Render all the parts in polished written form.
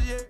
yeah.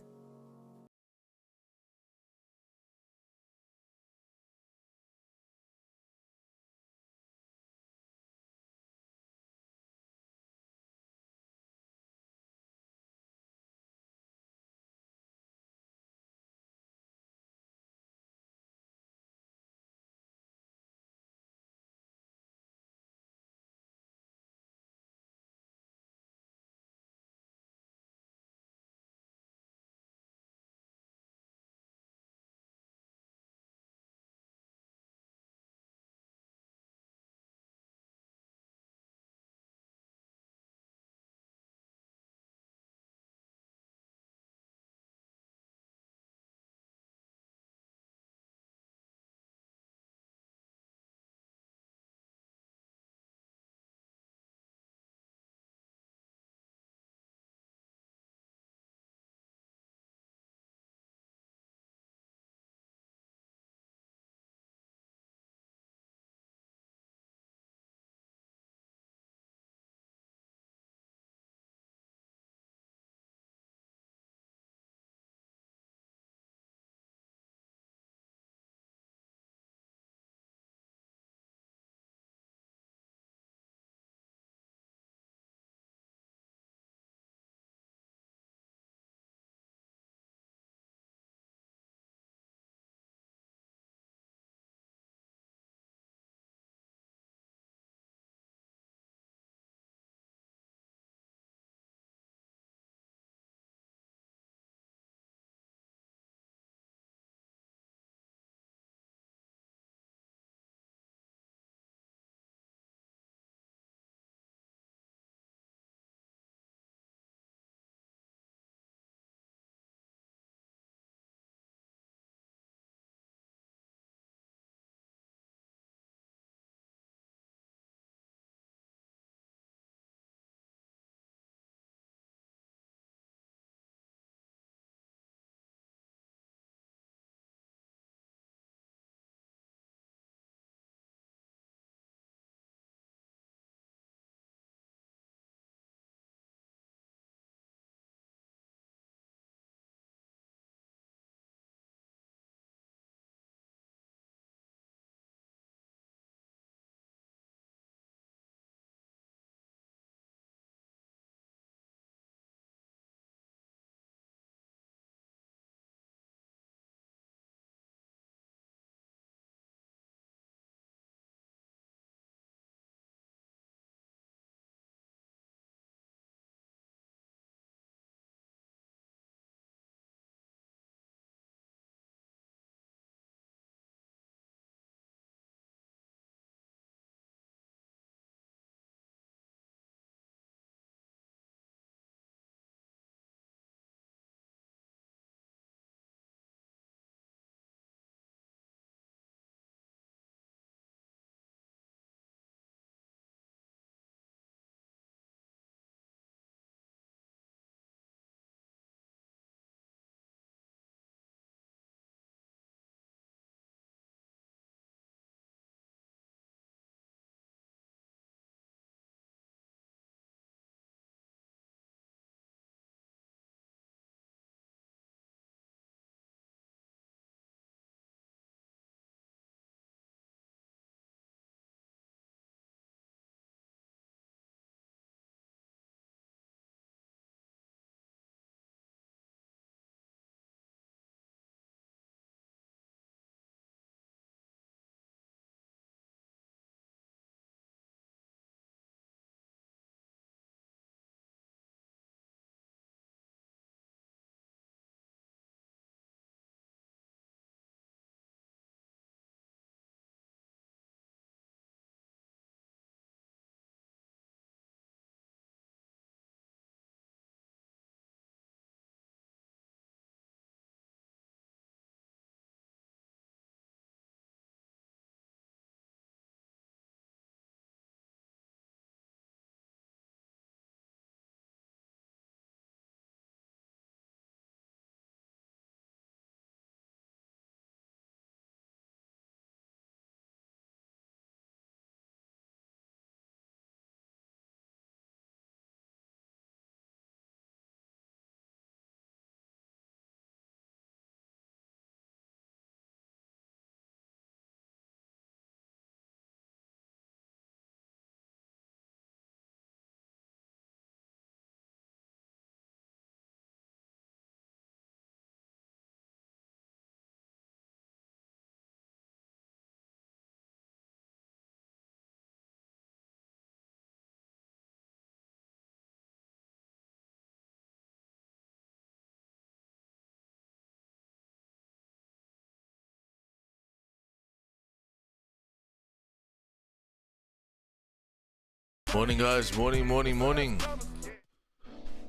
Morning guys, morning.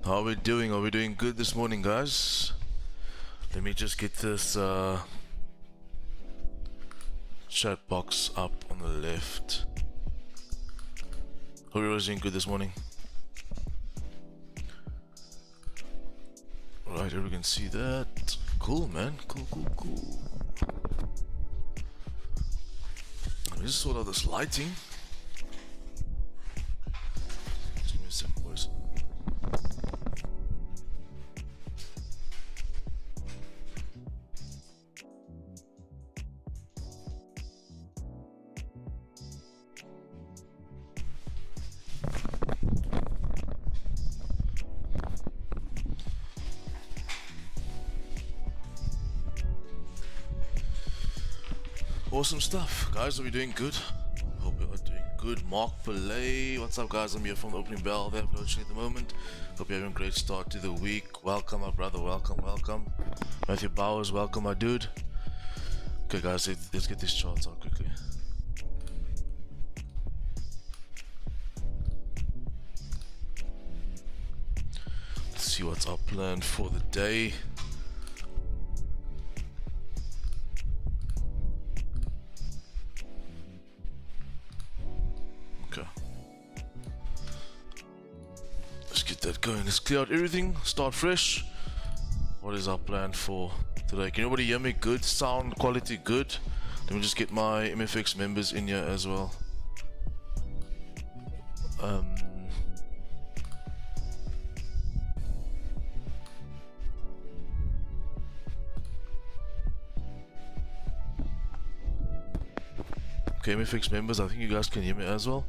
How are we doing? Are we doing good this morning, guys? Let me just get this chat box up on the left. Hope everyone's doing good this morning. Alright, everyone can see that. Cool, man. Cool. Let me just sort out this lighting. Just give me a second, boys. Awesome stuff, guys. Are we doing good? Hope you are doing good. Mark Pillay, what's up, guys? I'm here from the opening bell. They're approaching at the moment. Hope you're having a great start to the week. Welcome, my brother. Welcome. Matthew Bowers, welcome, my dude. Okay, guys, let's get these charts out quickly. Let's see what's our plan for the day. That going. Let's clear out everything, start fresh. What is our plan for today? Can anybody hear me good? Sound quality good? Let me just get my MFX members in here as well. Okay, MFX members, I think you guys can hear me as well.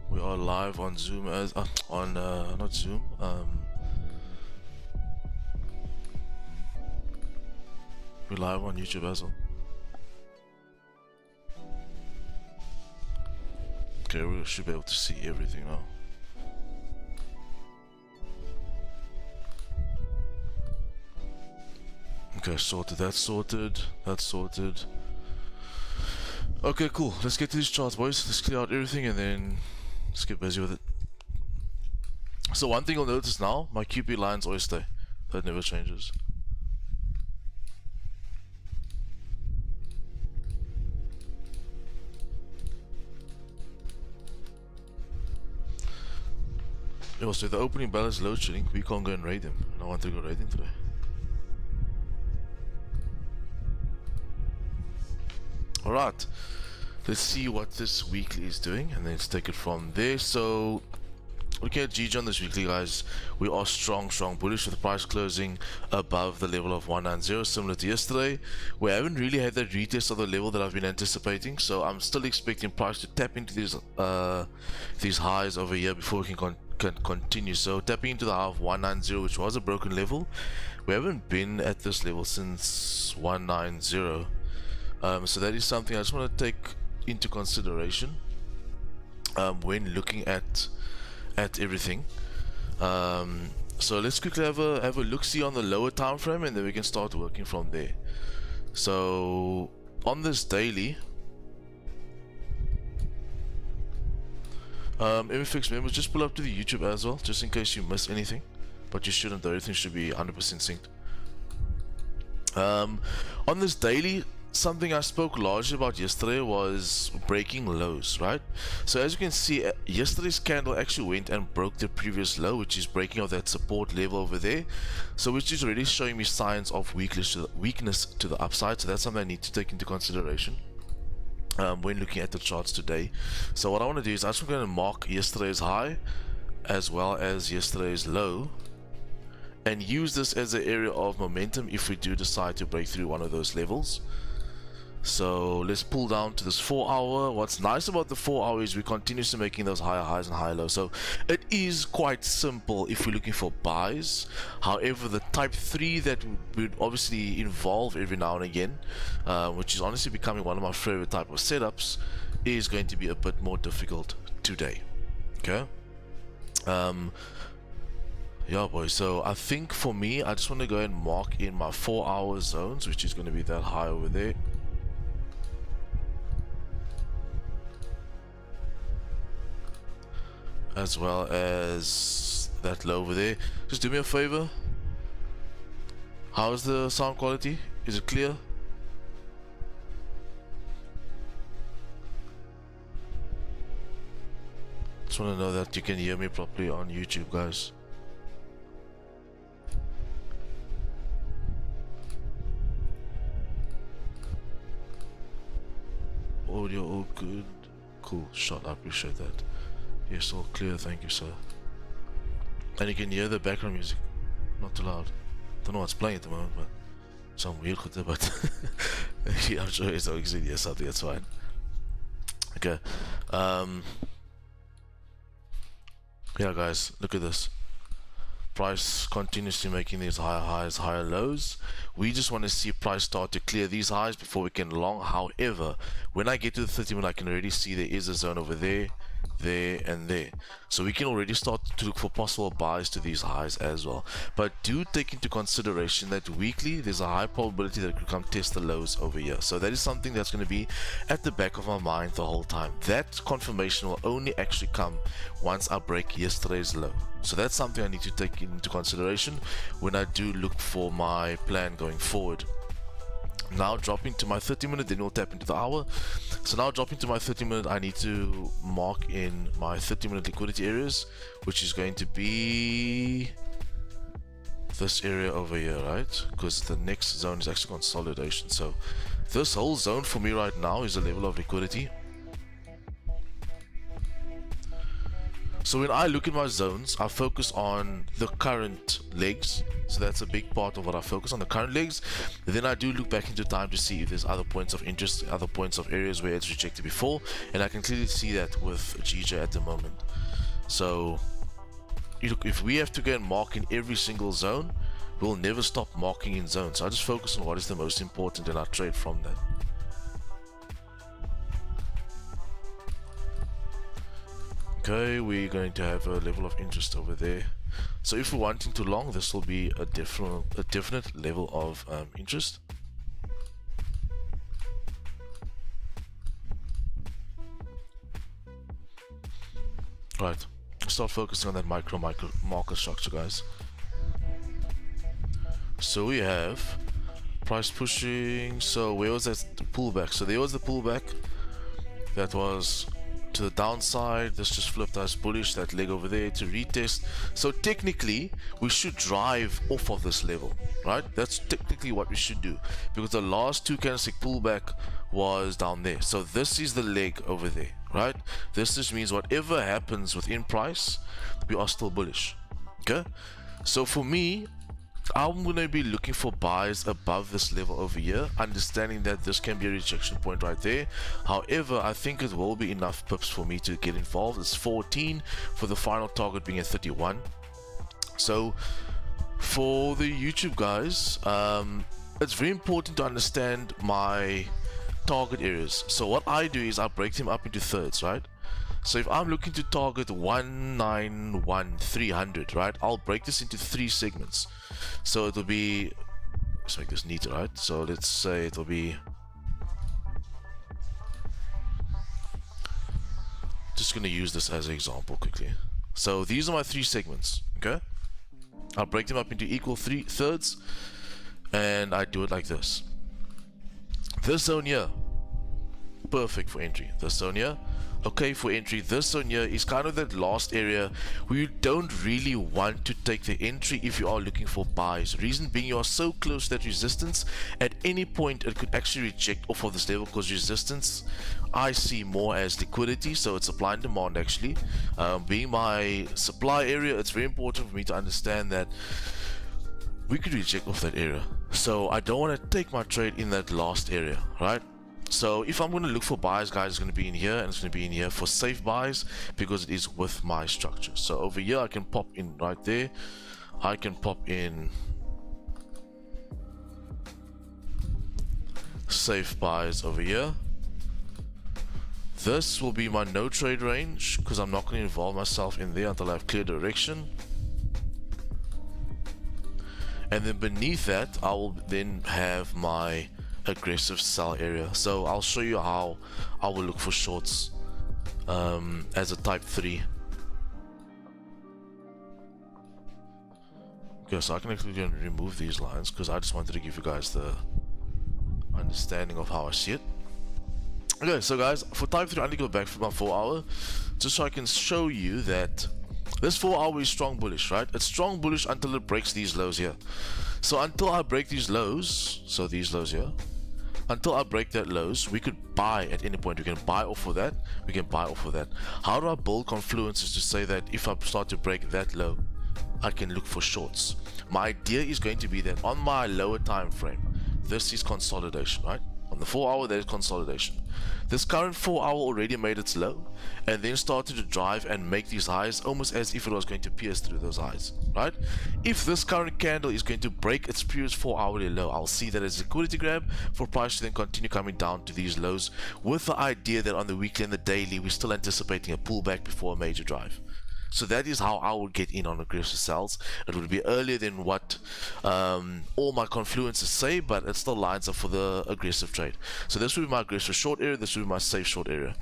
We are live on Zoom as not Zoom. We're live on YouTube as well. Okay, we should be able to see everything now. Okay, sorted. That's sorted. Okay, cool. Let's get to these charts, boys. Let's clear out everything and then let's get busy with it. So one thing you'll notice now, my QP lines always stay. That never changes. Also, the opening bell is load shedding. We can't go and raid them. And I want to go raiding today. Alright. Let's see what this weekly is doing and then let's take it from there. So looking at GG on this weekly, guys, we are strong bullish with the price closing above the level of 190, similar to yesterday. We haven't really had that retest of the level that I've been anticipating, so I'm still expecting price to tap into these highs over here before we can continue. So tapping into the high of 190, which was a broken level. We haven't been at this level since 190. So that is something I just want to take into consideration when looking at everything. So let's quickly have a look-see on the lower time frame and then we can start working from there. So on this daily, MFX members, just pull up to the YouTube as well, just in case you miss anything, but you shouldn't though. Everything should be 100% synced. On this daily, something I spoke largely about yesterday was breaking lows, right? So as you can see, yesterday's candle actually went and broke the previous low, which is breaking of that support level over there. So which is already showing me signs of weakness to the upside. So that's something I need to take into consideration when looking at the charts today. So what I want to do is I'm just going to mark yesterday's high as well as yesterday's low and use this as an area of momentum if we do decide to break through one of those levels. So let's pull down to this 4 hour. What's nice about the 4 hour is we continuously making those higher highs and higher lows. So it is quite simple if we're looking for buys. However, the type 3 that would obviously involve every now and again, which is honestly becoming one of my favorite type of setups, is going to be a bit more difficult today. Okay. Yeah, boys. So I think for me, I just want to go and mark in my 4 hour zones, which is going to be that high over there. as well as that low over there. Just do me a favor. How's the sound quality? Is it clear? Just want to know that you can hear me properly on YouTube, guys. Audio all good. Cool shot, I appreciate that. Yes, all clear, thank you, sir. And you can hear the background music. Not too loud. Don't know what's playing at the moment, but some weird good, but yeah, I'm sure it's obviously yes, something that's fine. Okay. Yeah, guys, look at this. Price continuously making these higher highs, higher lows. We just want to see price start to clear these highs before we can long. However, when I get to the 30-minute, I can already see there is a zone over there, there, and there. So we can already start to look for possible buys to these highs as well. But do take into consideration that weekly, there's a high probability that it could come test the lows over here. So that is something that's going to be at the back of my mind the whole time. That confirmation will only actually come once I break yesterday's low. So that's something I need to take into consideration when I do look for my plan going forward. Now dropping to my 30-minute, then we'll tap into the hour. So now dropping to my 30-minute, I need to mark in my 30-minute liquidity areas, which is going to be this area over here, right? Because the next zone is actually consolidation. So this whole zone for me right now is a level of liquidity. So when I look at my zones, I focus on the current legs. So that's a big part of what I focus on, the current legs. And then I do look back into time to see if there's other points of interest, other points of areas where it's rejected before. And I can clearly see that with GJ at the moment. So look, if we have to go and mark in every single zone, we'll never stop marking in zones. So I just focus on what is the most important and I trade from that. Okay, we're going to have a level of interest over there. So if we're wanting to long, this will be a definite level of interest. Right, start focusing on that micro market structure, guys. So we have price pushing. So where was that pullback? So there was the pullback that was to the downside. This just flipped us bullish, that leg over there to retest. So technically we should drive off of this level, right? That's technically what we should do, because the last two candlestick pullback was down there. So this is the leg over there, right? This just means whatever happens within price, we are still bullish. Okay, so for me, I'm going to be looking for buys above this level over here, understanding that this can be a rejection point right there. However, I think it will be enough pips for me to get involved. It's 14 for the final target being at 31. So for the YouTube guys, it's very important to understand my target areas. So what I do is I break them up into thirds, right? So if I'm looking to target 191,300, right, I'll break this into 3 segments. So it will be, let's make this neater, right? So let's say it will be, just going to use this as an example quickly. So these are my 3 segments, okay? I'll break them up into equal 3 thirds, and I do it like this. This zone here, perfect for entry. This zone here, okay for entry. This zone here is kind of that last area where you don't really want to take the entry if you are looking for buys. Reason being, you are so close to that resistance. At any point it could actually reject off of this level, because resistance I see more as liquidity. So it's supply and demand actually. Being my supply area, it's very important for me to understand that we could reject off that area. So I don't want to take my trade in that last area, right? So if I'm going to look for buys, guys, it's going to be in here, and it's going to be in here for safe buys because it is with my structure. So over here I can pop in right there. I can pop in safe buys over here. This will be my no trade range because I'm not going to involve myself in there until I have clear direction. And then beneath that I will then have my aggressive sell area. So I'll show you how I will look for shorts as a type 3. Yeah, so I can actually remove these lines because I just wanted to give you guys the understanding of how I see it. Okay, so guys, for type 3, I need to go back for my 4 hour just so I can show you that this 4 hour is strong bullish, right? It's strong bullish until it breaks these lows here. So until I break these lows, so these lows here, until I break that lows, we could buy at any point. We can buy off of that, we can buy off of that. How do I build confluences to say that if I start to break that low, I can look for shorts? My idea is going to be that on my lower time frame, this is consolidation, right? On the 4 hour, there's consolidation. This current 4 hour already made its low and then started to drive and make these highs almost as if it was going to pierce through those highs, right? If this current candle is going to break its previous 4 hourly low, I'll see that as a liquidity grab for price to then continue coming down to these lows, with the idea that on the weekly and the daily, we're still anticipating a pullback before a major drive. So that is how I would get in on aggressive sells. It would be earlier than what all my confluences say, but it still lines up for the aggressive trade. So this will be my aggressive short area, this will be my safe short area.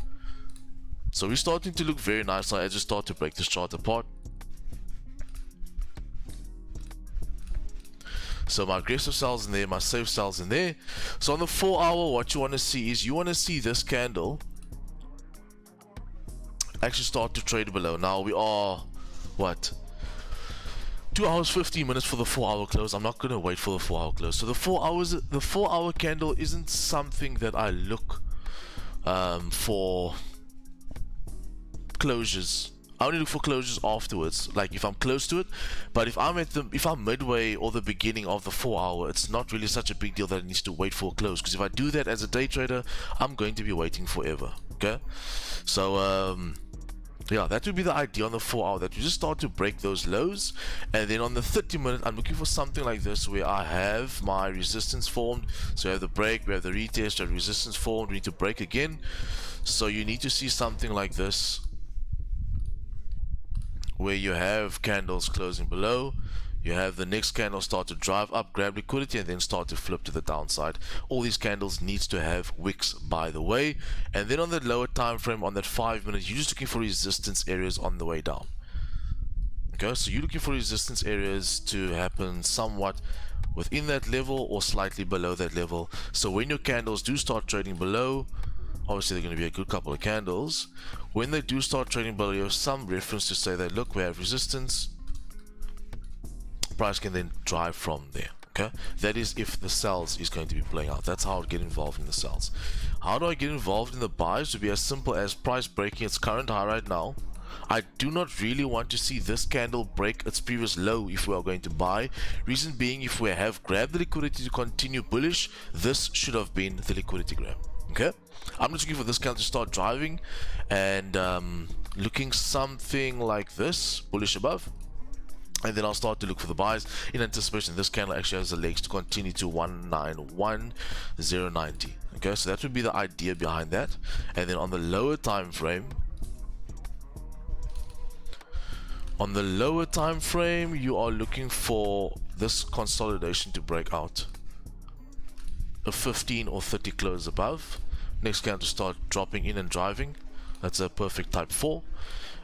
So we're starting to look very nice now as we start to break this chart apart. So my aggressive sells in there, my safe sells in there. So on the 4 hour, what you want to see is you want to see this candle actually start to trade below. Now we are what, 2 hours 15 minutes for the 4 hour close. I'm not going to wait for the 4 hour close. So the 4 hour candle isn't something that I look for closures. I only look for closures afterwards, like if I'm close to it. But if I'm midway or the beginning of the 4 hour, it's not really such a big deal that it needs to wait for a close, because if I do that as a day trader, I'm going to be waiting forever. Okay, so yeah, that would be the idea on the 4 hour, that you just start to break those lows. And then on the 30 minute, I'm looking for something like this where I have my resistance formed. So we have the break, we have the retest, we have resistance formed, we need to break again. So you need to see something like this where you have candles closing below, you have the next candle start to drive up, grab liquidity, and then start to flip to the downside. All these candles needs to have wicks, by the way. And then on the lower time frame, on that 5 minutes, you're just looking for resistance areas on the way down. Okay, so you're looking for resistance areas to happen somewhat within that level or slightly below that level. So when your candles do start trading below, obviously they're going to be a good couple of candles. When they do start trading below, you have some reference to say that, look, we have resistance. Price can then drive from there. Okay, that is if the sells is going to be playing out. That's how I get involved in the sells. How do I get involved in the buys? To be as simple as price breaking its current high right now. I do not really want to see this candle break its previous low if we are going to buy. Reason being, if we have grabbed the liquidity to continue bullish, this should have been the liquidity grab. Okay, I'm just looking for this candle to start driving and looking something like this, bullish above. And then I'll start to look for the buys in anticipation this candle actually has the legs to continue to 191,090. Okay, so that would be the idea behind that. And then on the lower time frame, you are looking for this consolidation to break out, a 15 or 30 close above. Next candle to start dropping in and driving. That's a perfect type 4.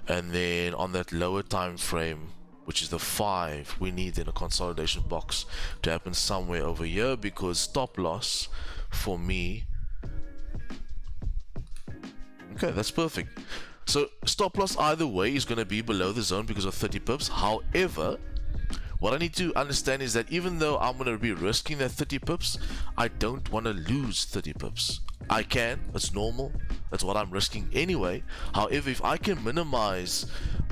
And then on that lower time frame, which is the 5, we need then a consolidation box to happen somewhere over here, because stop loss for me, okay, that's perfect. So stop loss either way is going to be below the zone because of 30 pips. However, what I need to understand is that even though I'm going to be risking that 30 pips, I don't want to lose 30 pips. I can, it's normal, that's what I'm risking anyway. However, if I can minimize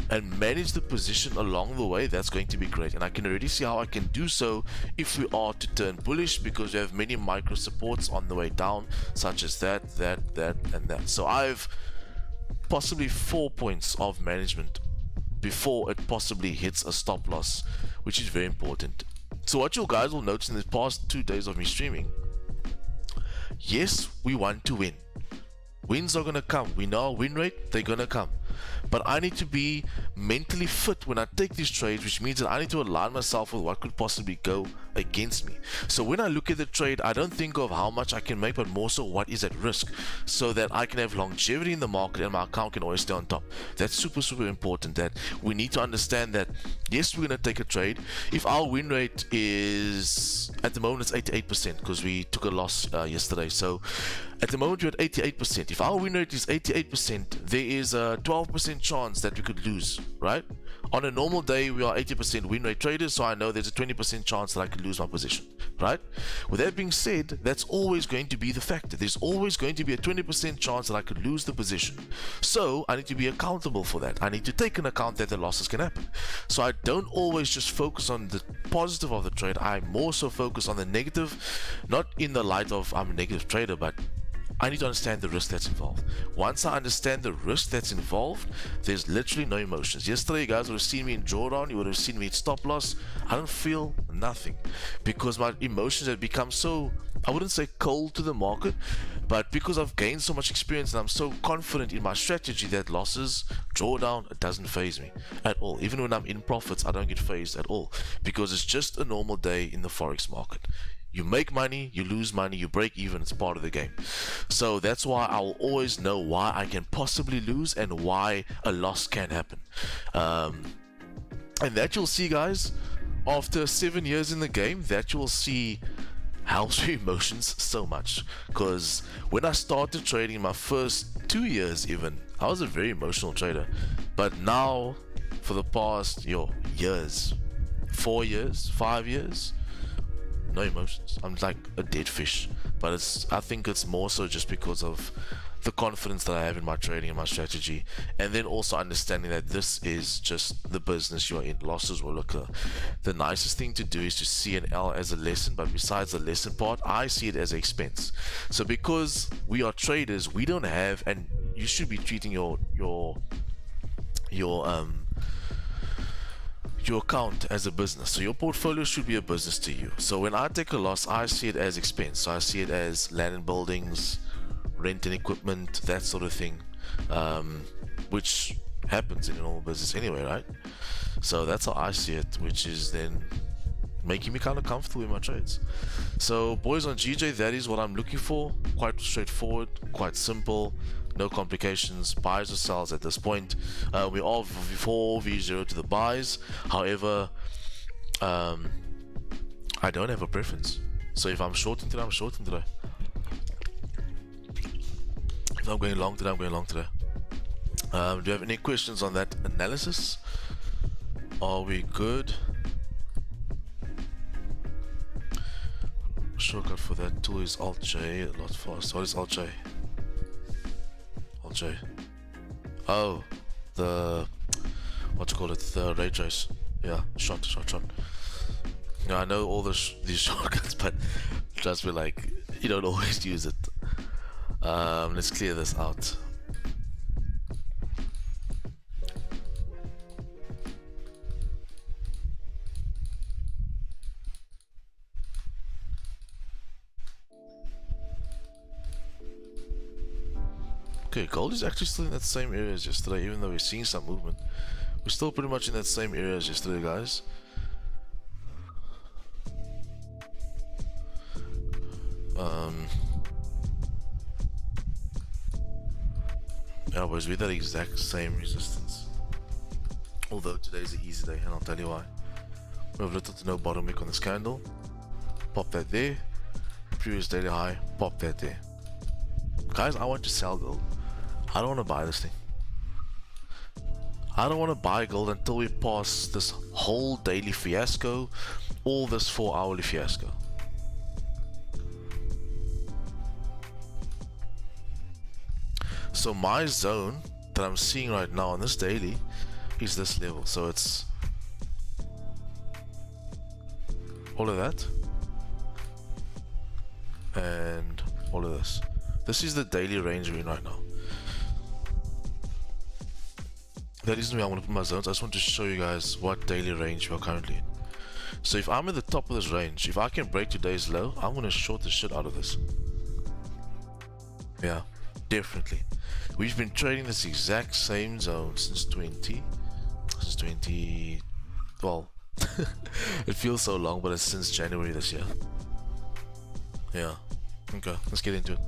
and manage the position along the way, that's going to be great. And I can already see how I can do so if we are to turn bullish, because we have many micro supports on the way down, such as that, and that. So I've possibly 4 points of management before it possibly hits a stop loss, which is very important. So what you guys will notice in the past 2 days of me streaming, yes, we want to win. Wins are going to come. We know our win rate, they're going to come. but I need to be mentally fit when I take these trades, which means that I need to align myself with what could possibly go against me. So when I look at the trade, I don't think of how much I can make, but more so what is at risk, so that I can have longevity in the market and my account can always stay on top. That's super important, that we need to understand that yes, we're going to take a trade. If our win rate is, at the moment it's 88%, because we took a loss yesterday, so at the moment we're at 88%. If our win rate is 88%, there is a 12% chance that we could lose, right? On a normal day, we are 80% win rate traders, so I know there's a 20% chance that I could lose my position, right? With that being said, that's always going to be the factor. There's always going to be a 20% chance that I could lose the position. So I need to be accountable for that. I need to take into account that the losses can happen. So I don't always just focus on the positive of the trade. I more so focus on the negative, not in the light of I'm a negative trader, but I need to understand the risk that's involved. Once I understand the risk that's involved, there's literally no emotions. Yesterday, you guys would have seen me in drawdown, you would have seen me at stop loss. I don't feel nothing because my emotions have become so, I wouldn't say cold to the market, but because I've gained so much experience and I'm so confident in my strategy that losses, drawdown, it doesn't faze me at all. Even when I'm in profits, I don't get fazed at all because it's just a normal day in the Forex market. You make money, you lose money, you break even, it's part of the game. So that's why I'll always know why I can possibly lose and why a loss can happen. And that you'll see, guys, after 7 years in the game, that you'll see helps your emotions so much. Because when I started trading my first 2 years even, I was a very emotional trader. But now, for the past years, 4 years, 5 years, no emotions. I'm like a dead fish, but I think it's more so just because of the confidence that I have in my trading and my strategy, and then also understanding that this is just the business you're in. Losses will occur. The nicest thing to do is to see an L as a lesson, but besides the lesson part, I see it as an expense. So because we are traders, we don't have, and you should be treating your account as a business. So your portfolio should be a business to you. So when I take a loss, I see it as expense. So I see it as land and buildings, rent and equipment, that sort of thing, which happens in a normal business anyway, right? So that's how I see it, which is then making me kind of comfortable in my trades. So boys on GJ, that is what I'm looking for. Quite straightforward, quite simple, no complications, buys or sells at this point. We are 4v0 to the buys. However, I don't have a preference. So if I'm shorting today, I'm shorting today. If I'm going long today, I'm going long today. Do you have any questions on that analysis? Are we good? Shortcut for that tool is Alt J, a lot faster. What is Alt J? Alt J. Oh, the what you call it? The ray trace. Yeah, shot. Yeah, I know all these shortcuts, but trust me, like you don't always use it. Let's clear this out. Okay, gold is actually still in that same area as yesterday, even though we're seeing some movement. We're still pretty much in that same area as yesterday, guys. Yeah, boys, we're that exact same resistance. Although today's an easy day, and I'll tell you why. We have little to no bottom wick on this candle. Pop that there. Previous daily high, pop that there. Guys, I want to sell gold. I don't want to buy this thing. I don't want to buy gold until we pass this whole daily fiasco, or this 4-hourly fiasco. So my zone that I'm seeing right now on this daily is this level. So it's all of that and all of this. This is the daily range we're in right now. The reason why I want to put my zones, I just want to show you guys what daily range we're currently in. So if I'm at the top of this range, if I can break today's low, I'm going to short the shit out of this. Yeah, definitely. We've been trading this exact same zone since 20, well, it feels so long, but it's since January this year. Yeah. Okay, let's get into it.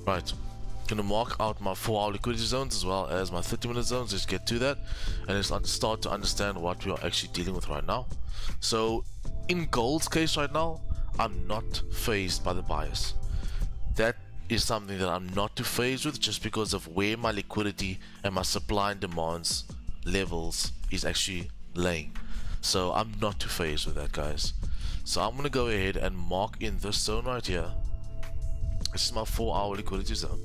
Right. Gonna mark out my 4-hour liquidity zones as well as my 30-minute zones. Let's get to that and let's start to understand what we are actually dealing with right now. So in gold's case right now, I'm not phased by the bias. That is something that I'm not too phased with, just because of where my liquidity and my supply and demands levels is actually laying. So I'm not too phased with that, guys. So I'm gonna go ahead and mark in this zone right here. This is my 4-hour liquidity zone.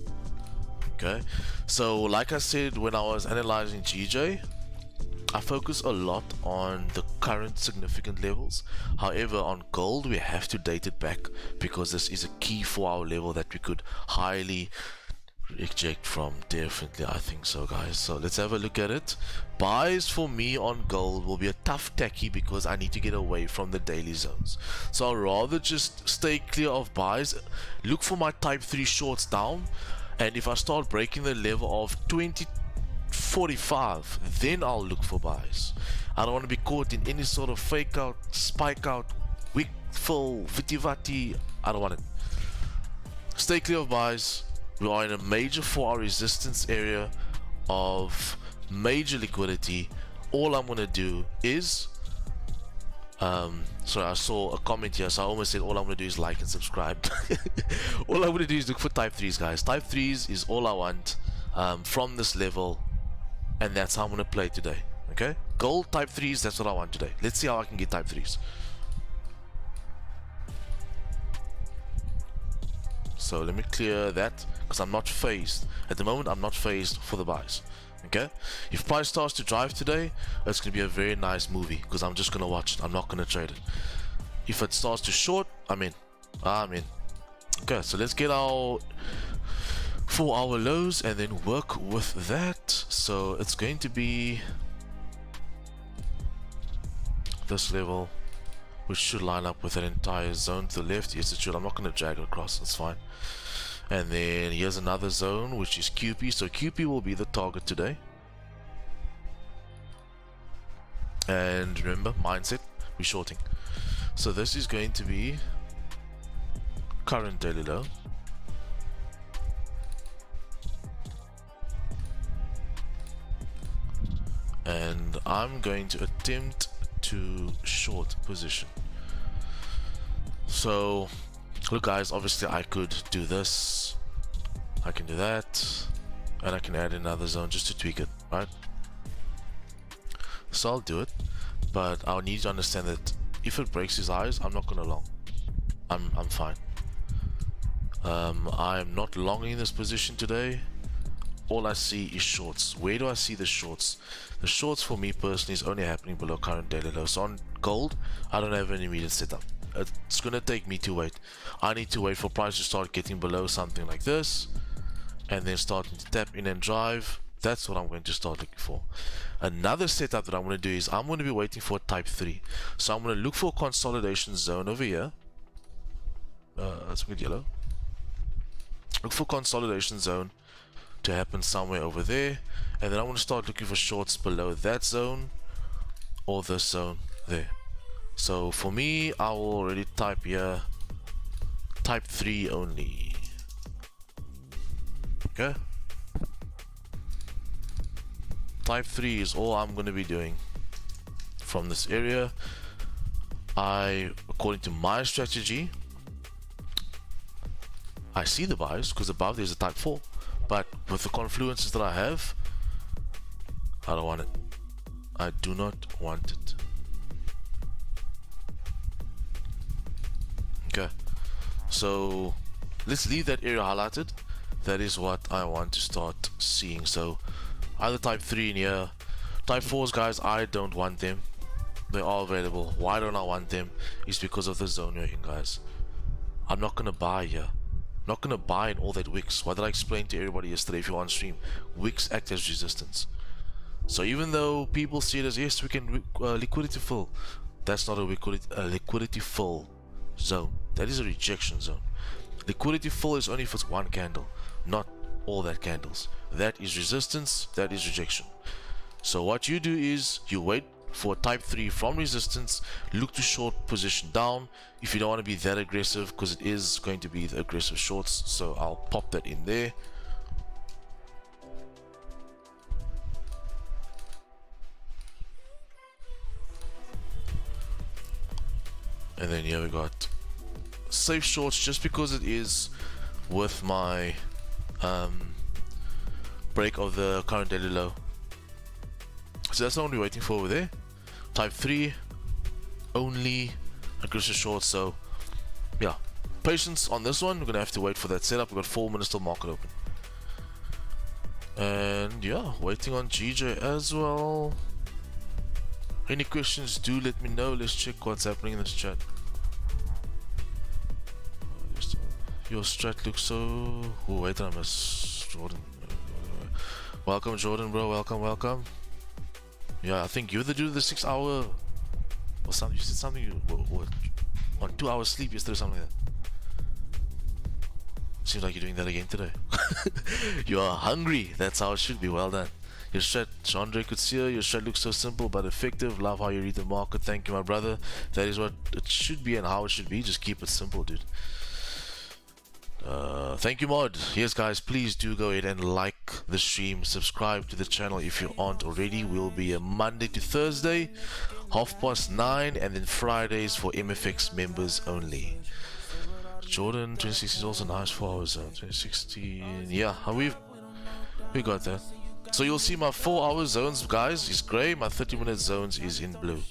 Okay, so like I said, when I was analyzing GJ, I focus a lot on the current significant levels. However, on gold we have to date it back, because this is a key 4-hour level that we could highly eject from. Definitely, I think so, guys. So let's have a look at it. Buys for me on gold will be a tough tacky, because I need to get away from the daily zones. So I'll rather just stay clear of buys, look for my type 3 shorts down, and if I start breaking the level of 2045, then I'll look for buys. I don't want to be caught in any sort of fake out, spike out, wick fill, viti. I don't want it. Stay clear of buys. We are in a major 4-hour resistance area of major liquidity. All I'm going to do is sorry, I saw a comment here, so I almost said all I'm going to do is like and subscribe. All I'm going to do is look for type 3s, guys. Type 3s is all I want from this level, and that's how I'm going to play today. Okay, gold type 3s, that's what I want today. Let's see how I can get type 3s. So let me clear that, because I'm not phased at the moment. I'm not phased for the buys. Okay, if price starts to drive today, it's going to be a very nice movie, because I'm just going to watch it. I'm not going to trade it. If it starts to short, I'm in. Okay, so let's get our 4-hour lows and then work with that. So it's going to be this level, which should line up with an entire zone to the left. Yes, it should. I'm not going to drag it across. It's fine. And then here's another zone, which is QP. So QP will be the target today. And remember, mindset, we're shorting. So this is going to be current daily low. And I'm going to attempt to short position. So look, guys, obviously I could do this, I can do that, and I can add another zone just to tweak it, right? So I'll do it, but I'll need to understand that if it breaks his eyes, I'm not gonna long. I'm fine. I'm not longing this position today. All I see is shorts. Where do I see the shorts? The shorts for me personally is only happening below current daily low. So on gold, I don't have an immediate setup. It's gonna take me to wait. I need to wait for price to start getting below something like this, and then starting to tap in and drive. That's what I'm going to start looking for. Another setup that I'm going to do is I'm going to be waiting for type 3. So I'm going to look for a consolidation zone over here. Let's get yellow. Look for consolidation zone to happen somewhere over there, and then I want to start looking for shorts below that zone or this zone there. So for me, I will already type here type 3 only. Okay, type 3 is all I'm going to be doing from this area. According to my strategy, I see the buys because above there's a type 4, but with the confluences that I have, I don't want it. I do not want it. Okay, so let's leave that area highlighted. That is what I want to start seeing. So either type 3 in here. Type 4s, guys, I don't want them. They are available. Why don't I want them? It's because of the zone you're in, guys. I'm not gonna buy here. I'm not gonna buy in all that wicks. What did I explain to everybody yesterday if you're on stream? Wicks act as resistance. So even though people see it as, yes, we can liquidity fill, that's not a liquidity fill zone. That is a rejection zone. Liquidity fill is only if it's one candle. not all that candles. That is resistance, that is rejection. So what you do is you wait for type 3 from resistance, look to short position down if you don't want to be that aggressive, because it is going to be the aggressive shorts. So I'll pop that in there. And then here we got safe shorts, just because it is with my break of the current daily low. So that's what we're waiting for over there. Type 3 only aggressive short. So yeah, patience on this one. We're gonna have to wait for that setup. We've got 4 minutes till market open. And yeah, waiting on GJ as well. Any questions, do let me know. Let's check what's happening in this chat. Your strat looks so... Oh, wait, I missed Jordan. Welcome, Jordan, bro. Welcome. Yeah, I think you're the dude of the 6 hour... Or something. You said something on 2 hours sleep yesterday or something like that. Seems like you're doing that again today. You are hungry. That's how it should be. Well done. Your strat, Chandra could see her. Your strat looks so simple but effective. Love how you read the market. Thank you, my brother. That is what it should be and how it should be. Just keep it simple, dude. Thank you, Mod. Yes, guys, please do go ahead and like the stream. Subscribe to the channel if you aren't already. We'll be a Monday to Thursday, 9:30, and then Fridays for MFX members only. Jordan 2016 is also nice for our zone. 2016, yeah, we got that. So you'll see my 4 hour zones, guys, is grey. My 30-minute zones is in blue.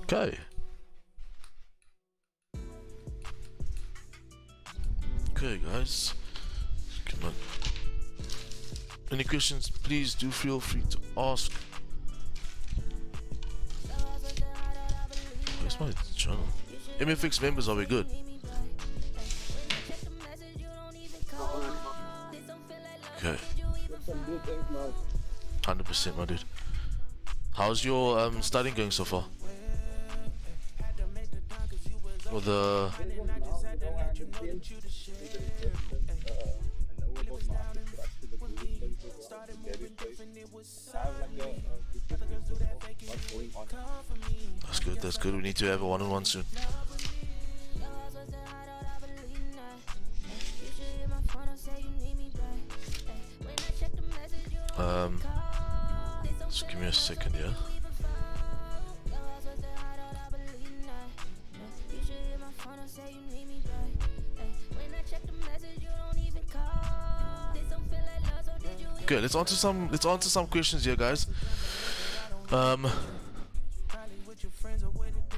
Okay. Okay, guys. Come on. Any questions? Please do feel free to ask. Where's my channel? MFX members, are we good? Okay. 100%, my dude. How's your studying going so far? Or the... That's good. We need to have a one-on-one soon. Just give me a second here. Okay, let's answer some questions here, guys.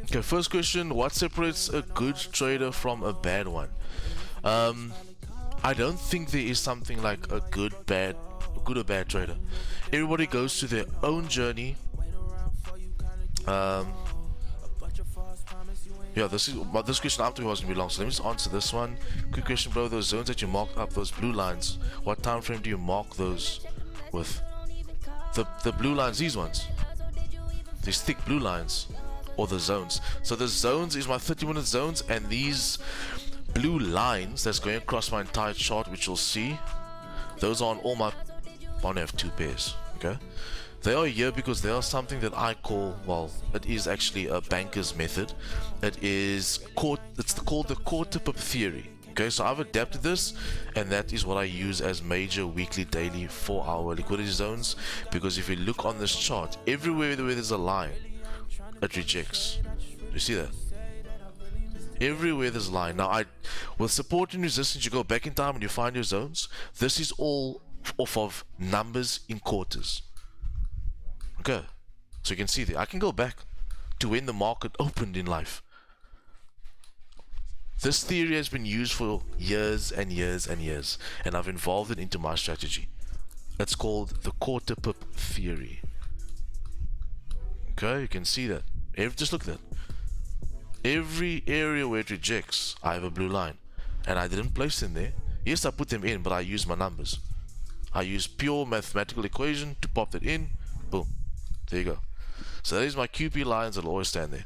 Okay, first question: what separates a good trader from a bad one? I don't think there is something like a good or bad trader. Everybody goes through their own journey. Yeah, this question after was gonna be long, so let me just answer this one. Quick question, bro. Those zones that you marked up, those blue lines, what time frame do you mark those with? The blue lines, these ones, these thick blue lines, or the zones. So the zones is my 30-minute zones, and these blue lines that's going across my entire chart, which you'll see, those are on all my... I only have 2 pairs. Okay, they are here because they are something that I call, well, it is actually a banker's method. It's called the quarter pip theory. Okay, so I've adapted this, and that is what I use as major weekly, daily 4-hour liquidity zones. Because if you look on this chart, everywhere where there's a line, it rejects. You see that? Everywhere there's a line. Now, with support and resistance, you go back in time and you find your zones. This is all off of numbers in quarters. Okay, so you can see there, I can go back to when the market opened in life. This theory has been used for years and years and years, and I've involved it into my strategy. It's called the quarter pip theory. Okay, you can see that. Just look at that. Every area where it rejects, I have a blue line, and I didn't place them there. Yes, I put them in, but I use my numbers. I use pure mathematical equation to pop that in. Boom. There you go. So that is my QP lines that will always stand there.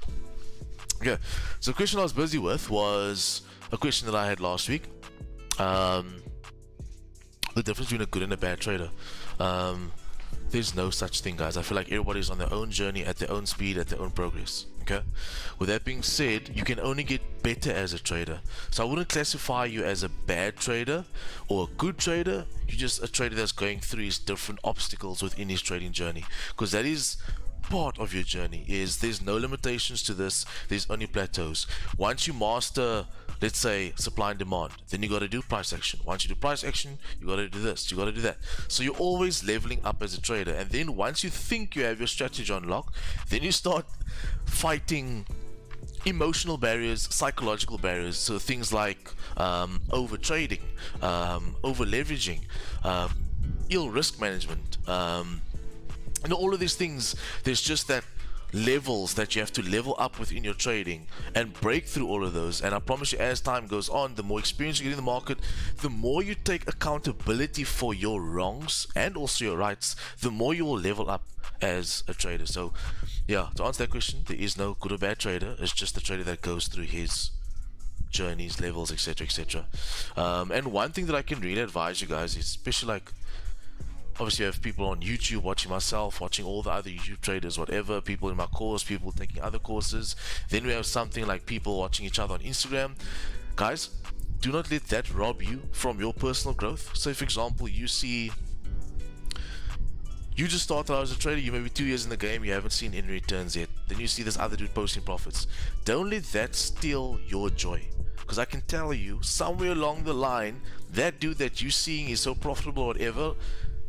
Okay, so the question I was busy with was, a question that I had last week. The difference between a good and a bad trader. There's no such thing, guys. I feel like everybody's on their own journey, at their own speed, at their own progress. Okay, with that being said, you can only get better as a trader. So I wouldn't classify you as a bad trader or a good trader. You're just a trader that's going through his different obstacles within his trading journey, because that is part of your journey. Is there's no limitations to this, there's only plateaus. Once you master, let's say, supply and demand, then you got to do price action. Once you do price action, you got to do this, you got to do that. So you're always leveling up as a trader. And then once you think you have your strategy on lock, then you start fighting emotional barriers, psychological barriers. So things like over trading, over leveraging, ill risk management, and all of these things. There's just that levels that you have to level up within your trading and break through all of those. And I promise you, as time goes on, the more experience you get in the market, the more you take accountability for your wrongs and also your rights, the more you will level up as a trader. So yeah, to answer that question, there is no good or bad trader. It's just the trader that goes through his journeys, levels, etc, etc. And one thing that I can really advise you guys is, especially like, obviously you have people on YouTube watching myself, watching all the other YouTube traders, whatever, people in my course, people taking other courses. Then we have something like people watching each other on Instagram. Guys, do not let that rob you from your personal growth. So for example, you see, you just started out as a trader, you may be 2 years in the game, you haven't seen any returns yet. Then you see this other dude posting profits. Don't let that steal your joy. Because I can tell you, somewhere along the line, that dude that you're seeing is so profitable or whatever,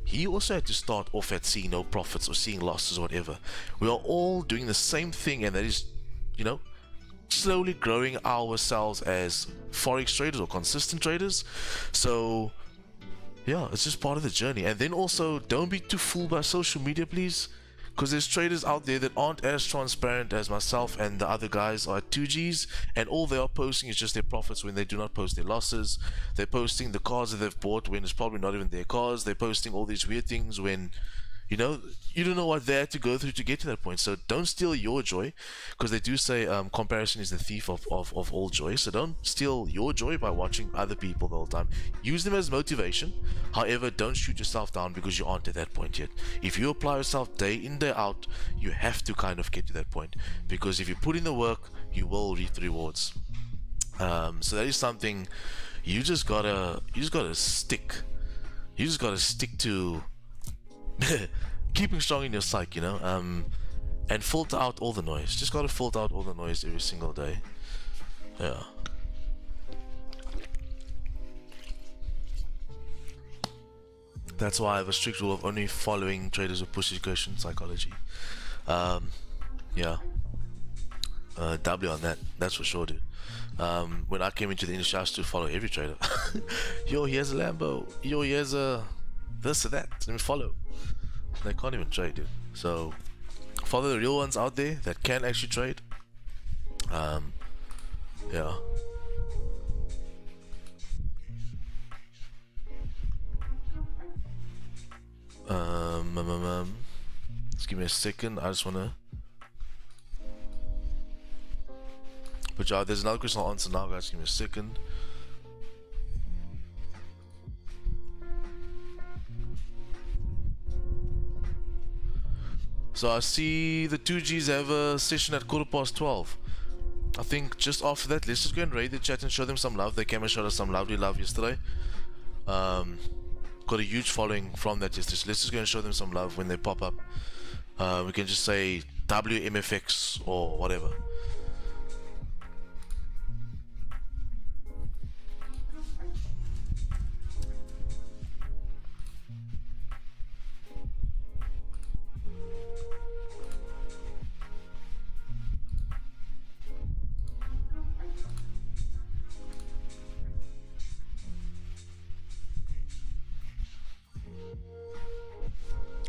he also had to start off at seeing no profits or seeing losses or whatever. We are all doing the same thing, and that is, you know, slowly growing ourselves as Forex traders or consistent traders. So yeah, it's just part of the journey. And then also, don't be too fooled by social media, please, because there's traders out there that aren't as transparent as myself and the other guys are at 2Gs, and all they are posting is just their profits when they do not post their losses. They're posting the cars that they've bought when it's probably not even their cars. They're posting all these weird things when, you know, you don't know what they had to go through to get to that point. So don't steal your joy, because they do say comparison is the thief of all joy. So don't steal your joy by watching other people the whole time. Use them as motivation. However, don't shoot yourself down because you aren't at that point yet. If you apply yourself day in, day out, you have to kind of get to that point, because if you put in the work, you will reap the rewards. So that is something you just gotta stick to keeping strong in your psyche, you know, and filter out all the noise. Just gotta filter out all the noise every single day. Yeah. That's why I have a strict rule of only following traders who push education psychology. Yeah. W on that, that's for sure, dude. When I came into the industry, I used to follow every trader. Yo, he has a Lambo. Yo, he has a this or that. Let me follow. They can't even trade, dude. So follow the real ones out there that can actually trade. Yeah. Just give me a second. I just wanna. But yeah, there's another question I'll answer now, guys. Give me a second. So I see the 2Gs have a session at 12:15. I think just after that, let's just go and raid the chat and show them some love. They came and showed us some lovely love yesterday. Got a huge following from that yesterday. So let's just go and show them some love when they pop up. We can just say WMFX or whatever.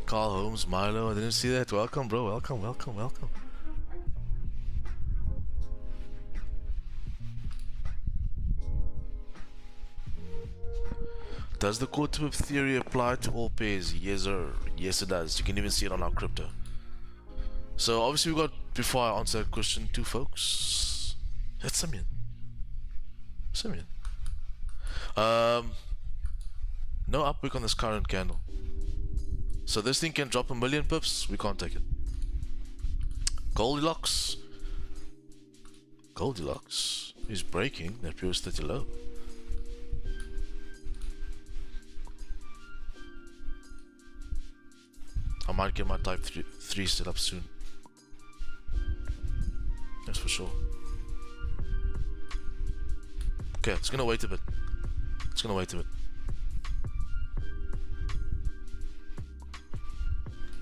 Carl Holmes, Milo, I didn't see that. Welcome, bro. Welcome, welcome, welcome. Does the core tip theory apply to all pairs? Yes, sir. Yes, it does. You can even see it on our crypto. So obviously we got, before I answer that question, two folks. That's Simeon. Simeon. No upwick on this current candle. So this thing can drop 1,000,000 pips. We can't take it. Goldilocks. Goldilocks is breaking that previous 30 low. I might get my type 3 set up soon. That's for sure. Okay, it's gonna wait a bit. It's gonna wait a bit.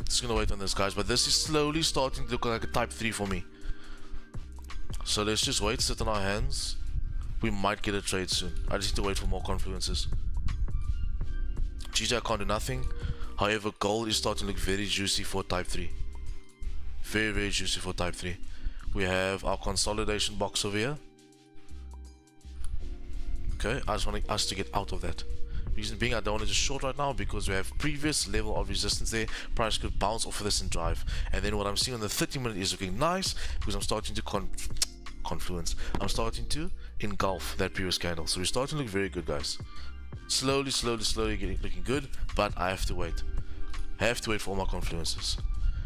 It's gonna wait on this, guys, but this is slowly starting to look like a type 3 for me. So let's just wait, sit on our hands. We might get a trade soon. I just need to wait for more confluences. GJ, I can't do nothing. However, gold is starting to look very juicy for type 3. Very, very juicy for type 3. We have our consolidation box over here. Okay, I just want us to get out of that. Reason being, I don't want to just short right now because we have previous level of resistance there. Price could bounce off of this and drive. And then what I'm seeing on the 30-minute is looking nice because I'm starting to confluence. I'm starting to engulf that previous candle. So we're starting to look very good, guys. Slowly looking good, but I have to wait. I have to wait for all my confluences.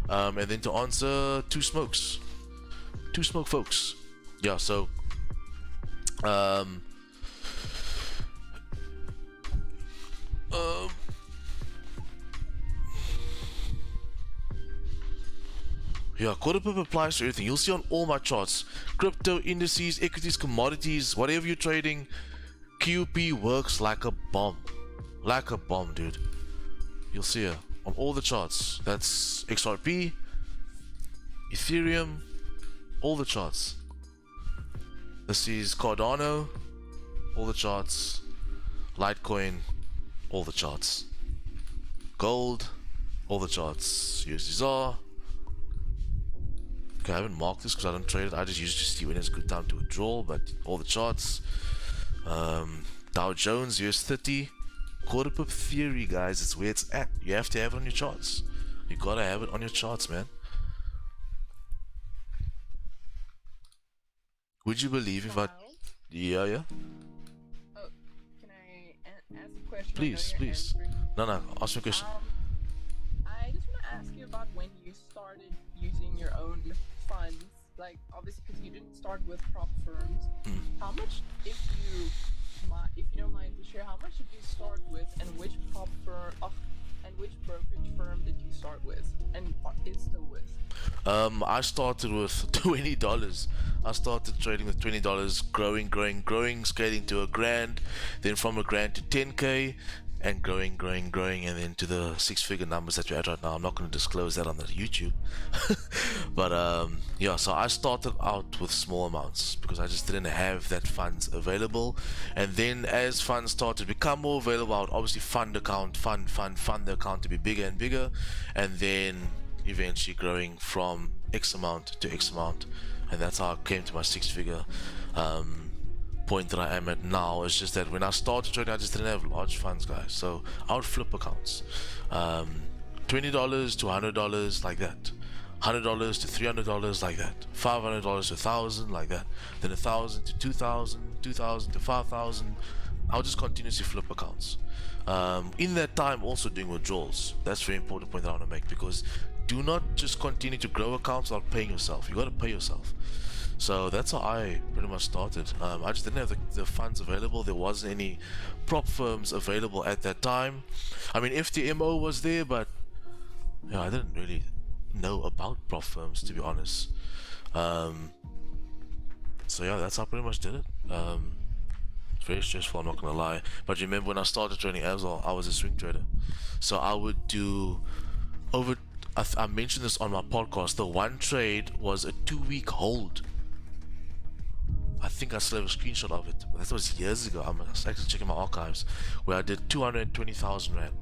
And then to answer two smoke folks. Yeah, so yeah, quarter pip applies to everything. You'll see on all my charts, crypto, indices, equities, commodities, whatever you're trading, QP works like a bomb. Like a bomb, dude. You'll see it on all the charts. That's XRP, Ethereum, all the charts. This is Cardano, all the charts. Litecoin, all the charts. Gold, all the charts. USDR. Okay, I haven't marked this because I don't trade it. I just use it to see when it's a good time to withdraw, but all the charts. Dow Jones, US 30. Quarter pip theory, guys. It's where it's at. You have to have it on your charts. You gotta have it on your charts, man. Would you believe if I... Yeah? Oh, can I ask a question? Please. No, ask me a question. I just want to ask you about when you started using your own funds. Like, obviously, because you didn't start with prop firms. How much, if you don't mind to share, how much did you start with, and which prop firm, and which brokerage firm did you start with, and is still with? I started with $20. I started trading with $20, growing, scaling to $1,000, then from $1,000 to 10K, and growing, and then to the 6-figure numbers that you're at right now. I'm not going to disclose that on the YouTube. But yeah, so I started out with small amounts because I just didn't have that funds available. And then as funds started to become more available, I would obviously fund the account to be bigger and bigger, and then eventually growing from X amount to X amount. And that's how I came to my 6-figure point that I am at now. It's just that when I started trading, I just didn't have large funds, guys. So I would flip accounts, $20 to $100 like that, $100 to $300 like that, $500 to $1,000 like that, then $1,000 to $2,000, $2,000 to $5,000. I'll just continuously flip accounts. In that time, also doing withdrawals. That's a very important point that I want to make, because do not just continue to grow accounts without paying yourself. You got to pay yourself. So that's how I pretty much started. I just didn't have the funds available. There wasn't any prop firms available at that time. I mean, FTMO was there, but yeah, I didn't really know about prop firms, to be honest. So yeah, that's how I pretty much did it. It's very stressful, I'm not gonna lie. But remember, when I started trading as well, I was a swing trader. So I would do over, I mentioned this on my podcast, the one trade was a 2-week hold. I think I still have a screenshot of it, but that was years ago. I'm actually checking my archives, where I did 220,000 Rand,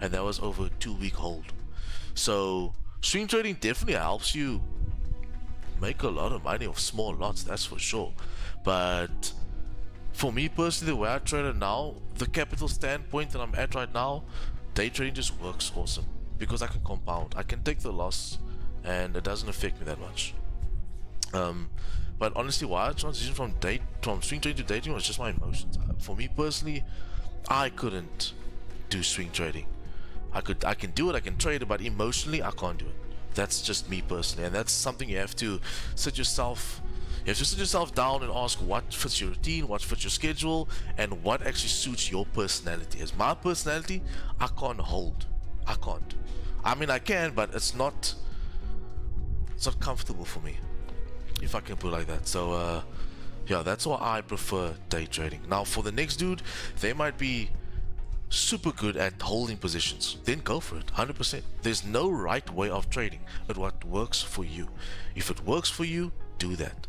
and that was over a 2-week hold. So swing trading definitely helps you make a lot of money off small lots, that's for sure. But for me personally, the way I trade it now, the capital standpoint that I'm at right now, day trading just works awesome because I can compound. I can take the loss and it doesn't affect me that much. But honestly, why I transitioned from swing trading to day trading was just my emotions. For me personally, I couldn't do swing trading. I can do it, I can trade it, but emotionally I can't do it. That's just me personally, and that's something you have to sit yourself down and ask what fits your routine, what fits your schedule, and what actually suits your personality. As my personality, I can't hold. I can't. I mean I can, but it's not comfortable for me, if I can put it like that. So yeah, that's why I prefer day trading. Now for the next dude, they might be super good at holding positions, then go for it 100%. There's no right way of trading, but what works for you. If it works for you, do that.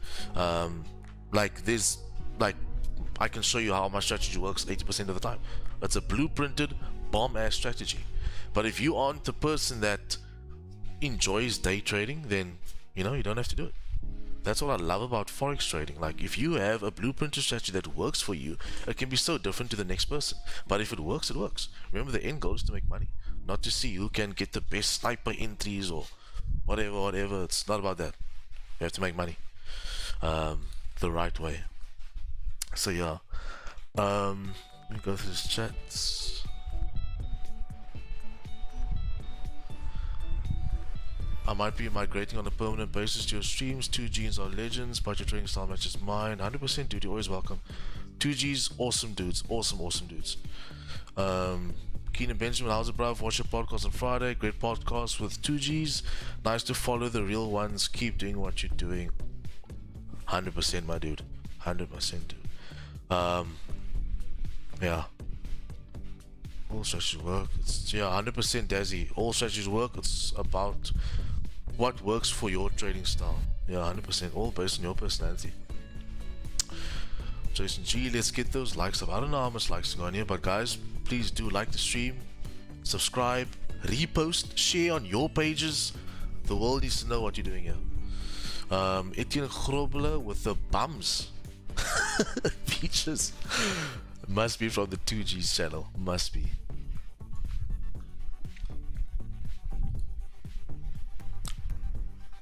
Like I can show you how my strategy works 80% of the time. It's a blueprinted bomb ass strategy. But if you aren't the person that enjoys day trading, then you don't have to do it. That's what I love about Forex trading. Like, if you have a blueprint strategy that works for you, it can be so different to the next person. But if it works, it works. Remember, the end goal is to make money, not to see who can get the best sniper entries or whatever. It's not about that. You have to make money the right way. So yeah, let me go through this chats. I might be migrating on a permanent basis to your streams. 2Gs are legends, but your trading style matches mine. 100% dude, you're always welcome. 2Gs, awesome dudes. Awesome dudes. Keenan Benjamin, how's it, bruv? Watch your podcast on Friday. Great podcast with 2Gs. Nice to follow the real ones. Keep doing what you're doing. 100% my dude. 100% dude. Yeah. All strategies work. It's 100% Dazzy. All strategies work. It's about what works for your trading style. 100%. All based on your personality. Jason G, let's get those likes up. I don't know how much likes are going here, but guys, please do like the stream, subscribe, repost, share on your pages. The world needs to know what you're doing here. Etienne Grobler with the bums. Features. Must be from the 2G's channel. Must be.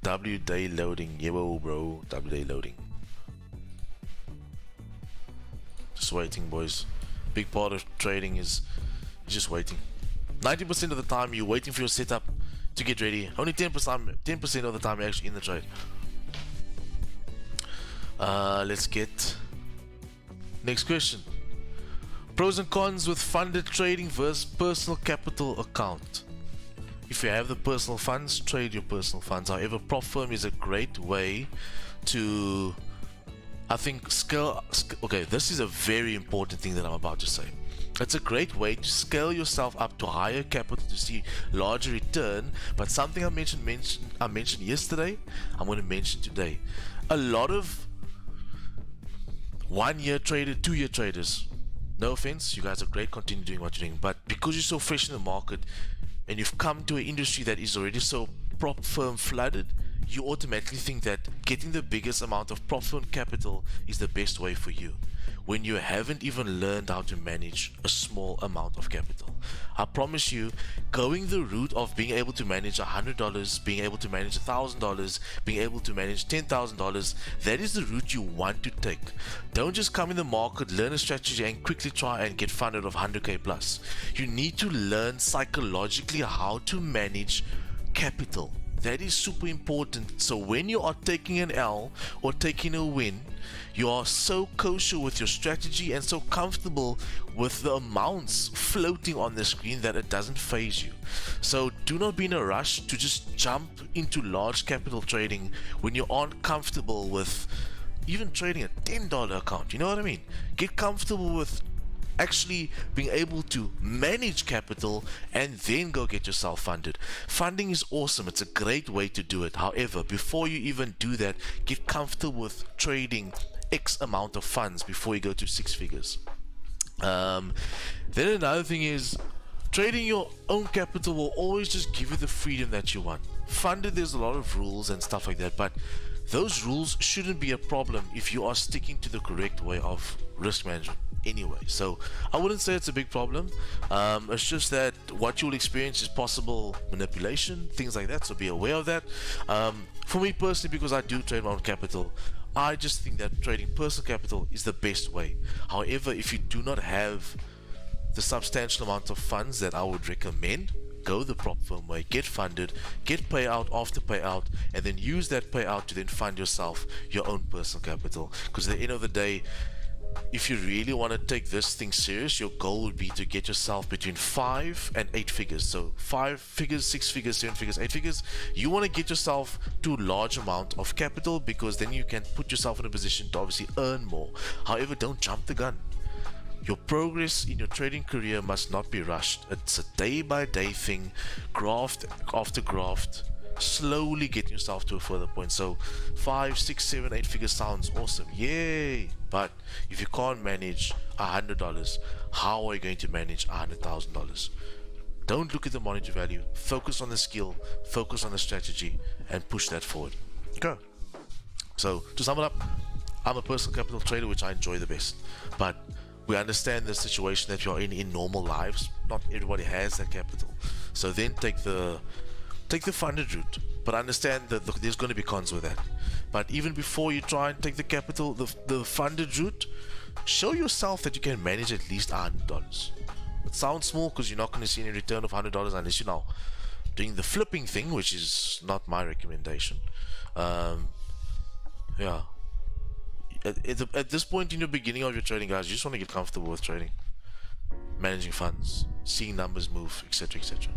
W day loading. Yo, bro. W day loading. Just waiting, boys. Big part of trading is just waiting. 90% of the time you're waiting for your setup to get ready. Only 10% of the time you're actually in the trade. Let's get next question. Pros and cons with funded trading versus personal capital account. If you have the personal funds, trade your personal funds. However, prop firm is a great way to, I think, scale. Okay, this is a very important thing that I'm about to say. It's a great way to scale yourself up to higher capital to see larger return. But something I mentioned yesterday, I'm going to mention today. A lot of 1-year traders, 2-year traders, no offense, you guys are great, continue doing what you're doing, but because you're so fresh in the market and you've come to an industry that is already so prop firm flooded, you automatically think that getting the biggest amount of prop firm capital is the best way for you, when you haven't even learned how to manage a small amount of capital. I promise you, going the route of being able to manage $100, being able to manage $1,000, being able to manage $10,000, that is the route you want to take. Don't just come in the market, learn a strategy and quickly try and get funded of 100k plus. You need to learn psychologically how to manage capital. That is super important. So when you are taking an L or taking a win, you are so kosher with your strategy and so comfortable with the amounts floating on the screen that it doesn't phase you. So do not be in a rush to just jump into large capital trading when you aren't comfortable with even trading a $10 account. You know what I mean? Get comfortable with actually being able to manage capital and then go get yourself funded. Funding is awesome. It's a great way to do it. However, before you even do that, get comfortable with trading X amount of funds before you go to 6 figures. Then another thing is, trading your own capital will always just give you the freedom that you want. Funded, there's a lot of rules and stuff like that, but those rules shouldn't be a problem if you are sticking to the correct way of risk management anyway. So I wouldn't say it's a big problem. It's just that what you'll experience is possible manipulation, things like that, so be aware of that. For me personally, because I do trade my own capital, I just think that trading personal capital is the best way. However, if you do not have the substantial amount of funds that I would recommend, go the prop firm way, get funded, get payout after payout, and then use that payout to then fund yourself your own personal capital. Because at the end of the day, if you really want to take this thing serious, your goal would be to get yourself between 5 and 8 figures. So 5 figures, 6 figures, 7 figures, 8 figures. You want to get yourself to a large amount of capital, because then you can put yourself in a position to obviously earn more. However, don't jump the gun. Your progress in your trading career must not be rushed. It's a day-by-day thing, graft after graft, slowly getting yourself to a further point. So 5, 6, 7, 8 figures sounds awesome, yay! But if you can't manage $100, how are you going to manage $100,000? Don't look at the monetary value, focus on the skill, focus on the strategy, and push that forward. Okay. So to sum it up, I'm a personal capital trader, which I enjoy the best, but we understand the situation that you're in normal lives. Not everybody has that capital, so then take the funded route, but understand that there's going to be cons with that. But even before you try and take the capital, the funded route, show yourself that you can manage at least $100. It sounds small because you're not going to see any return of $100 unless you're now doing the flipping thing, which is not my recommendation. Yeah. At this point in the beginning of your trading, guys, you just want to get comfortable with trading, managing funds, seeing numbers move, etc., etc.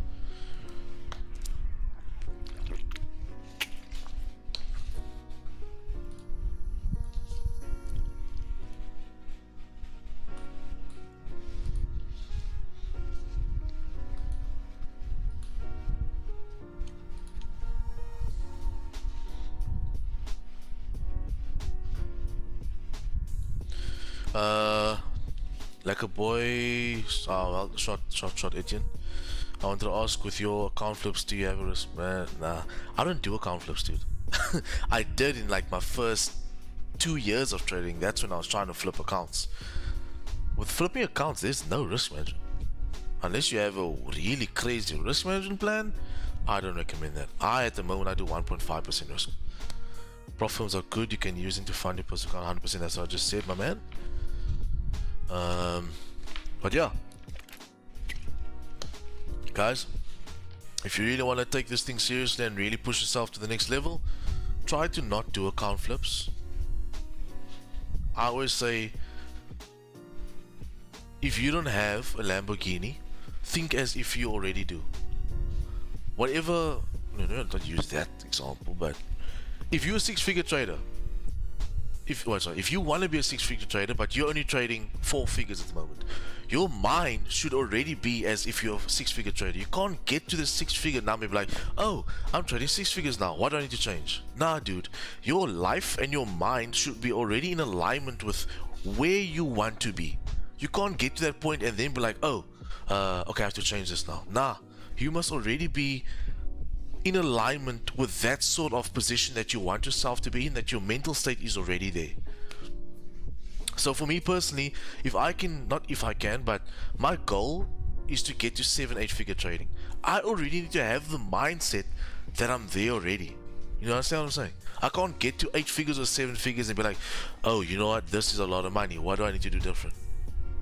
Like a boy, well, short, Etienne. I wanted to ask, with your account flips, do you have a risk? Nah, I don't do account flips, dude. I did in like my first 2 years of trading. That's when I was trying to flip accounts. With flipping accounts, there's no risk management. Unless you have a really crazy risk management plan, I don't recommend that. At the moment, I do 1.5% risk. Prop firms are good. You can use them to fund your personal account 100%. That's what I just said, my man. But yeah, guys, if you really want to take this thing seriously and really push yourself to the next level, try to not do account flips. I always say, if you don't have a Lamborghini, think as if you already do. Whatever, no, don't use that example, but if you're a six-figure trader, if you want to be a six-figure trader but you're only trading 4 figures at the moment, your mind should already be as if you're a six-figure trader. You can't get to the 6-figure number and be like, oh, I'm trading 6 figures now, what do I need to change? Nah, dude, your life and your mind should be already in alignment with where you want to be. You can't get to that point and then be like, oh, okay, I have to change this now. Nah, you must already be in alignment with that sort of position that you want yourself to be in, that your mental state is already there. So for me personally, but my goal is to get to 7-8 figure trading. I already need to have the mindset that I'm there already. You understand what I'm saying? I can't get to 8 figures or 7 figures and be like, oh, you know what, this is a lot of money, what do I need to do different?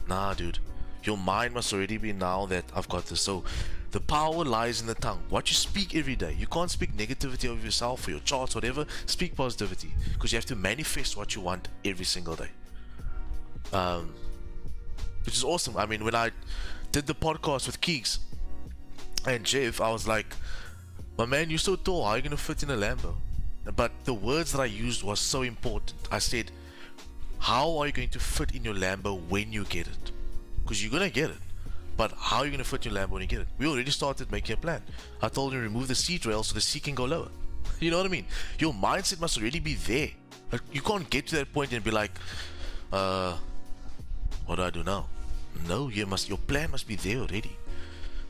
Nah, dude, your mind must already be now that I've got this. So the power lies in the tongue. What you speak every day. You can't speak negativity of yourself or your charts, whatever. Speak positivity, because you have to manifest what you want every single day. Which is awesome. I mean, when I did the podcast with Keeks and Jeff, I was like, my man, you're so tall, how are you gonna fit in a Lambo? But the words that I used was so important. I said, how are you going to fit in your Lambo when you get it? Because you're gonna get it, but how are you gonna fit your Lambo when you get it? We already started making a plan. I told him to remove the seat rail so the seat can go lower. You know what I mean? Your mindset must already be there. Like, you can't get to that point and be like, what do I do now? No, your plan must be there already.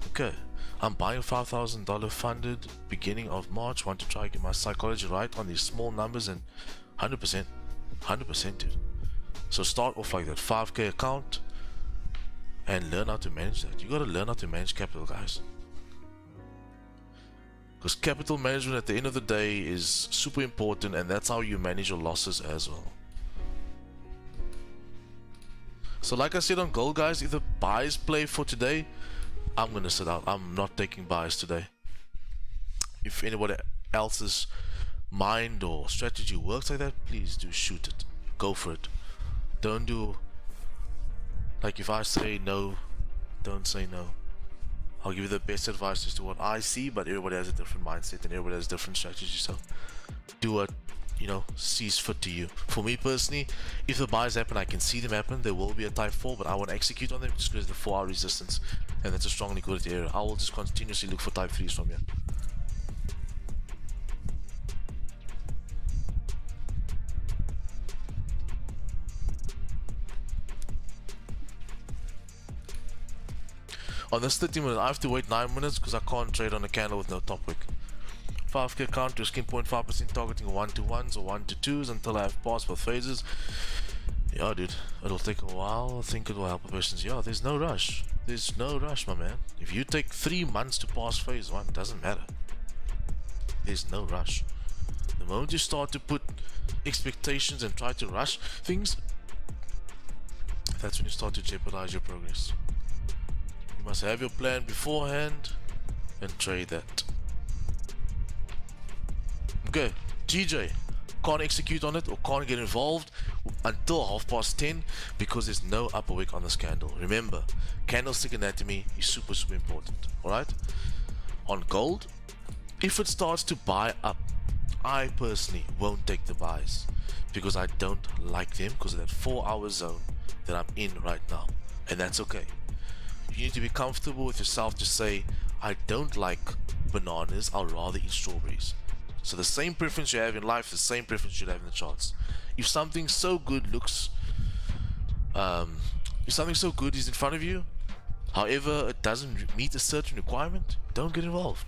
Okay, I'm buying $5,000 funded beginning of March. Want to try to get my psychology right on these small numbers, and 100%, dude. So start off like that, 5K account, and learn how to manage that. You gotta learn how to manage capital, guys. Because capital management at the end of the day is super important, and that's how you manage your losses as well. So like I said on gold, guys, if the buys play for today, I'm gonna sit out. I'm not taking buys today. If anybody else's mind or strategy works like that, please do shoot it. Go for it. Don't do like, if I say no, don't say no. I'll give you the best advice as to what I see, but everybody has a different mindset and everybody has a different strategy, so do what, you know, sees fit to you. For me personally, if the buys happen, I can see them happen. There will be a type 4, but I won't execute on them just because of the 4-hour resistance, and that's a strong liquidity area. I will just continuously look for type 3s from here. On this 30 minutes, I have to wait 9 minutes because I can't trade on a candle with no top wick. 5k count to skin 0.5% targeting 1-to-1s or 1-to-2s until I have passed both phases. Yeah, dude, it'll take a while. I think it will help persons. Yeah, there's no rush. There's no rush, my man. If you take 3 months to pass phase 1, it doesn't matter. There's no rush. The moment you start to put expectations and try to rush things, that's when you start to jeopardize your progress. You must have your plan beforehand and trade that. Okay, GJ can't execute on it or can't get involved until 10:30 because there's no upper wick on this candle. Remember, candlestick anatomy is super important. Alright? On gold, if it starts to buy up, I personally won't take the buys because I don't like them because of that 4-hour zone that I'm in right now, and that's okay. You need to be comfortable with yourself to say, I don't like bananas, I'll rather eat strawberries. So the same preference you have in life, the same preference you should have in the charts. If something so good looks, if something so good is in front of you, however it doesn't meet a certain requirement, don't get involved.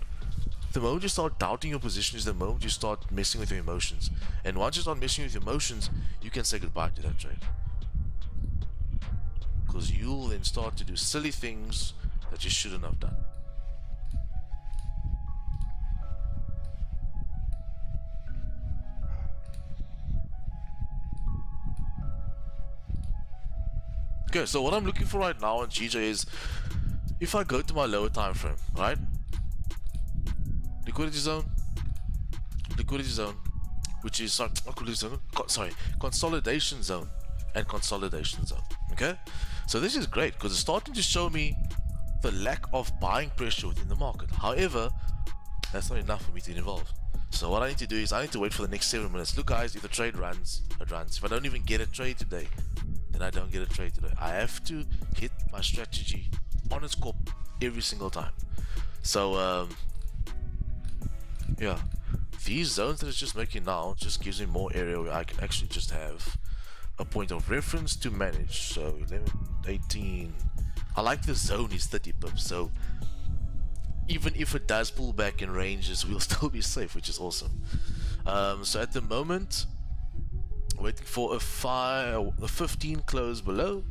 The moment you start doubting your position is the moment you start messing with your emotions. And once you start messing with your emotions, you can say goodbye to that trade. Because you'll then start to do silly things that you shouldn't have done. Okay, so what I'm looking for right now on GJ is, if I go to my lower time frame, right? Liquidity zone, which is consolidation zone and consolidation zone. Okay, so this is great because it's starting to show me the lack of buying pressure within the market. However, that's not enough for me to get involved. So what I need to do is I need to wait for the next 7 minutes. Look guys, if the trade runs, it runs. If I don't even get a trade today, then I don't get a trade today. I have to hit my strategy on its core every single time. So yeah, these zones that it's just making now just gives me more area where I can actually just have a point of reference to manage. So 11, 18. I like the zone is 30 pips, so even if it does pull back in ranges, we'll still be safe, which is awesome. So at the moment, waiting for a 15 close below.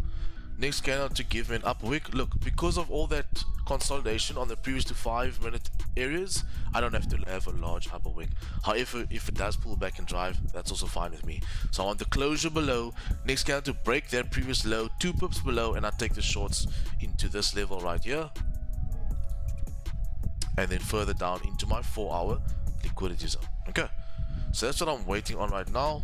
Next candle to give me an upper wick. Look, because of all that consolidation on the previous to 5 minute areas, I don't have to have a large upper wick. However, if it does pull back and drive, that's also fine with me. So I want the closure below, next candle to break that previous low 2 pips below, and I take the shorts into this level right here, and then further down into my 4-hour liquidity zone. Okay, so that's what I'm waiting on right now.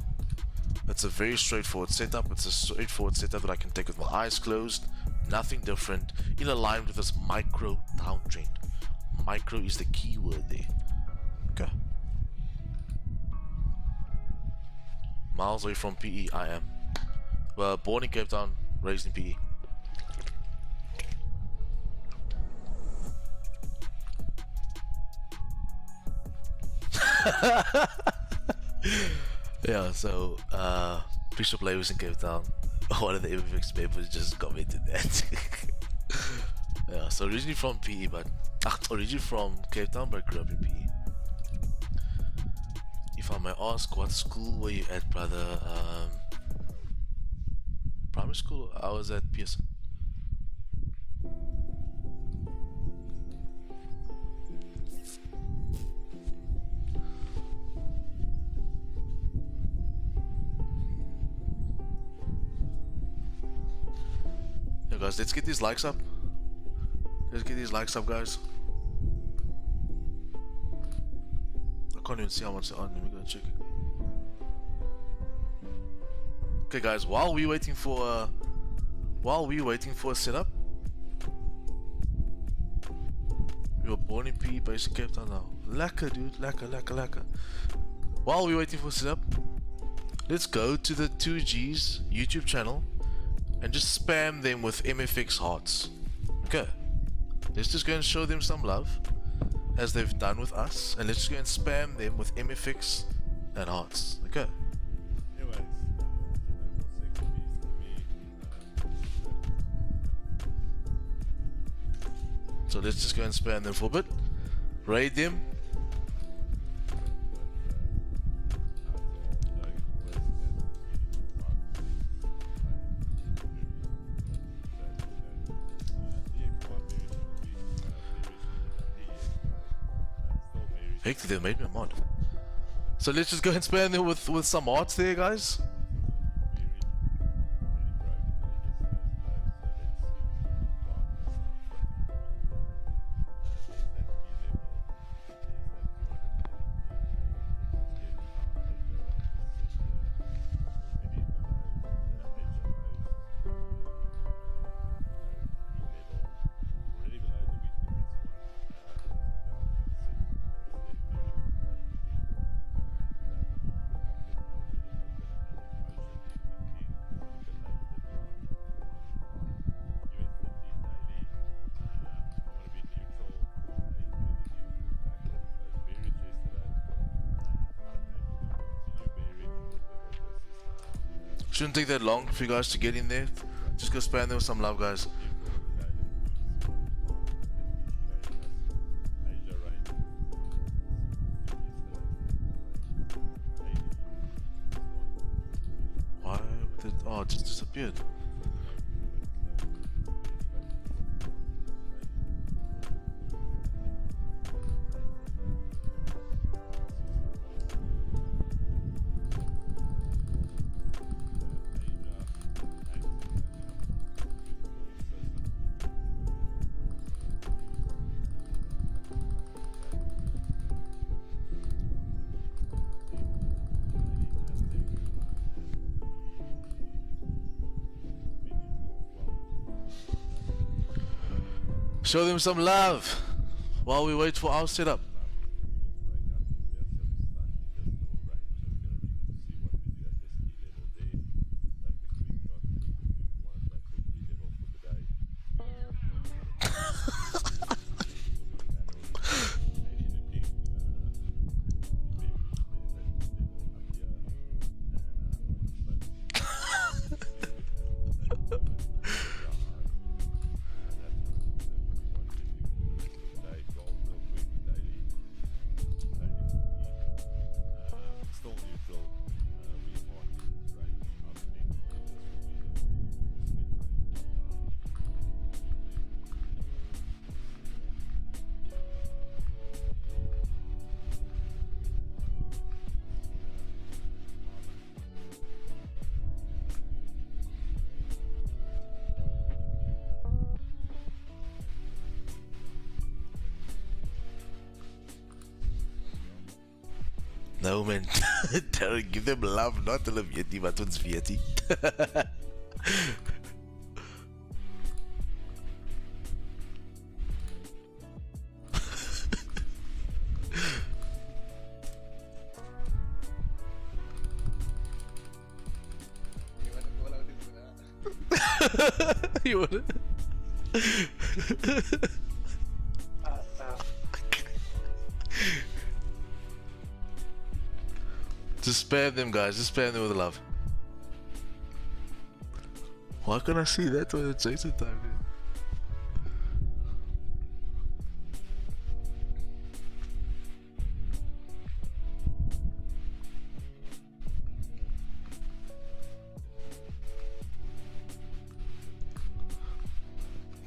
It's a very straightforward setup. It's a straightforward setup that I can take with my eyes closed. Nothing different, in alignment with this micro downtrend. Micro is the key word there. Okay. Miles away from PE, I am. Well, born in Cape Town, raised in PE. Yeah, so Bishop Play was in Cape Town. One of the MFX papers just commented that. Yeah, so originally from PE, but originally from Cape Town, but grew up in PE. If I may ask, what school were you at, brother? Primary school? I was at Pearson. guys, let's get these likes up. Let's get these likes up, guys. I can't even see how much they're on. Let me go and check. Okay, guys, while we're waiting for a setup. We were born in P, based in Cape Town now. Lekker, dude. Lekker. While we're waiting for a setup, let's go to the 2G's YouTube channel and just spam them with MFX hearts. Okay. Let's just go and show them some love, as they've done with us, and let's just go and spam them with MFX and hearts. Okay. So let's just go and spam them for a bit. Raid them. Hector, they made me a mod. So let's just go and spam them with some hearts there, guys. Shouldn't take that long for you guys to get in there. Just go spam them with some love, guys. Why did... Oh, it just disappeared. Show them some love while we wait for our setup. No man, Darren, give them love, not hulle weet nie wat ons weet nie. You wanna? Just spam them, guys. Just spam them with love. Why can't I see that when it's Jason time, dude?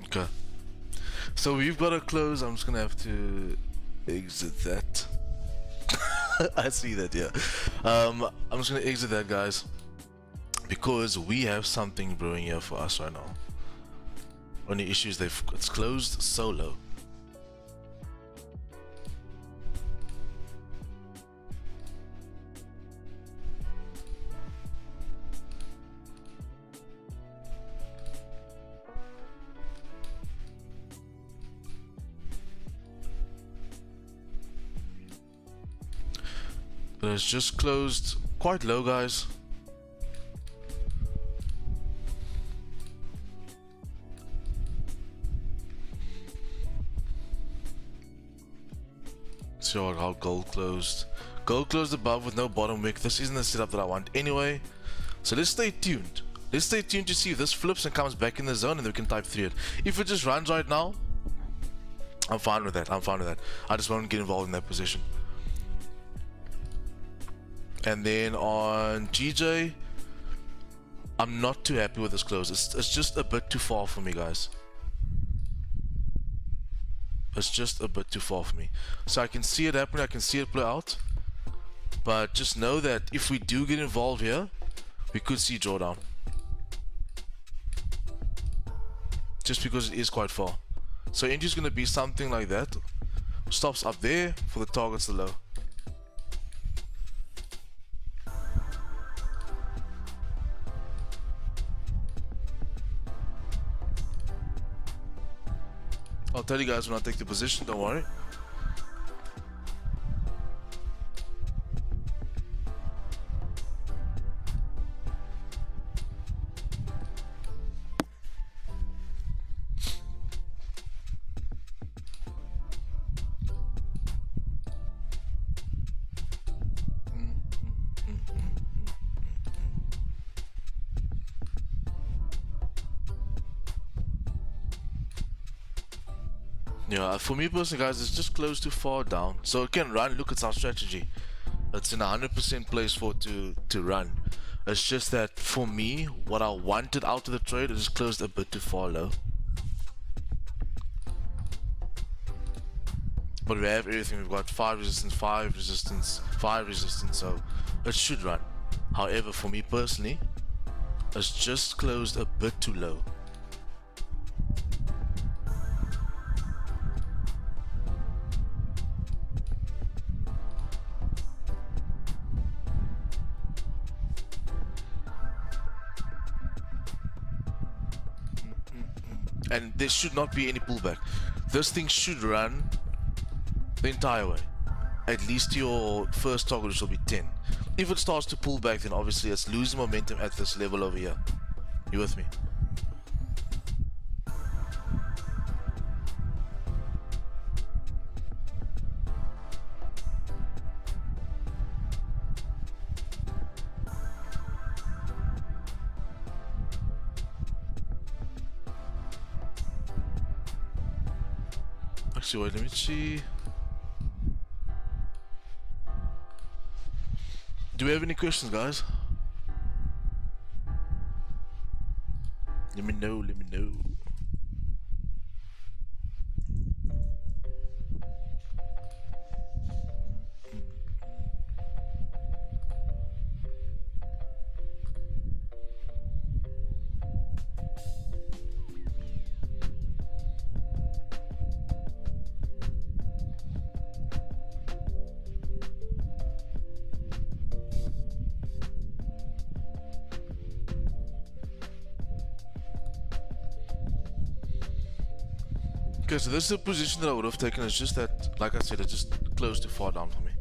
Okay. So we've got to close. I'm just gonna have to exit that. I see that, yeah. I'm just gonna exit that, guys, because we have something brewing here for us right now. Only issue is it's closed so low. But it's just closed quite low, guys. See how gold closed. Gold closed above with no bottom wick. This isn't the setup that I want anyway. So let's stay tuned. Let's stay tuned to see if this flips and comes back in the zone, and then we can type 3 it. If it just runs right now, I'm fine with that. I'm fine with that. I just won't get involved in that position. And then on GJ, I'm not too happy with this close. It's just a bit too far for me, guys. It's just a bit too far for me. So I can see it happening, I can see it play out. But just know that if we do get involved here, we could see drawdown. Just because it is quite far. So entry is going to be something like that. Stops up there for the targets below. I'll tell you guys when I take the position, don't worry. Yeah, for me personally, guys, it's just close too far down. So it can run. Look, it's our strategy. It's in 100% place for it to run. It's just that for me, what I wanted out of the trade is just closed a bit too far low. But we have everything. We've got 5 resistance, 5 resistance, 5 resistance. So it should run. However, for me personally, it's just closed a bit too low. And there should not be any pullback. This thing should run the entire way. At least your first target, which will be 10. If it starts to pull back, then obviously it's losing momentum at this level over here. You with me? Actually, wait, let me see. Do we have any questions, guys? Let me know, let me know. Okay, so this is the position that I would have taken. It's just that, like I said, it's just closed too far down for me.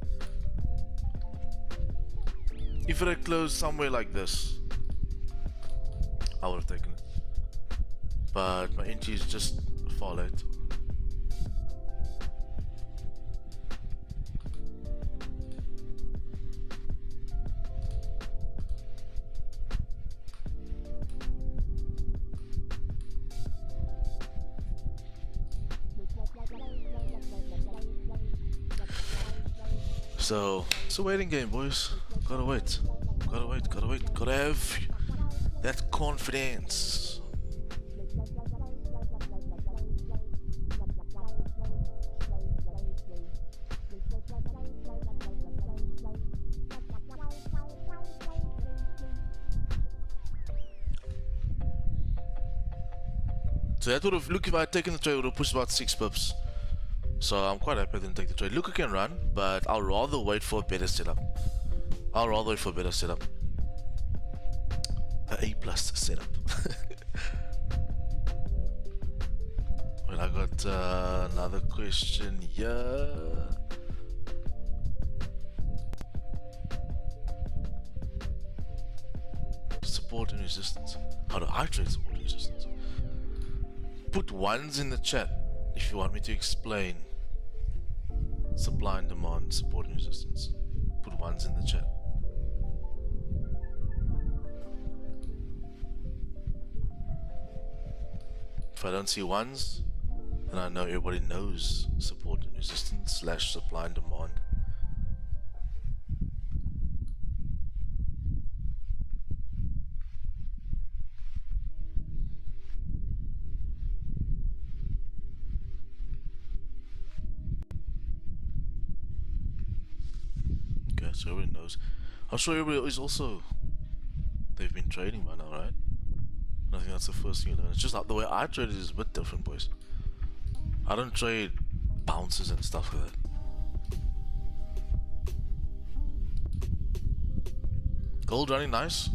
If it had closed somewhere like this, I would have taken it. But my entry is just far late. So, it's a waiting game, boys. Gotta wait. Gotta wait, gotta wait. Gotta have that confidence. So that would have, look, if I had taken the trade, it would have pushed about 6 pips. So I'm quite happy I didn't take the trade. Look, I can run, but I'll rather wait for a better setup. I'll rather wait for a better setup. A A+ setup. Well, I got another question here. Support and resistance. How do I trade support and resistance? Put ones in the chat if you want me to explain supply and demand, support and resistance. Put ones in the chat. If I don't see ones, then I know everybody knows support and resistance / supply and demand. Okay, so everybody knows. I'm sure everybody is also, they've been trading by now, right? I think that's the first thing you learn. It's just like the way I trade it is a bit different, boys. I don't trade bounces and stuff like that. Gold running nice,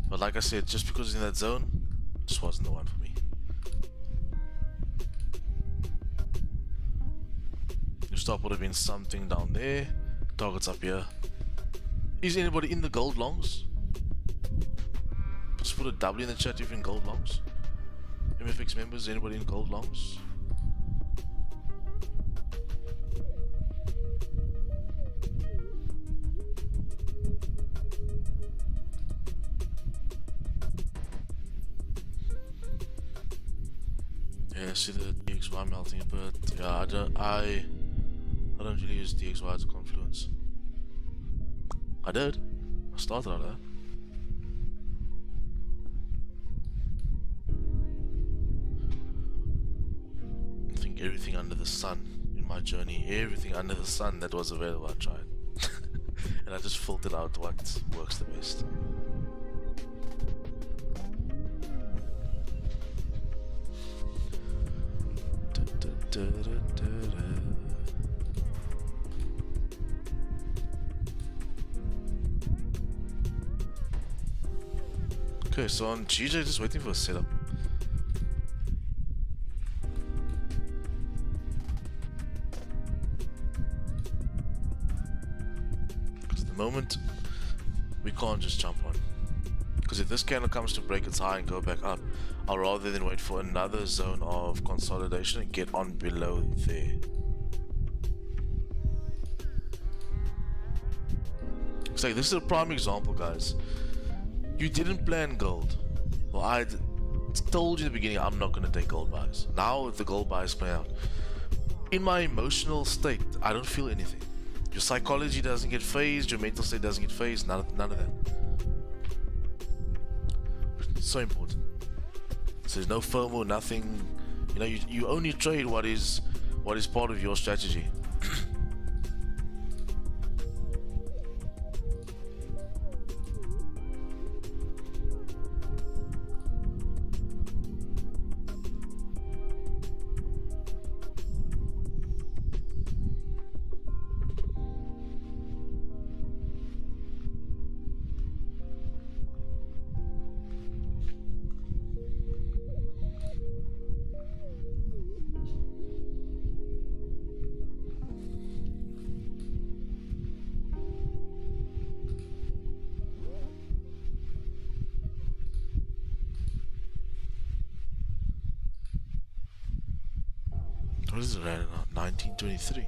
but like I said, just because it's in that zone, just wasn't the one for me. Your stop would have been something down there. Target's up here. Is anybody in the gold longs? Just put a W in the chat if you're in gold longs. MFX members, anybody in gold longs? Yeah, see the DXY melting a bit. Yeah, I don't really use DXY as a confluence. I did. I started out there. I think everything under the sun in my journey, everything under the sun that was available, I tried. And I just filtered out what works the best. Okay, so on GJ, just waiting for a setup. Because at the moment, we can't just jump on. Because if this candle comes to break its high and go back up, I'll rather than wait for another zone of consolidation and get on below there. So this is a prime example, guys. You didn't plan gold. Well, I told you in the beginning I'm not going to take gold buys. Now the gold buys play out. In my emotional state, I don't feel anything. Your psychology doesn't get phased, your mental state doesn't get phased, none of that. It's so important. So there's no FOMO, nothing. You know, you only trade what is part of your strategy. What is it right now? 1923.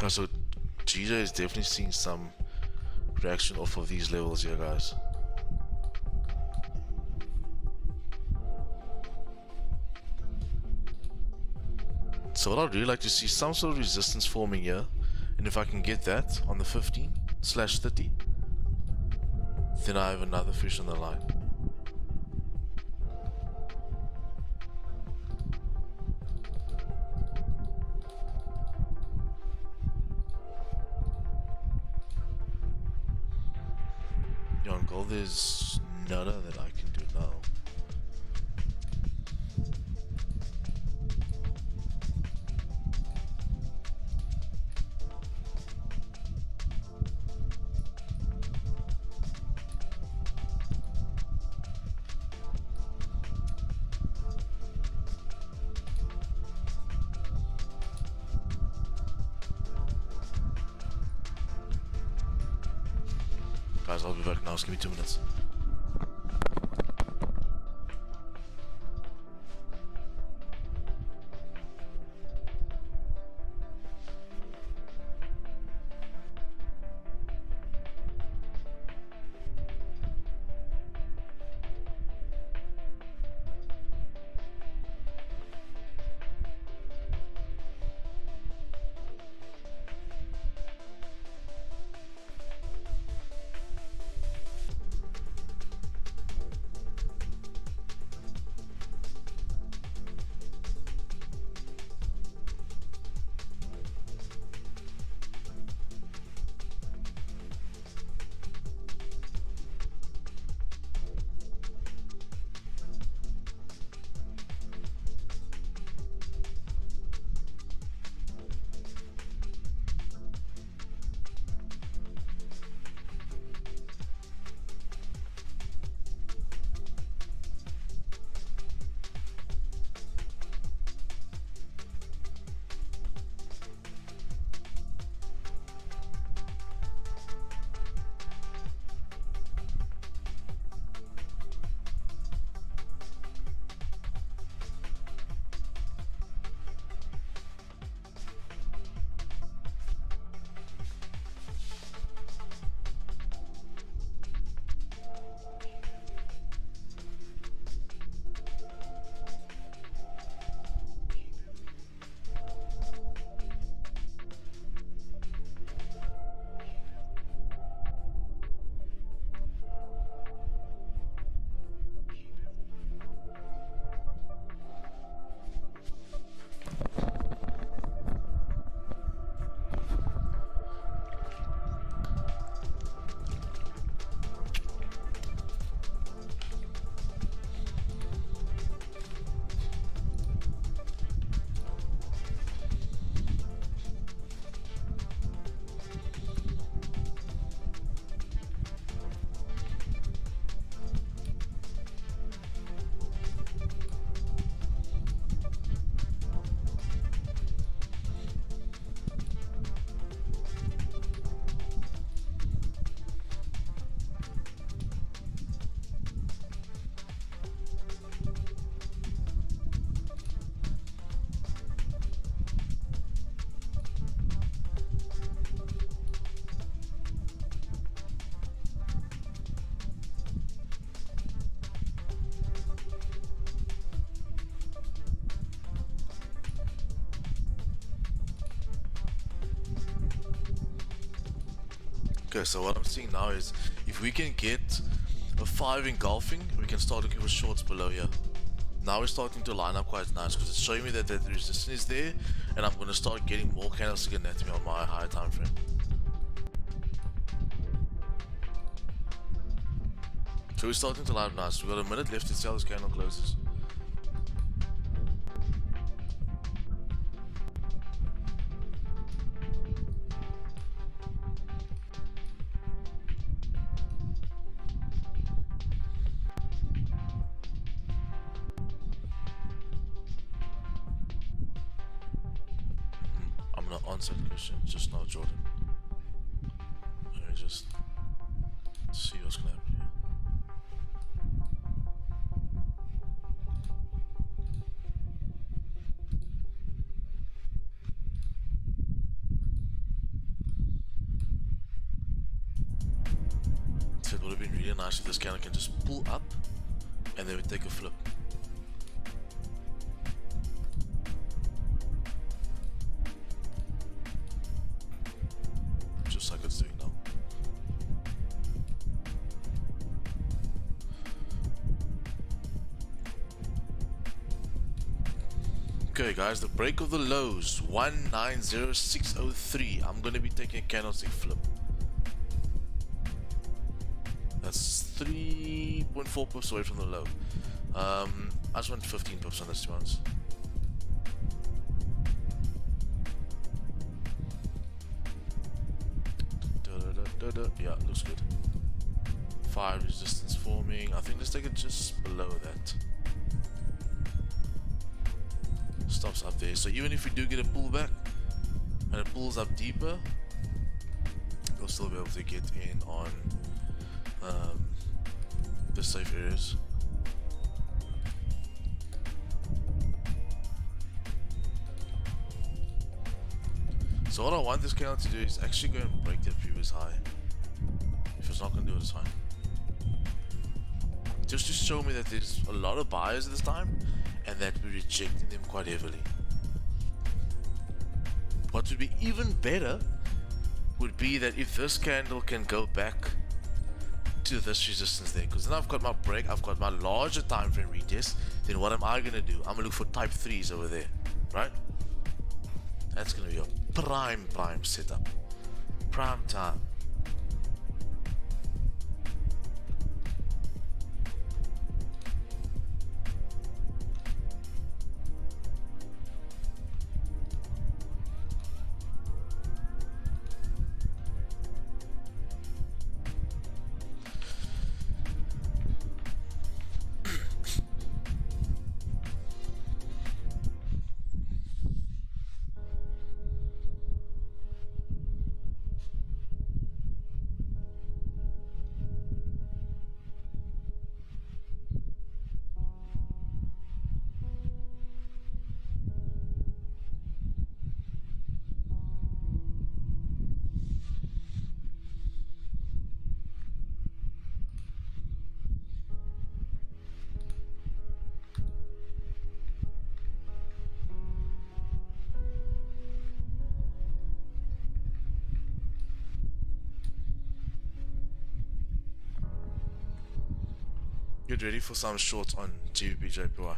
So GJ is definitely seeing some reaction off of these levels here, guys. So what I'd really like to see some sort of resistance forming here, and if I can get that on the 15/30, Then I have another fish on the line. Yeah, on gold there's nada that I can do now. Guys, I'll be back now. Just give me 2 minutes. Okay, so what I'm seeing now is if we can get a 5 engulfing, we can start looking for shorts below here. Now we're starting to line up quite nice because it's showing me that the resistance is there, and I'm going to start getting more candlestick anatomy on my higher time frame. So we're starting to line up nice. We've got a minute left to see how this candle closes. I'm gonna answer the question just now, Jordan. Let me just see what's gonna happen here. So it would have been really nice if this candle can just pull up and then we take a flip. Just like it's doing now. Okay guys, the break of the lows, 190603. I'm gonna be taking a candlestick flip. That's 3.4 pips away from the low. I just want 15 pips on this, to be honest. Yeah, looks good. 5 resistance forming. I think let's take it just below that. Stops up there. So even if we do get a pullback and it pulls up deeper, we'll still be able to get in on the safe areas. So what I want this candle to do is actually go and break that previous high. If it's not going to do it, it's fine. Just to show me that there's a lot of buyers at this time and that we're rejecting them quite heavily. What would be even better would be that if this candle can go back to this resistance there, because then I've got my break, I've got my larger time frame retest, then what am I going to do? I'm going to look for type 3s over there, right? That's going to be a prime setup. Prime time. Get ready for some shorts on GBP JPY.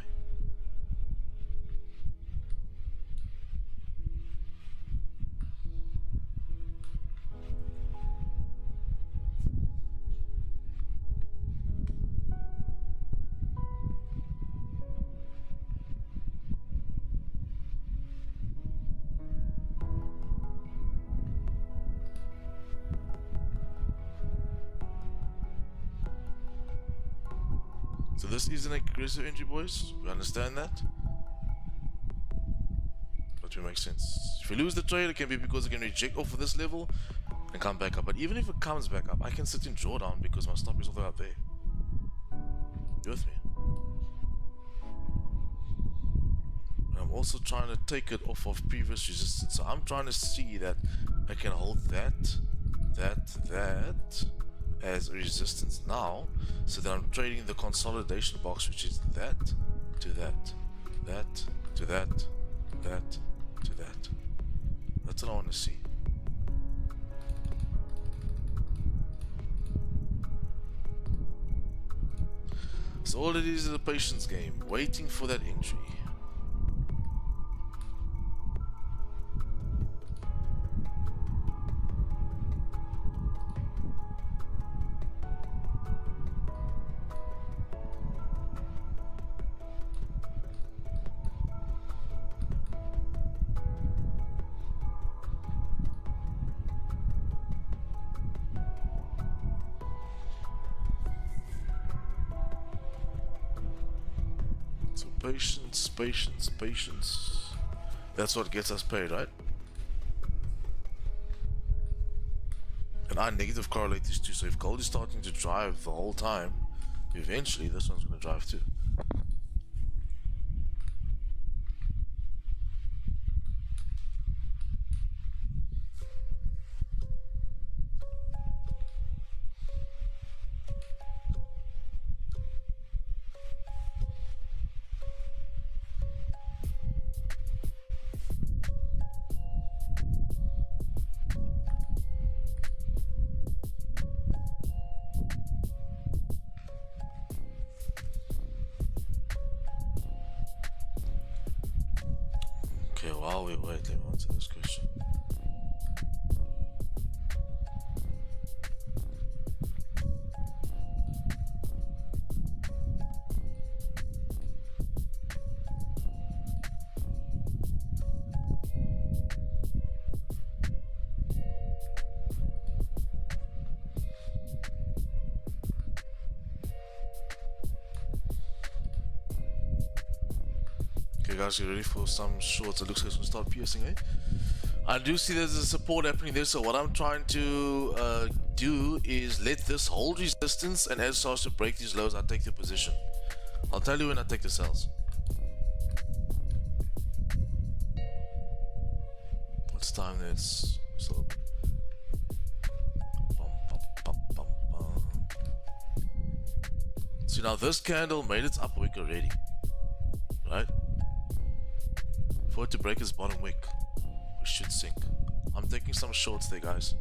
So this is an aggressive entry, boys. You understand that? That will make sense. If we lose the trade, it can be because it can reject off of this level and come back up. But even if it comes back up, I can sit in drawdown because my stop is all the way up there. You with me? And I'm also trying to take it off of previous resistance. So I'm trying to see that I can hold that as a resistance now, so that I'm trading the consolidation box, which is that to that, that to that, that to that. That's what I want to see. So all it is a patience game, waiting for that entry. So patience, patience, patience. That's what gets us paid, right? And I negative correlate these two. So if gold is starting to drive the whole time, eventually this one's going to drive too. while we wait, let me answer this question. Okay guys, get ready for some shorts. It looks like it's gonna start piercing, eh? I do see there's a support happening there, so what I'm trying to do is let this hold resistance, and as it starts to break these lows, I take the position. I'll tell you when I take the sells. What's time? It's so see, now this candle made its up wick already, right? For it to break its bottom wick, we should sink. I'm taking some shorts there, guys.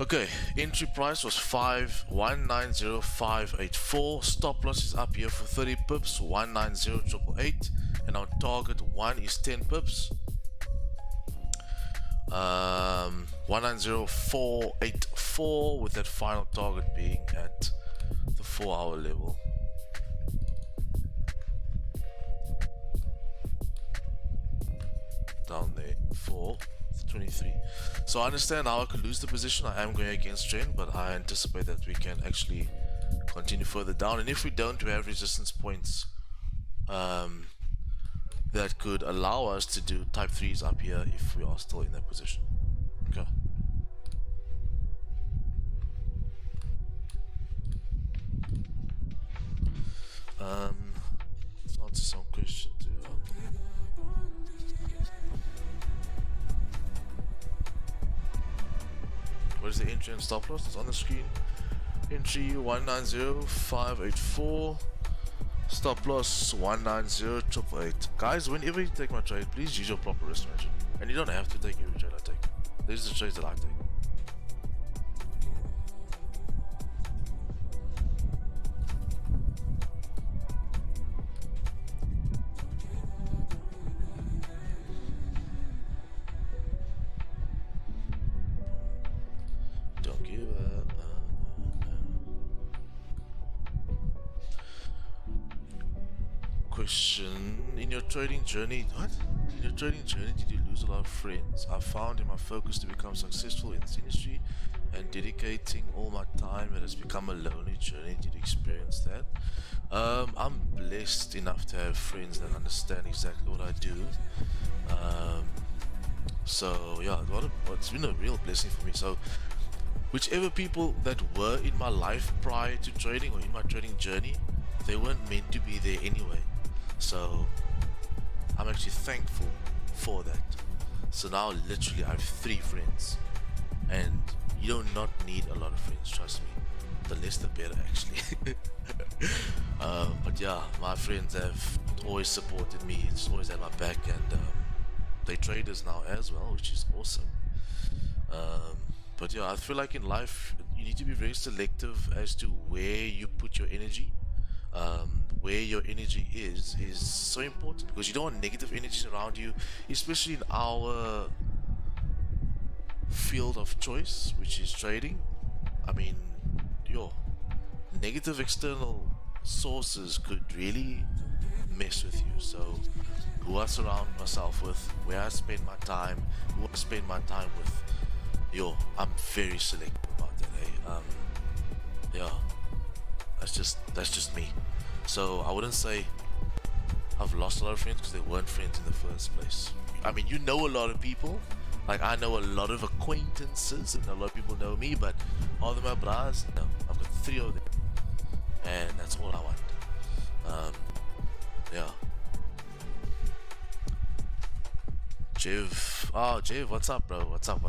Okay, entry price was 5190584. Stop loss is up here for 30 pips, 190888, and our target 1 is 10 pips. 190484, with that final target being at the 4-hour level. Down there for 23. So I understand how I could lose the position. I am going against trend, but I anticipate that we can actually continue further down, and if we don't, we have resistance points that could allow us to do type 3s up here if we are still in that position. Okay. Let's answer some questions here. What is the entry and stop loss? It's on the screen. Entry 190584. Stop loss 190888. Guys, whenever you take my trade, please use your proper risk management. And you don't have to take every trade I take. These are the trades that I take. Don't give up. Question: in your trading journey, in your trading journey, did you lose a lot of friends? I found in my focus to become successful in this industry and dedicating all my time, it has become a lonely journey. Did you experience that? I'm blessed enough to have friends that understand exactly what I do. So yeah, it's been a real blessing for me. So whichever people that were in my life prior to trading or in my trading journey, they weren't meant to be there anyway. So I'm actually thankful for that. So now literally I have 3 friends, and you do not need a lot of friends, trust me. The less the better, actually. But yeah, my friends have always supported me. It's always at my back, and they're traders now as well, which is awesome. But yeah, I feel like in life you need to be very selective as to where you put your energy. Where your energy is so important, because you don't want negative energies around you, especially in our field of choice, which is trading. I mean, negative external sources could really mess with you. So who I surround myself with, where I spend my time, who I spend my time with, I'm very selective about that, yeah, that's just me. So I wouldn't say I've lost a lot of friends, because they weren't friends in the first place. I mean, you know a lot of people, like I know a lot of acquaintances, and a lot of people know me, but all of my bras, no, I've got 3 of them, and that's all I want. Yeah. Jev, Jev, what's up, bro? What's up?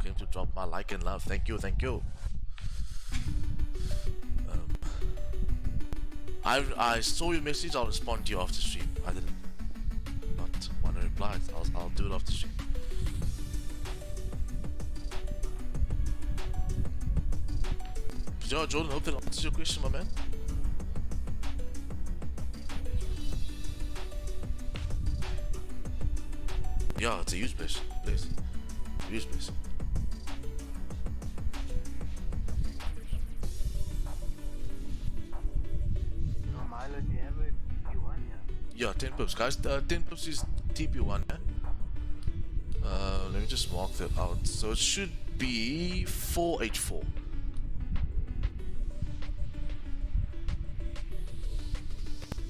Came to drop my like and love. Thank you. I saw your message. I'll respond to you after stream. I didn't not want to reply. I'll do it after stream. Yo, Jordan, hope that answers your question, my man. Yeah, it's a huge place. Huge place. No, Milo, do you have a TP1? Yeah. Yeah, 10 pips, guys. 10 pips is TP1. Yeah? Let me just mark that out. So it should be 484.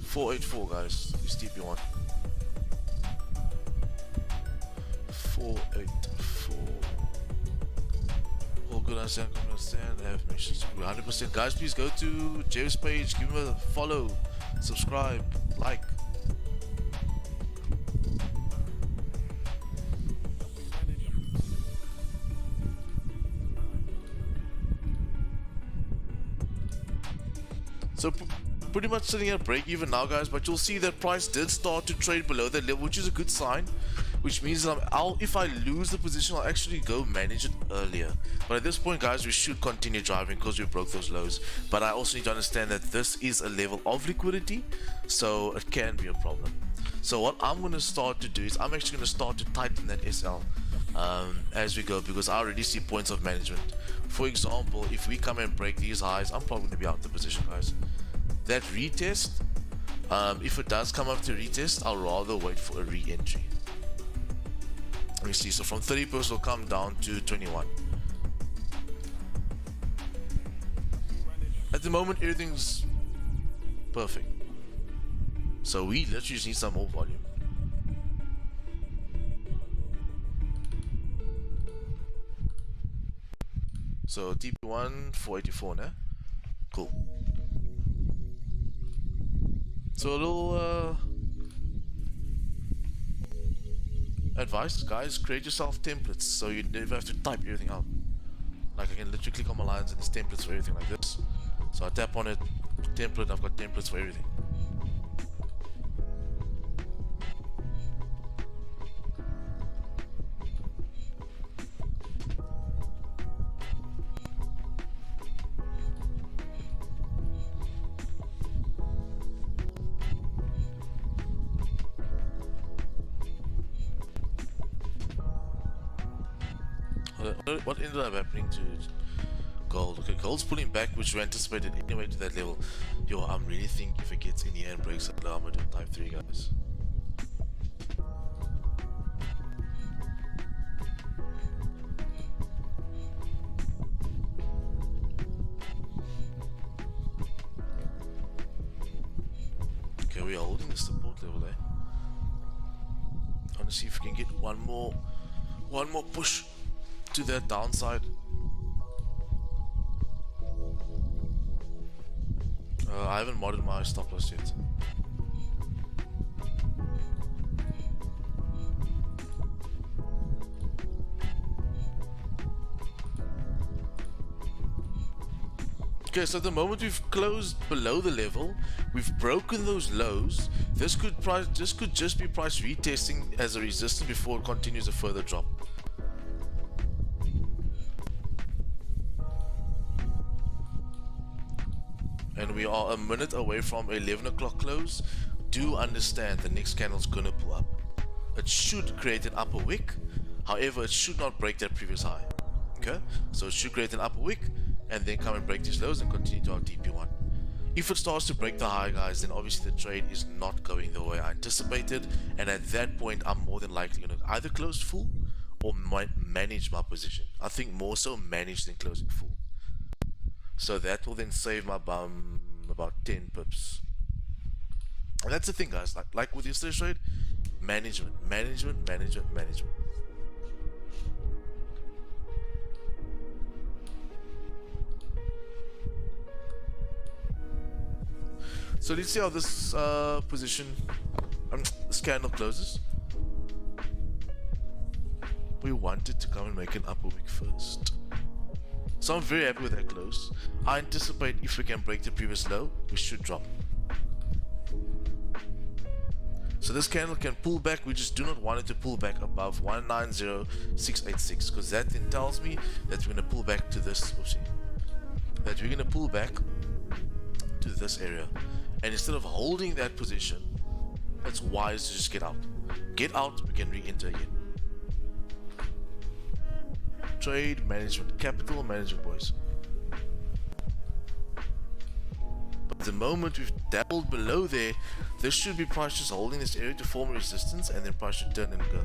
484, guys. Is TP1. 484. All good, understand, have missions. 100%. Guys, please go to Jeff's page, give him a follow, subscribe, like. So pretty much sitting at break even now, guys, but you'll see that price did start to trade below that level, which is a good sign, which means that if I lose the position, I'll actually go manage it earlier. But at this point, guys, we should continue driving because we broke those lows. But I also need to understand that this is a level of liquidity, so it can be a problem. So what I'm going to start to do is I'm actually going to start to tighten that SL as we go, because I already see points of management. For example, if we come and break these highs, I'm probably going to be out of the position, guys. That retest, if it does come up to retest, I'll rather wait for a re-entry. Let me see. So from 30 pips will come down to 21. At the moment, everything's perfect. So we literally just need some more volume. So TP1 484 now. Cool. So a little advice, guys, create yourself templates so you never have to type everything out. Like I can literally click on my lines and there's templates for everything like this. So I tap on it, template, I've got templates for everything. What ended up happening to gold? Okay, gold's pulling back, which we anticipated anyway to that level. Yo, I'm really thinking if it gets in here and breaks that low, I'm gonna do type 3, guys. Okay, we are holding the support level there. I want to see if we can get one more push to that downside. I haven't modded my stop loss yet. Okay, so at the moment we've closed below the level, we've broken those lows. This could just be price retesting as a resistance before it continues a further drop. And we are a minute away from 11 o'clock close. Do understand the next candle's gonna pull up. It should create an upper wick. However, it should not break that previous high. Okay, so it should create an upper wick and then come and break these lows and continue to our TP1. If it starts to break the high, guys, then obviously the trade is not going the way I anticipated, and at that point I'm more than likely gonna either close full or manage my position. I think more so manage than closing full. So that will then save my bum about 10 pips. And that's the thing, guys, like with yesterday's trade, management. So let's see how this this candle closes. We wanted to come and make an upper wick first. So I'm very happy with that close. I anticipate if we can break the previous low, we should drop. So this candle can pull back. We just do not want it to pull back above 190686, because that then tells me that we're going to pull back to this. That we're going to pull back to this area. And instead of holding that position, it's wise to just get out. Get out, we can re-enter again. trade, management capital, management boys. But the moment we've dabbled below there, this should be price just holding this area to form resistance, and then price should turn and go.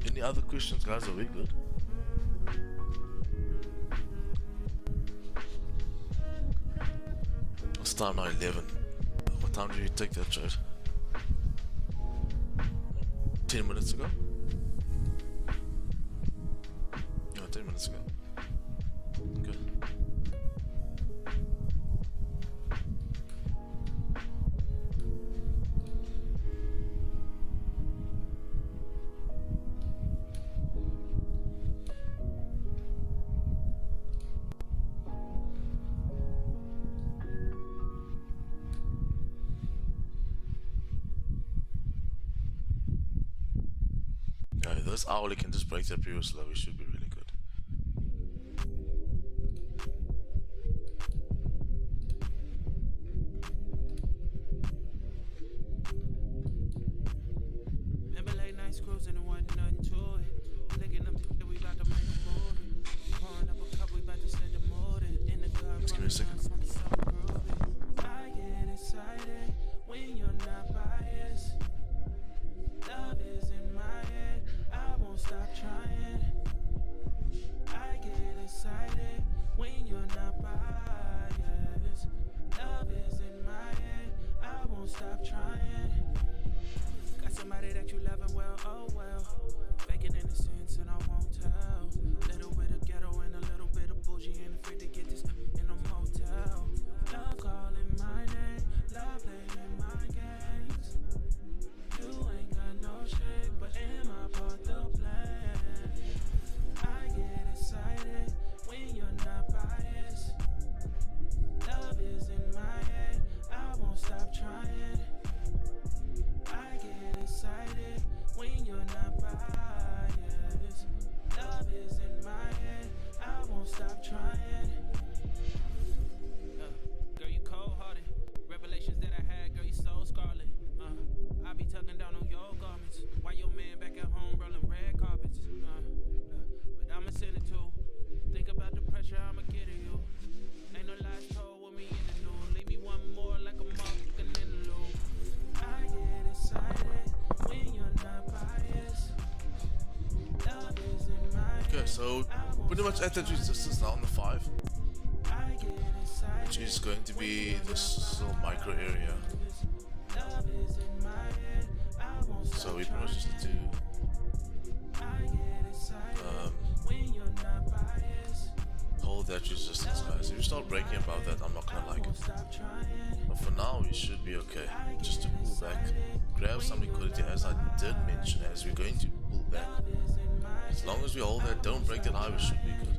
Any other questions, guys? Are we good? It's time now 11. What time did you take that trade? 10 minutes ago? Yeah, 10 minutes ago. Good. Yeah, this hourly can just break that previous low. We should be really good. Remember late nights cruising and wasn't nothing to it. Licking up the we about to make a movie. Pouring up a cup, we about to set the mood in the club. Just give me a second. I get excited when you're not biased. Love is in my head, I won't stop trying. I get excited when you're not biased. Love is in my head, I won't stop trying. Got somebody that you love and well, oh well. Faking innocence and I won't tell. Little bit of ghetto and a little bit of bougie, and afraid to get this in a motel. Love calling my name, love playing my games. You ain't got no shame, but am I part the plan? I get excited when you're not biased. Love is in my head, I won't stop trying. I get excited when you're not biased. Love is in my head, I won't stop trying. Girl, you cold-hearted. Revelations that I had, girl, you so scarlet. I be tugging down on your garments while your man back at home rolling red carpets. But I'ma send it too. Think about the pressure I'ma get at you. Ain't no lies told with me in the news. Leave me one more like a motherfucking interlude. I get excited when you're not biased. Love is in my Okay, head, so pretty much at that resistance now on the 5, I get excited. which is going to be this little micro area. Love is in my head, I won't stop So we pretty much just need to I get excited when you're not biased. hold that resistance, guys. If you start breaking above that, I'm not gonna like it. Stop trying. But for now, we should be okay. Just to pull back, grab some liquidity, as I did mention, as we're going to pull back. As long as we hold that, don't break that high, we should be good.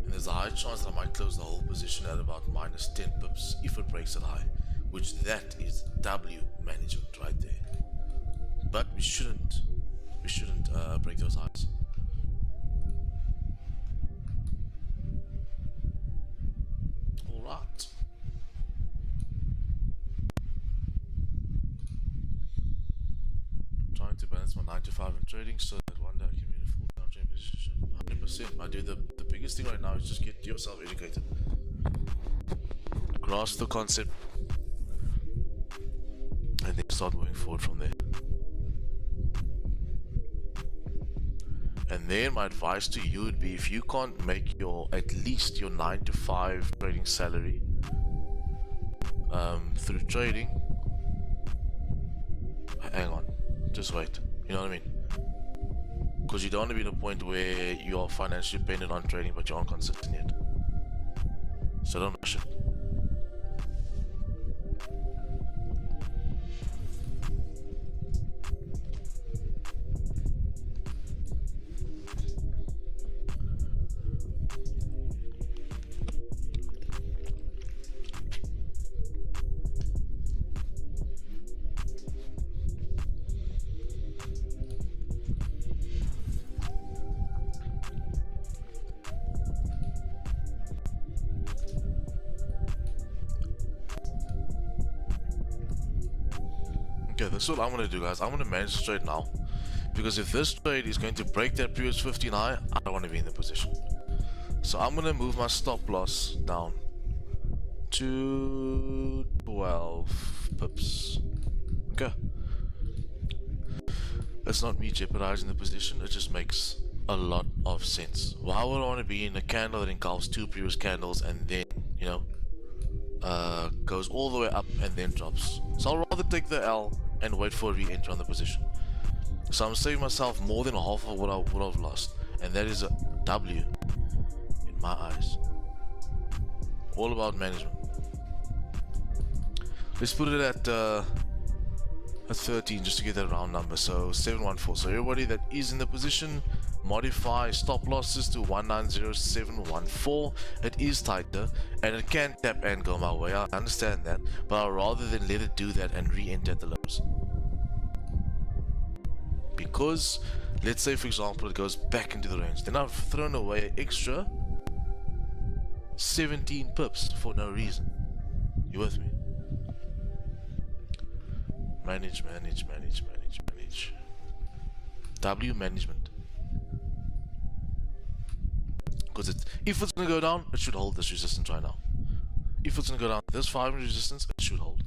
And there's a high chance that I might close the whole position at about minus 10 pips if it breaks that high, which that is W management right there. But we shouldn't break those highs. Alright. Trying to balance my 9 to 5 in trading so that one day I can be in a full time trade position. 100%. I do the biggest thing right now is just get yourself educated. Grasp the concept. And then start moving forward from there. And then my advice to you would be, if you can't make your at least your 9 to 5 trading salary through trading, hang on, just wait. You know what I mean? Because you don't want to be in a point where you are financially dependent on trading but you aren't consistent yet. So don't rush it. Okay, this is what I'm gonna do, guys. I'm gonna manage the trade now, because if this trade is going to break that previous 15 high, I don't want to be in the position. So I'm gonna move my stop loss down to 12 pips. Okay. It's not me jeopardizing the position, it just makes a lot of sense. Why would I want to be in a candle that engulfs two previous candles and then, you know, goes all the way up and then drops? So I'll rather take the L and wait for a re-enter on the position. So I'm saving myself more than half of what I would have lost, and that is a W in my eyes. All about management. Let's put it at 13 just to get that round number. So 714. So everybody that is in the position, modify stop losses to 190714. It is tighter and it can tap and go my way. I understand that, but I'd rather than let it do that and re-enter at the lows. Because let's say for example it goes back into the range, then I've thrown away an extra 17 pips for no reason. You with me? Manage. W management. Because if it's gonna go down, it should hold this resistance right now. If it's gonna go down this 500 resistance, it should hold.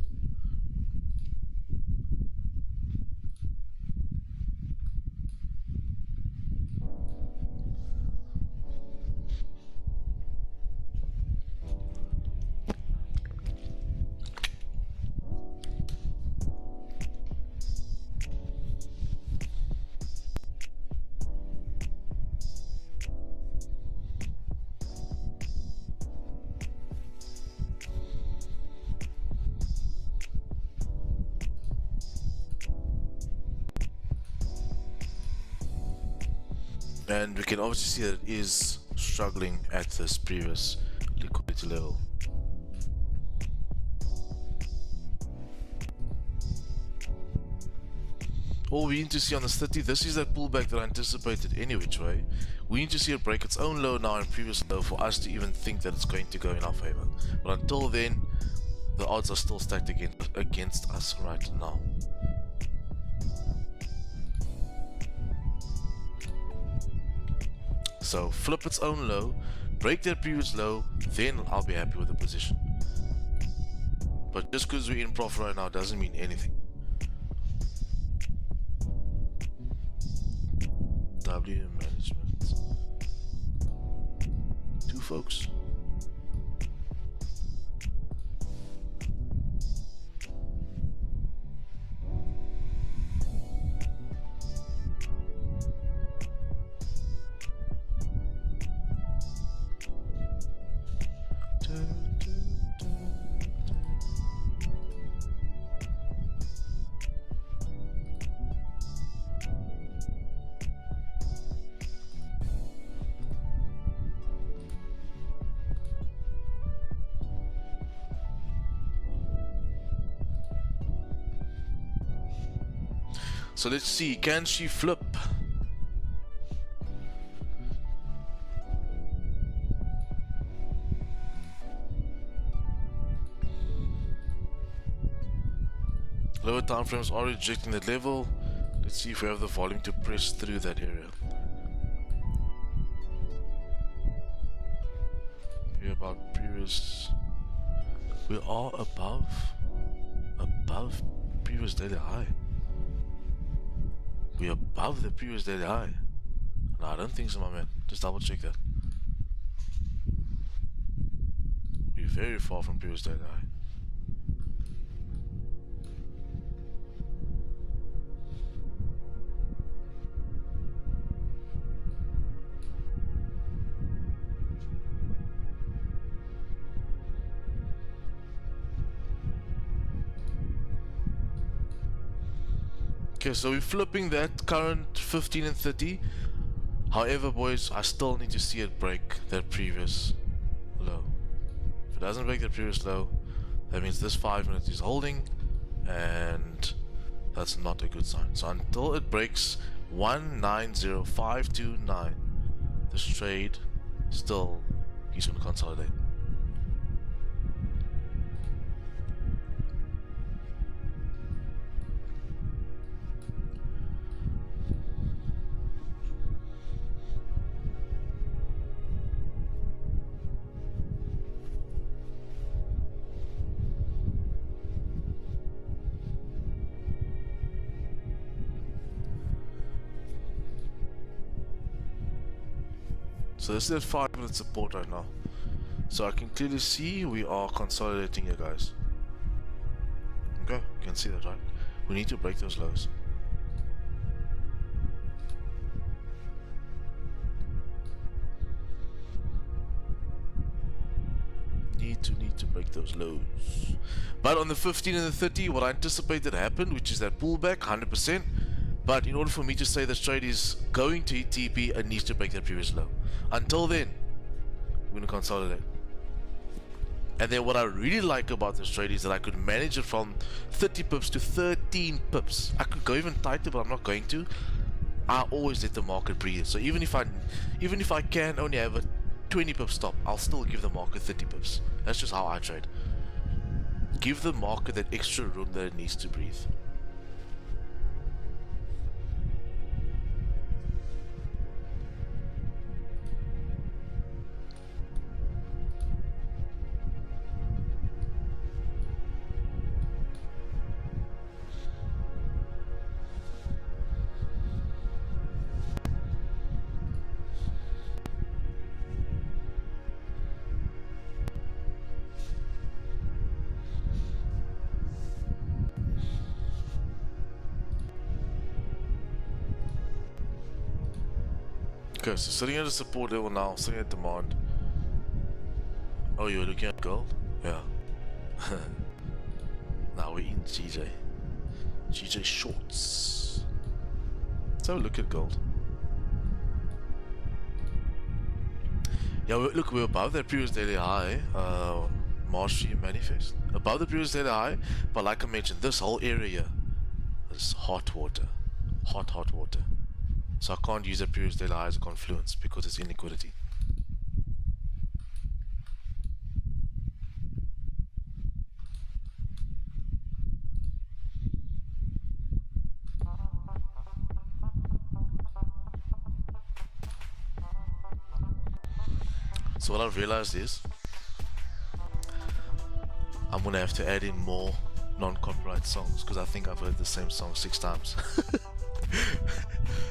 And we can obviously see that it is struggling at this previous liquidity level. All we need to see on this 30, this is that pullback that I anticipated any which way. We need to see it break its own low now and previous low for us to even think that it's going to go in our favor. But until then, the odds are still stacked against us right now. So flip its own low, break that previous low, then I'll be happy with the position. But just because we're in profit right now doesn't mean anything. W management. Two folks. So let's see, can she flip? Lower time frames are rejecting that level. Let's see if we have the volume to press through that area. We're about previous. We are above previous daily high. We're above the previous daily high. No, I don't think so, my man. Just double check that. We're very far from previous daily high. Okay, so we're flipping that current 15 and 30. However, boys, I still need to see it break that previous low. If it doesn't break the previous low, that means this 5 minutes is holding, and that's not a good sign. So until it breaks 190529, this trade still is going to consolidate. So this is at 5-minute support right now. So I can clearly see we are consolidating here, guys. Okay, you can see that, right? We need to break those lows. Need to break those lows. But on the 15 and the 30, what I anticipated happened, which is that pullback, 100%. But in order for me to say this trade is going to hit TP, it needs to break that previous low. Until then, we're going to consolidate. And then what I really like about this trade is that I could manage it from 30 pips to 13 pips. I could go even tighter, but I'm not going to. I always let the market breathe. So even if I can only have a 20 pip stop, I'll still give the market 30 pips. That's just how I trade. Give the market that extra room that it needs to breathe. Okay, so sitting at a support level now, sitting at demand. Oh, you're looking at gold? Yeah. Now we're in GJ shorts. Let's have a look at gold. Yeah, look, we're above that previous daily high. March 3 manifest. Above the previous daily high, but like I mentioned, this whole area is hot water. Hot water. So I can't use the previous daily high as a confluence because it's inequality. So what I've realized is I'm gonna have to add in more non-copyright songs because I think I've heard the same song 6 times.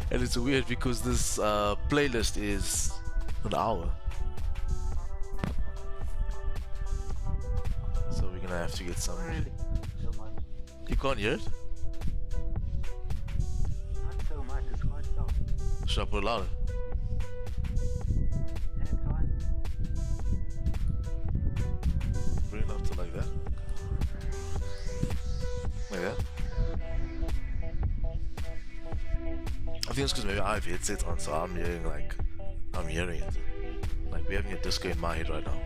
And it's weird because this playlist is an hour, so we're gonna have to get some. Really? So much. You can't hear it? Not so much, it's quite soft. Should I put it louder? Yeah, it's fine. Bring it up to like that. Like that. I think it's because maybe I have headsets on, so I'm hearing it. Like we're having a disco in my head right now.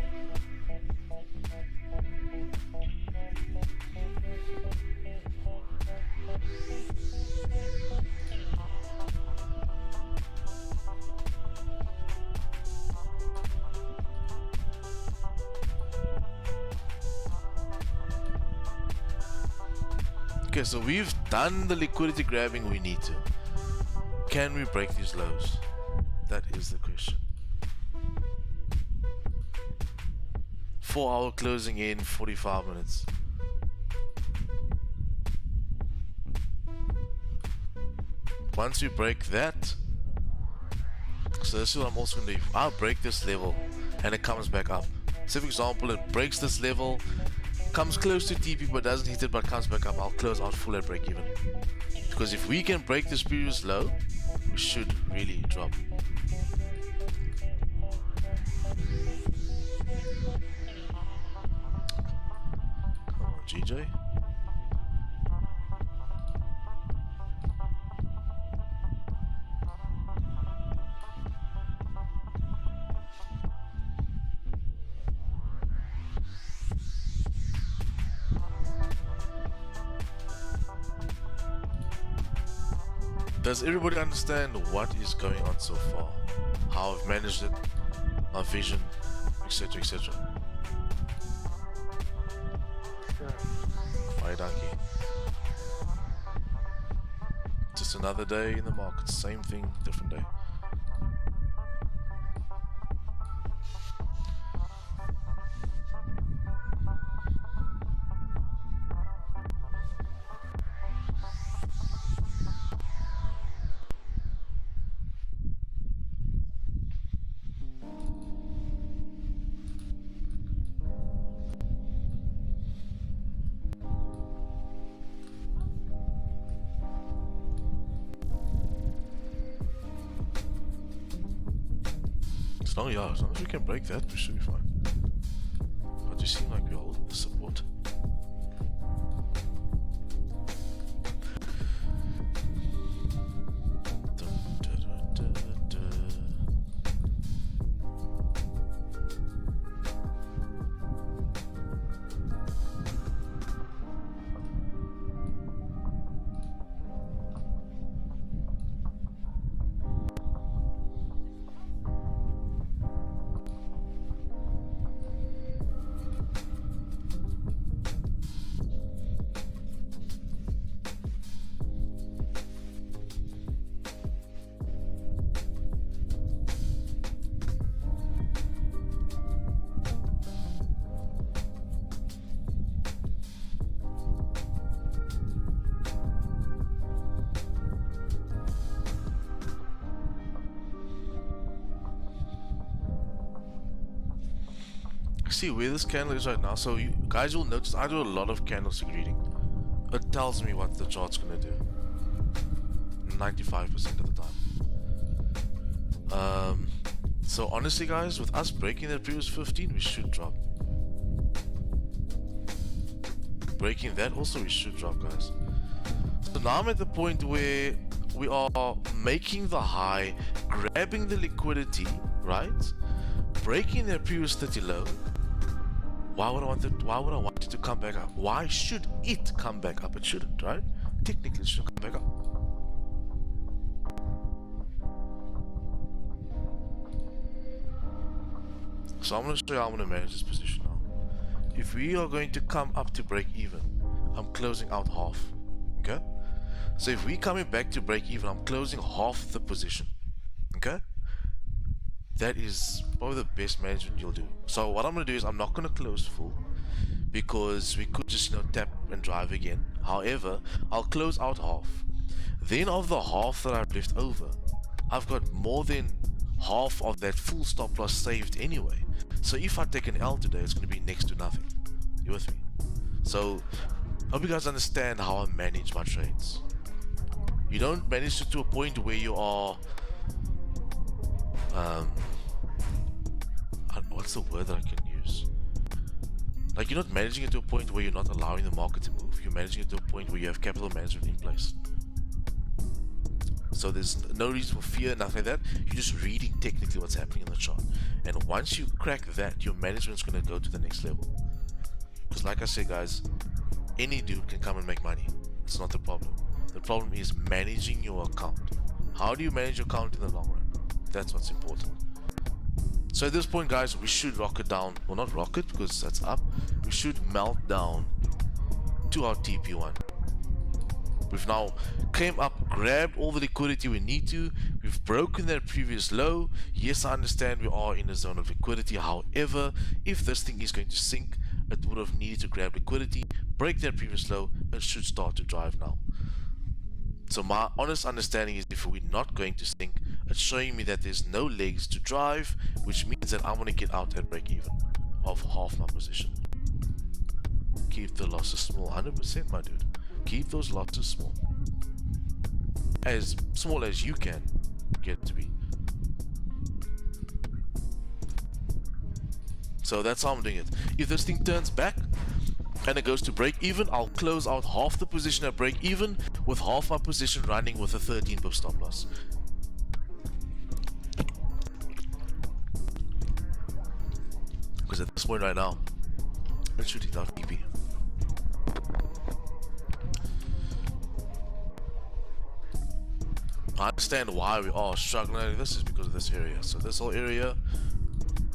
Okay, so we've done the liquidity grabbing we need to. Can we break these lows? That is the question. 4-hour closing in 45 minutes. Once we break that, so this is what I'm also going to do. I'll break this level and it comes back up. So for example, it breaks this level, comes close to TP but doesn't hit it but comes back up, I'll close out full at break even. Because if we can break this previous low, we should really drop. Come on, GJ. Does everybody understand what is going on so far? How I've managed it, my vision, etc, etc. Sure. Bye donkey. Just another day in the market, same thing, different day. yeah, as long as we can break that, we should be fine. But you seem like we're holding the support. See where this candle is right now. So you guys will notice I do a lot of candlestick reading. It tells me what the chart's gonna do 95% of the time. So honestly guys, with us breaking that previous 15, we should drop. Breaking that also, we should drop, guys. So now I'm at the point where we are making the high, grabbing the liquidity, right? Breaking that previous 30 low. Why would I want it to come back up? Why should it come back up? It shouldn't, right? Technically it shouldn't come back up. So I'm going to show you how I'm going to manage this position now. If we are going to come up to break even, I'm closing out half. Okay? So if we're coming back to break even, I'm closing half the position. Okay? That is probably the best management you'll do. So what I'm going to do is I'm not going to close full because we could just, you know, tap and drive again. However, I'll close out half. Then of the half that I've left over, I've got more than half of that full stop loss saved anyway. So if I take an L today, it's going to be next to nothing. You with me? So I hope you guys understand how I manage my trades. You don't manage it to a point where you are what's the word that I can use? Like, you're not managing it to a point where you're not allowing the market to move. You're managing it to a point where you have capital management in place. So there's no reason for fear, nothing like that. You're just reading technically what's happening in the chart. And once you crack that, your management's going to go to the next level. Because like I said, guys, any dude can come and make money. It's not the problem. The problem is managing your account. How do you manage your account in the long run? That's what's important. So at this point, guys, we should rocket down. Well, not rocket because that's up. We should melt down to our TP1. We've now came up, grabbed all the liquidity we need to. We've broken that previous low. Yes, I understand we are in a zone of liquidity. However, if this thing is going to sink, it would have needed to grab liquidity, break that previous low. It should start to drive now. So my honest understanding is if we're not going to sink, it's showing me that there's no legs to drive, which means that I'm going to get out at break even of half my position. Keep the losses small, 100%, my dude. Keep those losses small. As small as you can get it to be. So that's how I'm doing it. If this thing turns back and it goes to break even, I'll close out half the position at break even with half my position running with a 13 pip stop loss. Because at this point right now, it's shooting down PP. I understand why we are struggling. This is because of this area. So this whole area,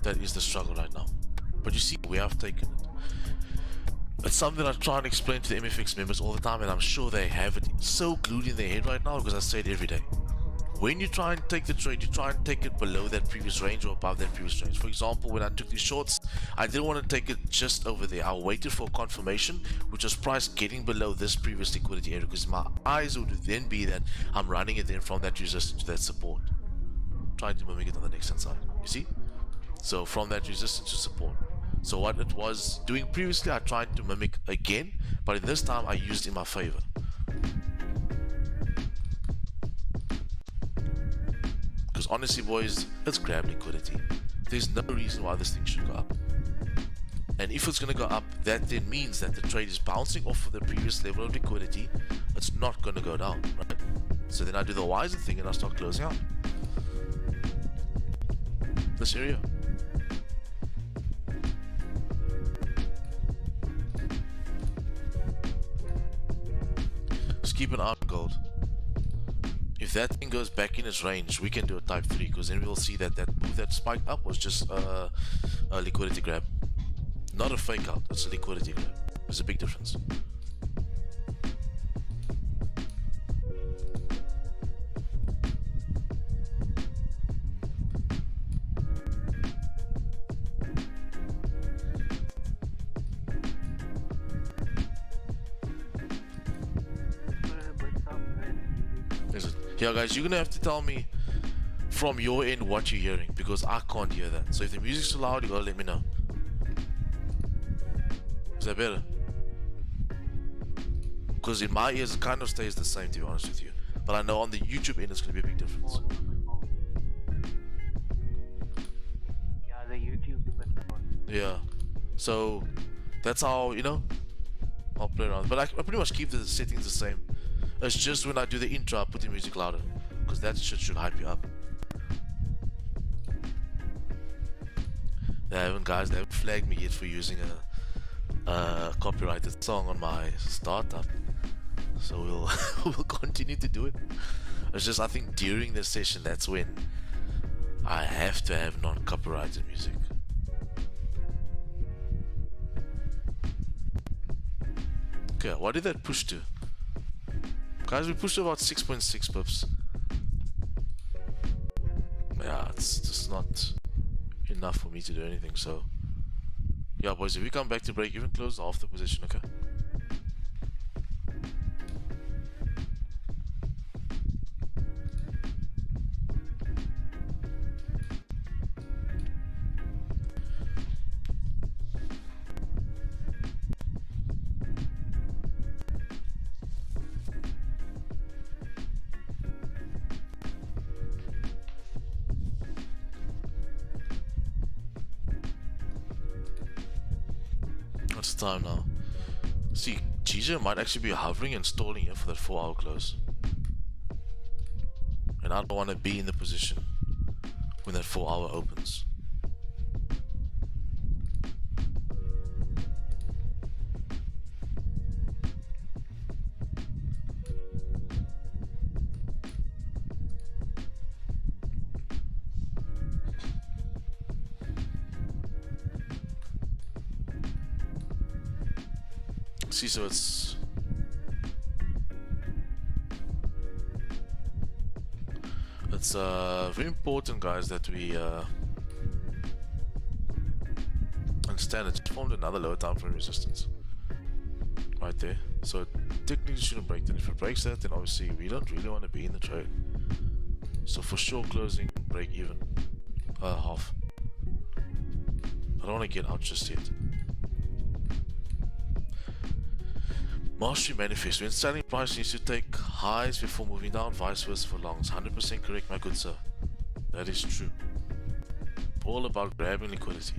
that is the struggle right now. But you see, we have taken it. It's something I try and explain to the MFX members all the time, and I'm sure they have it so glued in their head right now because I say it every day. When you try and take the trade, you try and take it below that previous range or above that previous range. For example, when I took these shorts, I didn't want to take it just over there. I waited for confirmation, which was price getting below this previous liquidity area, because my eyes would then be that I'm running it then from that resistance to that support. Trying to mimic it on the next hand side. You see? So from that resistance to support. So what it was doing previously, I tried to mimic again, but in this time I used it in my favor. Because honestly, boys, let's grab liquidity. there's no reason why this thing should go up. And if it's going to go up, that then means that the trade is bouncing off of the previous level of liquidity. It's not going to go down, right? So then I do the wiser thing and I start closing out this area. Just keep an eye on gold. If that thing goes back in its range, we can do a type 3, because then we'll see that that move that spiked up was just a liquidity grab. Not a fake out, it's a liquidity grab. There's a big difference. Is it? Yeah, guys, you're gonna have to tell me from your end what you're hearing, because I can't hear that. So if the music's too loud, you gotta let me know. Is that better? Because in my ears it kind of stays the same, to be honest with you. But I know on the YouTube end it's gonna be a big difference. Yeah, the YouTube depends on. Yeah. So that's how, you know, I'll play around. But I pretty much keep the settings the same. It's just when I do the intro I put the music louder, because that shit should hype you up. They haven't flagged me yet for using a copyrighted song on my startup, so we'll continue to do it. It's just I think during the session that's when I have to have non-copyrighted music. Okay, what did that push to? Guys, we pushed about 6.6 pips. Yeah, it's just not enough for me to do anything, so yeah, boys, if we come back to break even, close off the position, okay? What's the time now? See, GJ might actually be hovering and stalling here for that 4-hour close. And I don't want to be in the position when that 4-hour opens. See, so it's very important, guys, that we understand it formed another lower time frame resistance right there. So it technically shouldn't break that. If it breaks that, then obviously we don't really want to be in the trade. So for sure, closing break even half. I don't want to get out just yet. Mastery manifest. When selling, price needs to take highs before moving down, vice versa for longs. 100% correct, my good sir. That is true. All about grabbing liquidity.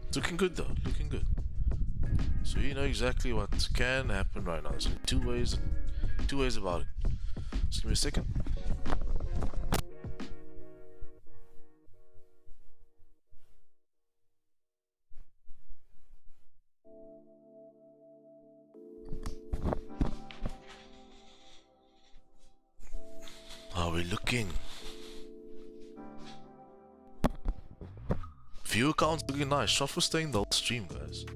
It's looking good though, looking good. So you know exactly what can happen right now. There's two ways about it. Just give me a second. How are we looking? View account's looking nice. Shot for staying the whole stream, guys.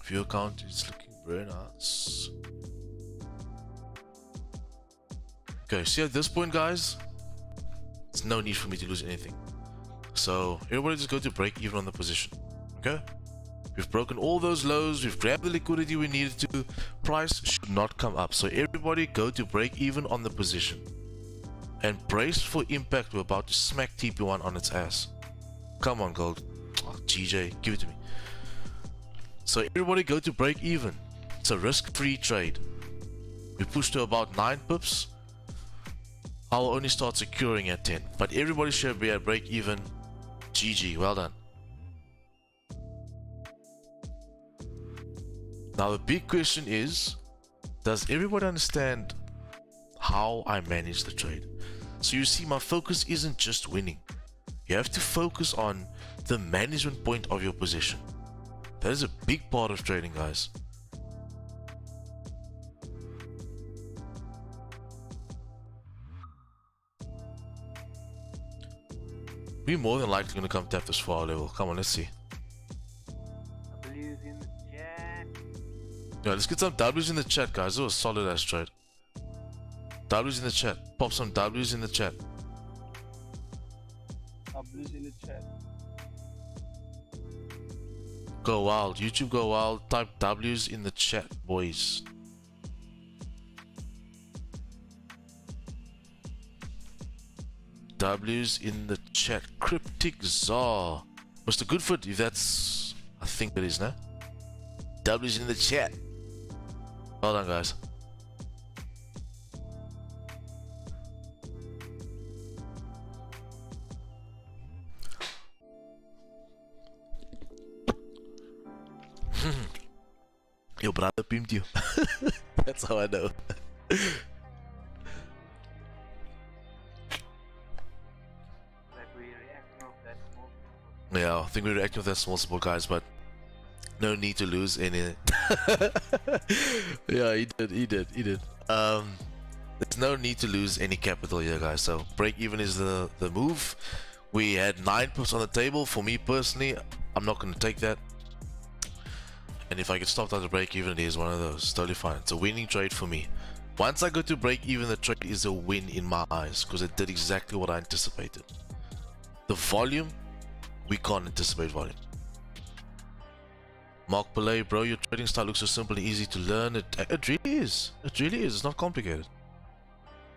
View account is looking very nice. Okay, see at this point, guys, there's no need for me to lose anything. So everybody just go to break even on the position. Okay? We've broken all those lows, we've grabbed the liquidity we needed to. Price should not come up. So everybody go to break even on the position. And brace for impact. We're about to smack TP1 on its ass. Come on, gold. Oh, GJ, give it to me. So everybody go to break even. It's a risk-free trade. We push to about 9 pips. I'll only start securing at 10. But everybody should be at break even. GG, well done. Now the big question is, does everybody understand how I manage the trade? So you see, my focus isn't just winning. You have to focus on the management point of your position. That is a big part of trading, guys. We're more than likely going to come tap this 4-hour level. Come on, let's see. W's in the chat. Yeah, let's get some W's in the chat, guys. This was a solid ass trade. W's in the chat. Pop some W's in the chat. W's in the chat. Go wild. YouTube go wild. Type W's in the chat, boys. W's in the chat. Cryptic Czar. Mr. Goodfoot, if that's... I think that is, no? W's in the chat. Well done, guys. Your brother pimped you. That's how I know. Like we react off that small. Yeah, I think we're reacting with that small support, guys, but no need to lose any. Yeah, he did. There's no need to lose any capital here, guys. So break even is the move. We had 9 pips on the table. For me personally, I'm not going to take that. And if I get stopped at the break even, it is one of those. It's totally fine. It's a winning trade for me. Once I go to break even, the trade is a win in my eyes because it did exactly what I anticipated. The volume, we can't anticipate volume. Mark Pillay, bro, your trading style looks so simple and easy to learn. It really is. It really is. It's not complicated.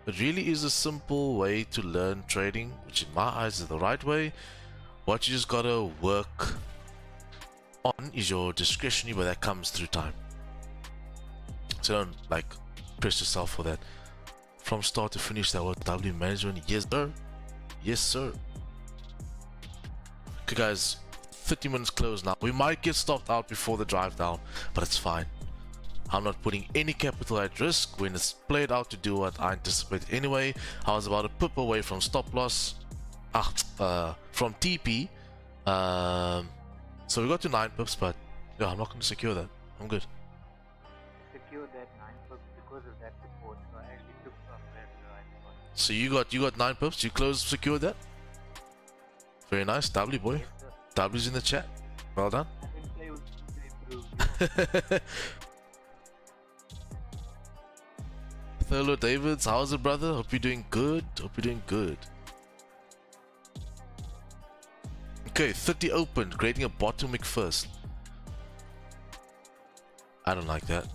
It really is a simple way to learn trading, which in my eyes is the right way. What you just gotta work on is your discretionary, but that comes through time. So don't like press yourself for that. From start to finish, that was W management. Yes, sir. Yes, sir. Okay, guys. 30 minutes closed now. We might get stopped out before the drive down, but it's fine. I'm not putting any capital at risk when it's played out to do what I anticipated anyway. I was about a pip away from stop loss. From TP. So we got to 9 pips, but yeah, I'm not going to secure that. I'm good. Secured that 9 pips because of that support, so I actually took some left right spot. So you got 9 pips. You secured that. Very nice, W boy. Yes, sir. W's in the chat. Well done. I didn't play with through. Hello Davids, how's it, brother? Hope you're doing good. Hope you're doing good. Okay, 30 open, creating a bottom wick first. I don't like that.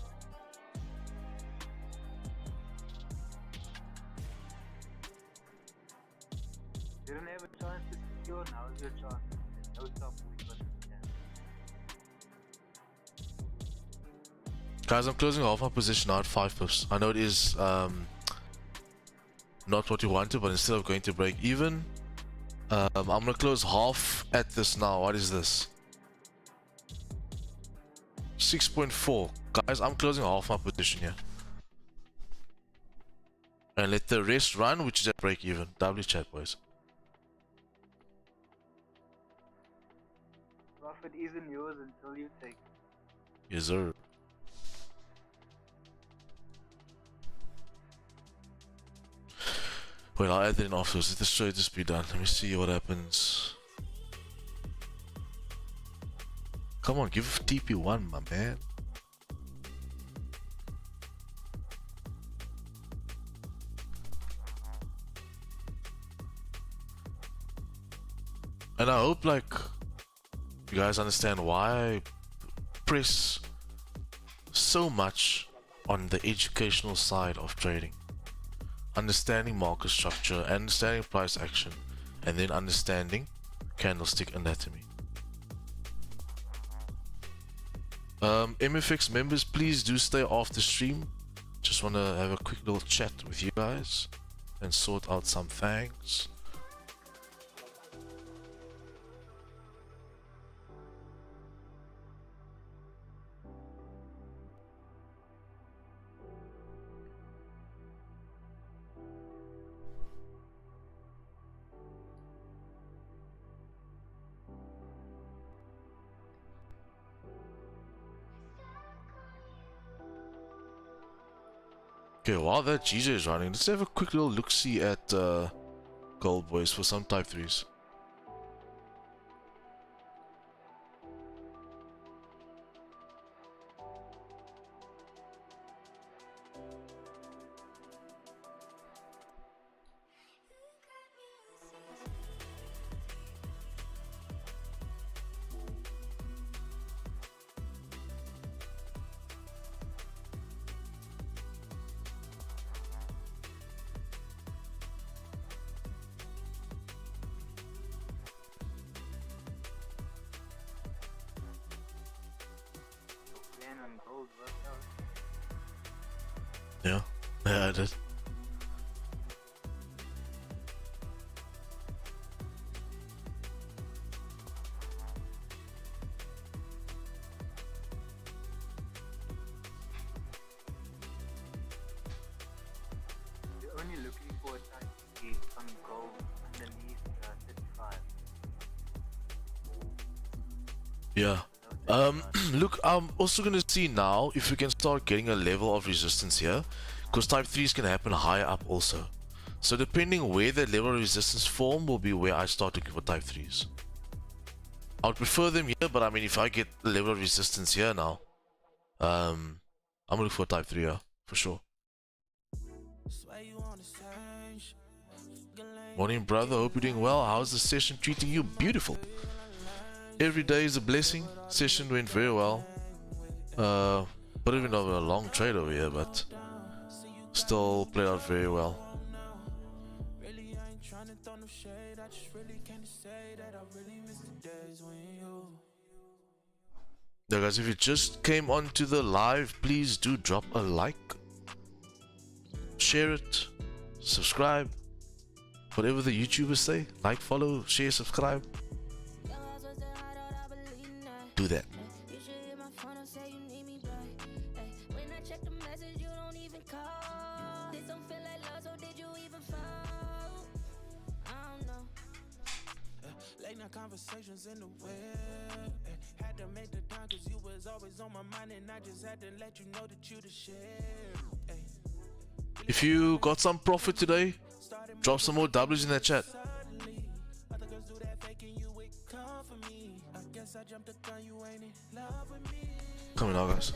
Didn't have a chance to secure, now's your chance. No stop week, but Guys, I'm closing off my position now at 5 pips. I know it is not what you wanted, but instead of going to break even, I'm gonna close half at this now. What is this? 6.4. Guys, I'm closing half my position here. And let the rest run, which is at break even. W chat, boys. profit isn't yours until you take it. Yes, sir. Wait, I'll add that in afterwards. Let this trade just be done. Let me see what happens. Come on, give TP1, my man. And I hope, like, you guys understand why I press so much on the educational side of trading. understanding market structure, understanding price action, and then understanding candlestick anatomy. MFX members, please do stay off the stream. Just want to have a quick little chat with you guys and sort out some things. Okay, while that GJ is running, let's have a quick little look-see at gold, boys, for some type 3s. Plan on gold worked out. Yeah, I did. You're only looking for a type C on gold underneath 35. Yeah. Look, I'm also gonna see now if we can start getting a level of resistance here, because type 3s can happen higher up also. So depending where the level of resistance form will be where I start looking for type 3s. I would prefer them here, but I mean if I get the level of resistance here now, I'm gonna look for a type 3 here, for sure. Morning brother, hope you're doing well. How's the session treating you? Beautiful. Every day is a blessing. Session went very well. But even though a long trade over here, but still played out very well. Now guys, if you just came onto the live, please do drop a like, share it, subscribe, whatever the YouTubers say. Like, follow, share, subscribe. Do that. Conversations in the web. Had to make the time cause you was always on my mind, and I just had to let you know that you the share. If you got some profit today, drop some more W's in that chat. Come on now, guys.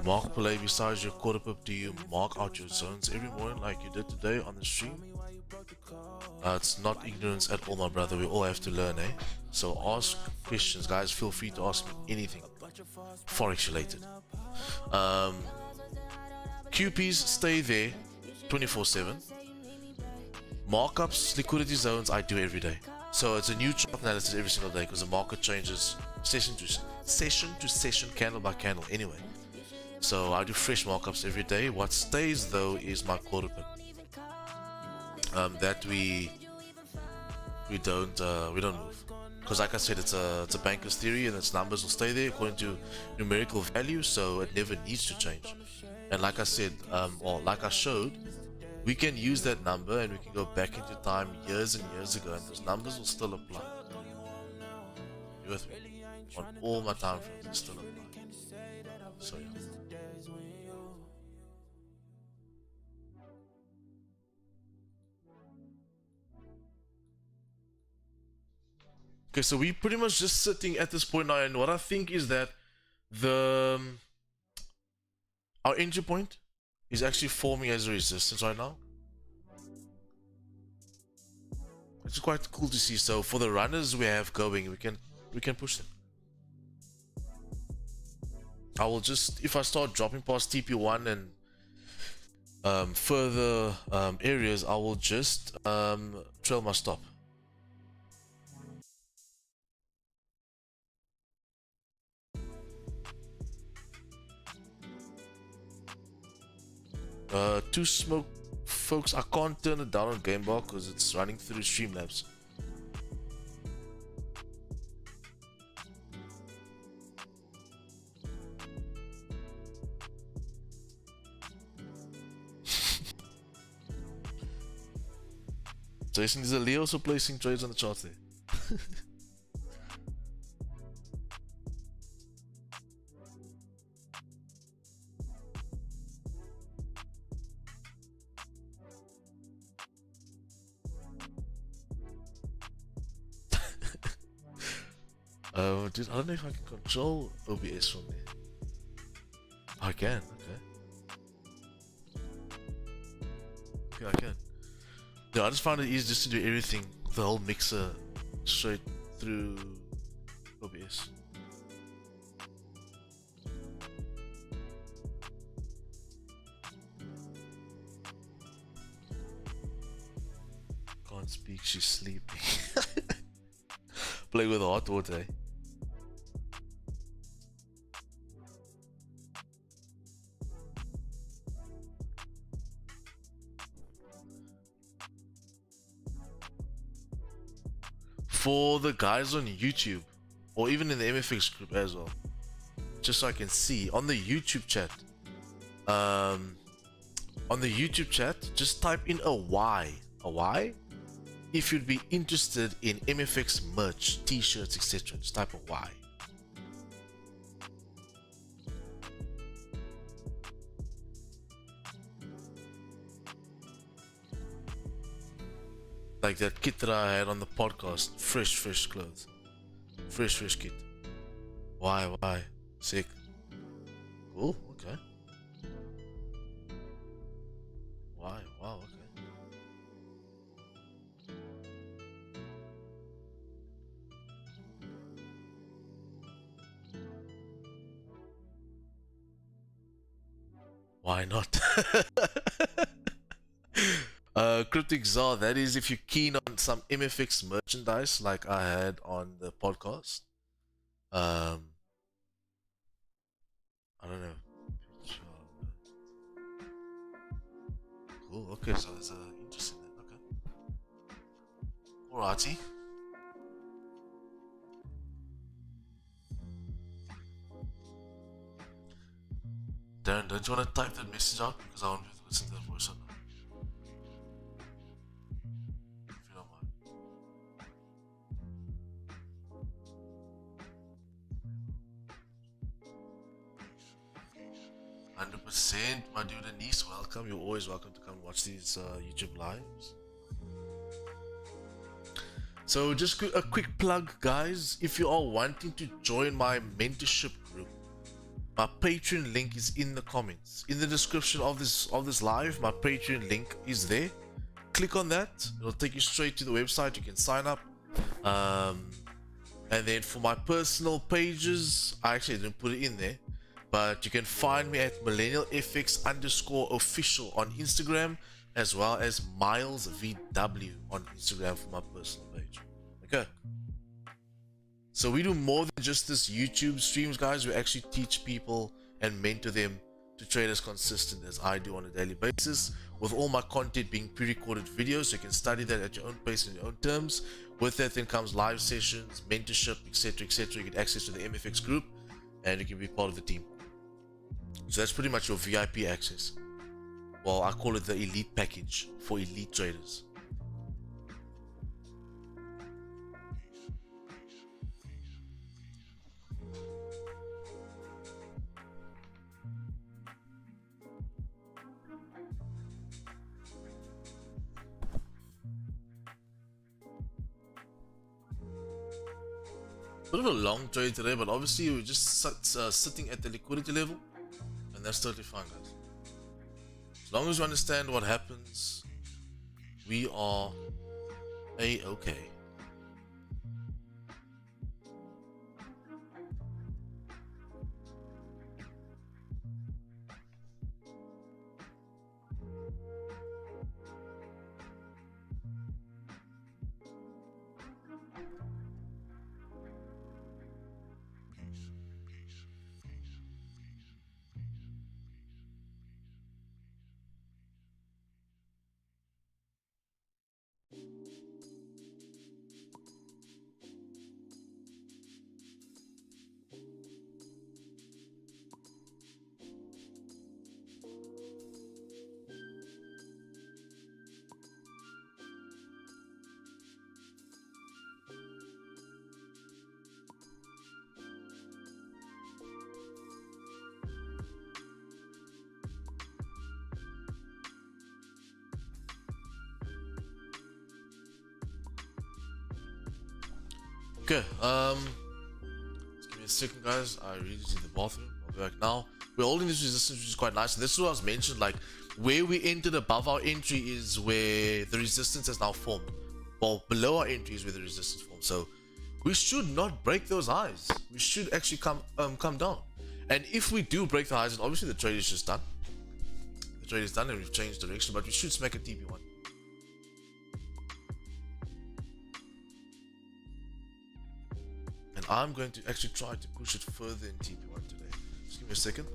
Mark play besides your quarter pip, do you mark out your zones every morning like you did today on the stream? It's not ignorance at all, my brother. We all have to learn, eh? So ask questions, guys. Feel free to ask me anything Forex related. QPs stay there 24/7. Markups, liquidity zones, I do every day. So it's a new chart analysis every single day because the market changes session to session, candle by candle anyway. So I do fresh markups every day. What stays though is my quarter pip. That we don't move, because like I said, it's a banker's theory, and its numbers will stay there according to numerical value, so it never needs to change. And like I said, or like I showed, we can use that number and we can go back into time years and years ago, and those numbers will still apply. You with me? On all my time frames, they still apply. So yeah. Okay, so we pretty much just sitting at this point now, and what I think is that the our entry point is actually forming as a resistance right now. It's quite cool to see. So for the runners we have going, we can push them. I will just, if I start dropping past TP1 and further areas, I will just trail my stop. Too smoke, folks. I can't turn it down on Game Bar because it's running through Streamlabs. Jason, is a Leo also placing trades on the chart there? Dude, I don't know if I can control OBS from there. I can, okay. Okay, I can. Yeah, I just found it easy just to do everything, the whole mixer, straight through OBS. Can't speak, she's sleeping. Play with hot water, eh? For the guys on YouTube, or even in the MFX group as well, just so I can see on the YouTube chat, just type in a Y, if you'd be interested in MFX merch, t-shirts, etc. Just type a Y. Like that kit that I had on the podcast, fresh clothes, fresh kit. Why? Sick. Cool. Okay. Why? Wow. Okay. Why not? Cryptic Czar, that is if you're keen on some MFX merchandise like I had on the podcast. I don't know. Cool, okay, so there's an interest in that, okay. Alrighty. Darren, don't you want to type that message out? Because I want you to listen to that voice on that. If you don't mind. 100%, my dude Anise, welcome. You're always welcome to come watch these YouTube lives. So just a quick plug, guys. If you are wanting to join my mentorship group, my Patreon link is in the comments. In the description of this live, my Patreon link is there. Click on that. It'll take you straight to the website. You can sign up. And then for my personal pages, I actually didn't put it in there, but you can find me at millennialfx_official on Instagram, as well as MilesVW on Instagram for my personal page. Okay. So we do more than just this YouTube streams, guys. We actually teach people and mentor them to trade as consistent as I do on a daily basis, with all my content being pre-recorded videos, so you can study that at your own pace and your own terms. With that then comes live sessions, mentorship, etc, etc. You get access to the MFX group and you can be part of the team. So that's pretty much your VIP access. Well, I call it the elite package for elite traders. Bit of a long trade today, but obviously we're just sitting at the liquidity level, and that's totally fine, guys. As long as you understand what happens, we are a-okay. Okay, just give me a second, guys. I really need the bathroom. I'll be back now. We're holding this resistance, which is quite nice. And this is what I was mentioned, like, where we entered above our entry is where the resistance has now formed. Well, below our entry is where the resistance formed. So, we should not break those highs. We should actually come down. And if we do break the highs, then obviously the trade is just done. The trade is done and we've changed direction, but we should smack a TP1. And I'm going to actually try to push it further in TP1 today. Just give me a second.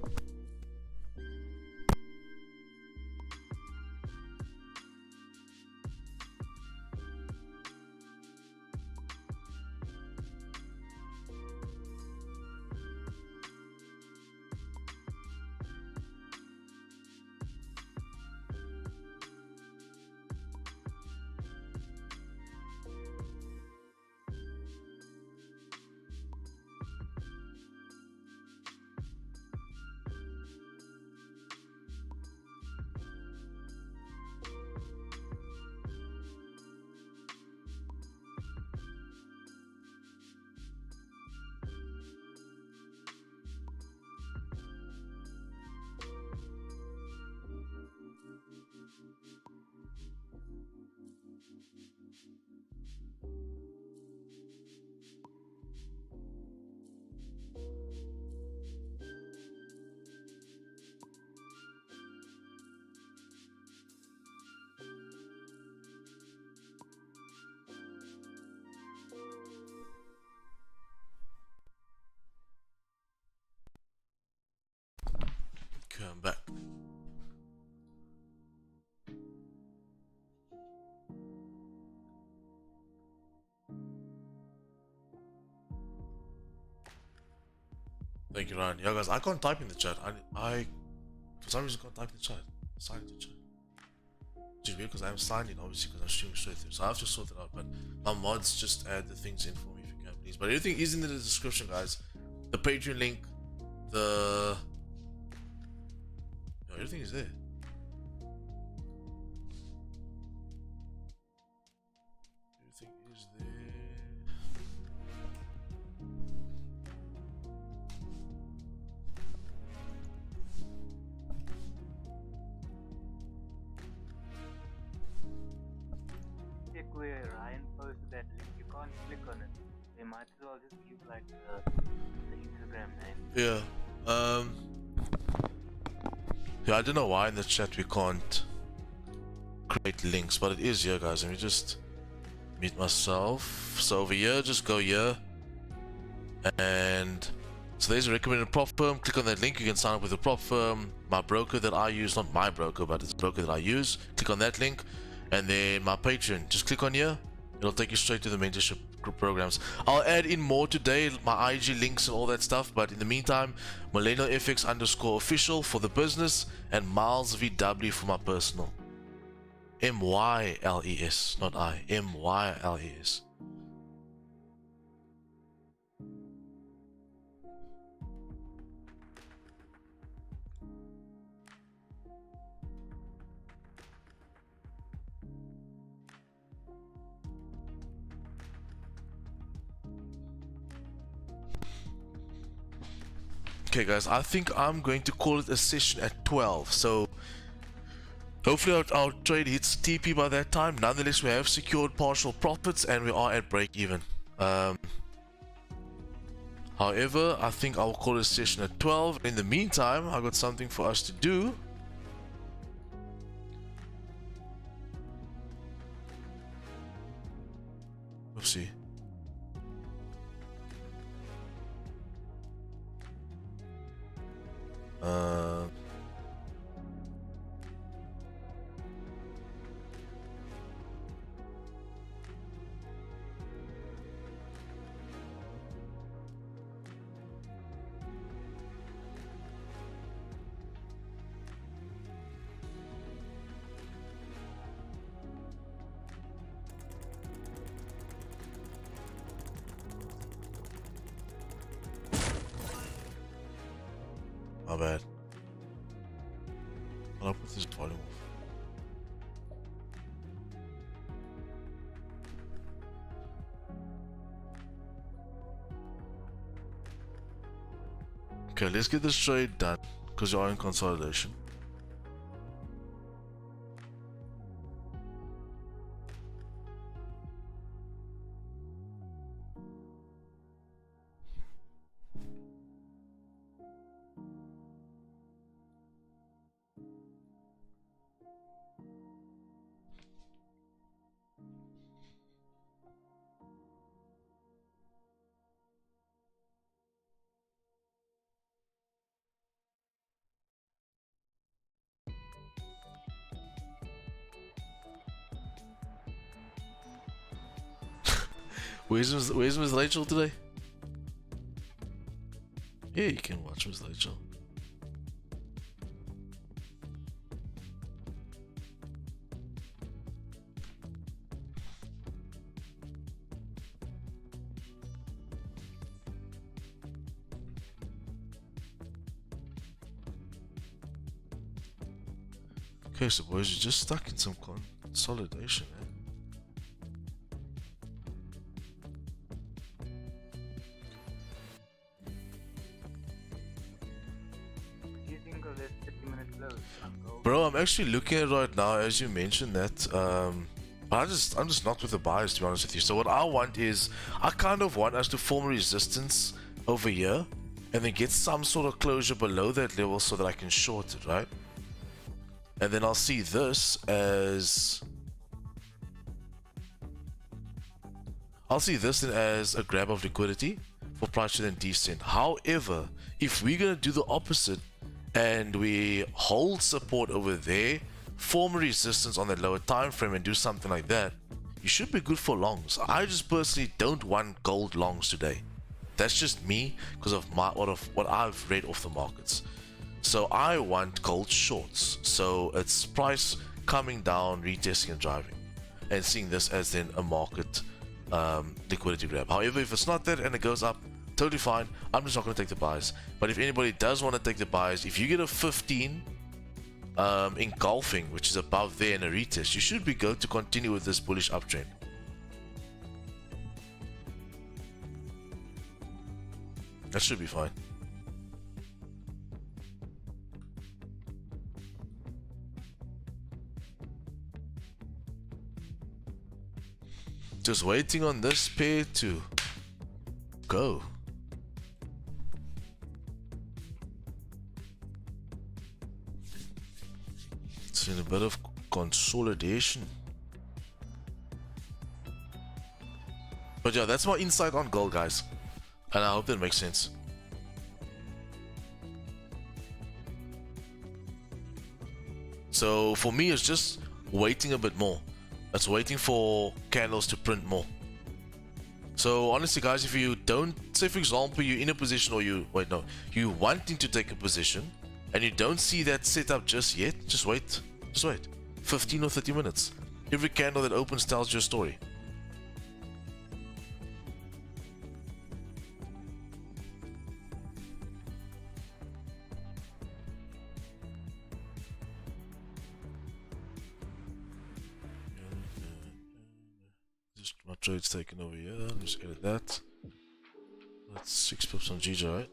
Okay, I'm back. Thank you, Ryan. Yeah, guys, I can't type in the chat. I for some reason can't type in the chat. Sign into the chat. Which is weird because I am signed in, obviously, because I'm streaming straight through. So I have to sort it out. But my mods, just add the things in for me if you can, please. But everything is in the description, guys. The Patreon link, the everything is there. Everything is there. Check where Ryan posted that link. You can't click on it. They might as well just give like the Instagram name. Yeah. Yeah, I don't know why in the chat we can't create links, but it is here, guys. Let me just mute myself. So over here, just go here. And so there's a recommended prop firm. Click on that link. You can sign up with a prop firm. My broker that I use, not my broker, but it's a broker that I use. Click on that link. And then my Patreon. Just click on here. It'll take you straight to the mentorship group programs. I'll add in more today, my IG links and all that stuff. But in the meantime, millennialfx_official for the business and Miles VW for my personal. MYLES, not I. MYLES. Okay guys, I think I'm going to call it a session at 12. So hopefully our trade hits TP by that time. Nonetheless, we have secured partial profits and we are at break even. However, I think I'll call it a session at 12. In the meantime, I got something for us to do. Oopsie. My bad. I'll put this volume off. Okay, let's get this trade done because you are in consolidation. Where's Miss Rachel today? Yeah, you can watch Miss Rachel. Okay, so boys, you're just stuck in some consolidation, eh? Bro, I'm actually looking at it right now as you mentioned that, but I'm just not with the buyers, to be honest with you. So what I want is, I kind of want us to form a resistance over here and then get some sort of closure below that level so that I can short it, right? And then I'll see this as, a grab of liquidity for price to then descend. However, if we're gonna do the opposite and we hold support over there, form a resistance on that lower time frame and do something like that, you should be good for longs. I just personally don't want gold longs today. That's just me because of what I've read off the markets. So I want gold shorts. So it's price coming down, retesting and driving, and seeing this as then a market liquidity grab. However, if it's not that and it goes up, totally fine. I'm just not going to take the buys. But if anybody does want to take the buys, if you get a 15 engulfing, which is above there in a retest, you should be good to continue with this bullish uptrend. That should be fine. Just waiting on this pair to go. It's in a bit of consolidation. But yeah, that's my insight on gold, guys. And I hope that makes sense. So for me, it's just waiting a bit more. It's waiting for candles to print more. So honestly, guys, if you don't, say for example, you're in a position, or you wanting to take a position and you don't see that setup just yet, just wait. 15 or 30 minutes. Every candle that opens tells your story. My trade's taken over here. Let's edit that. That's 6 pips on GJ, right?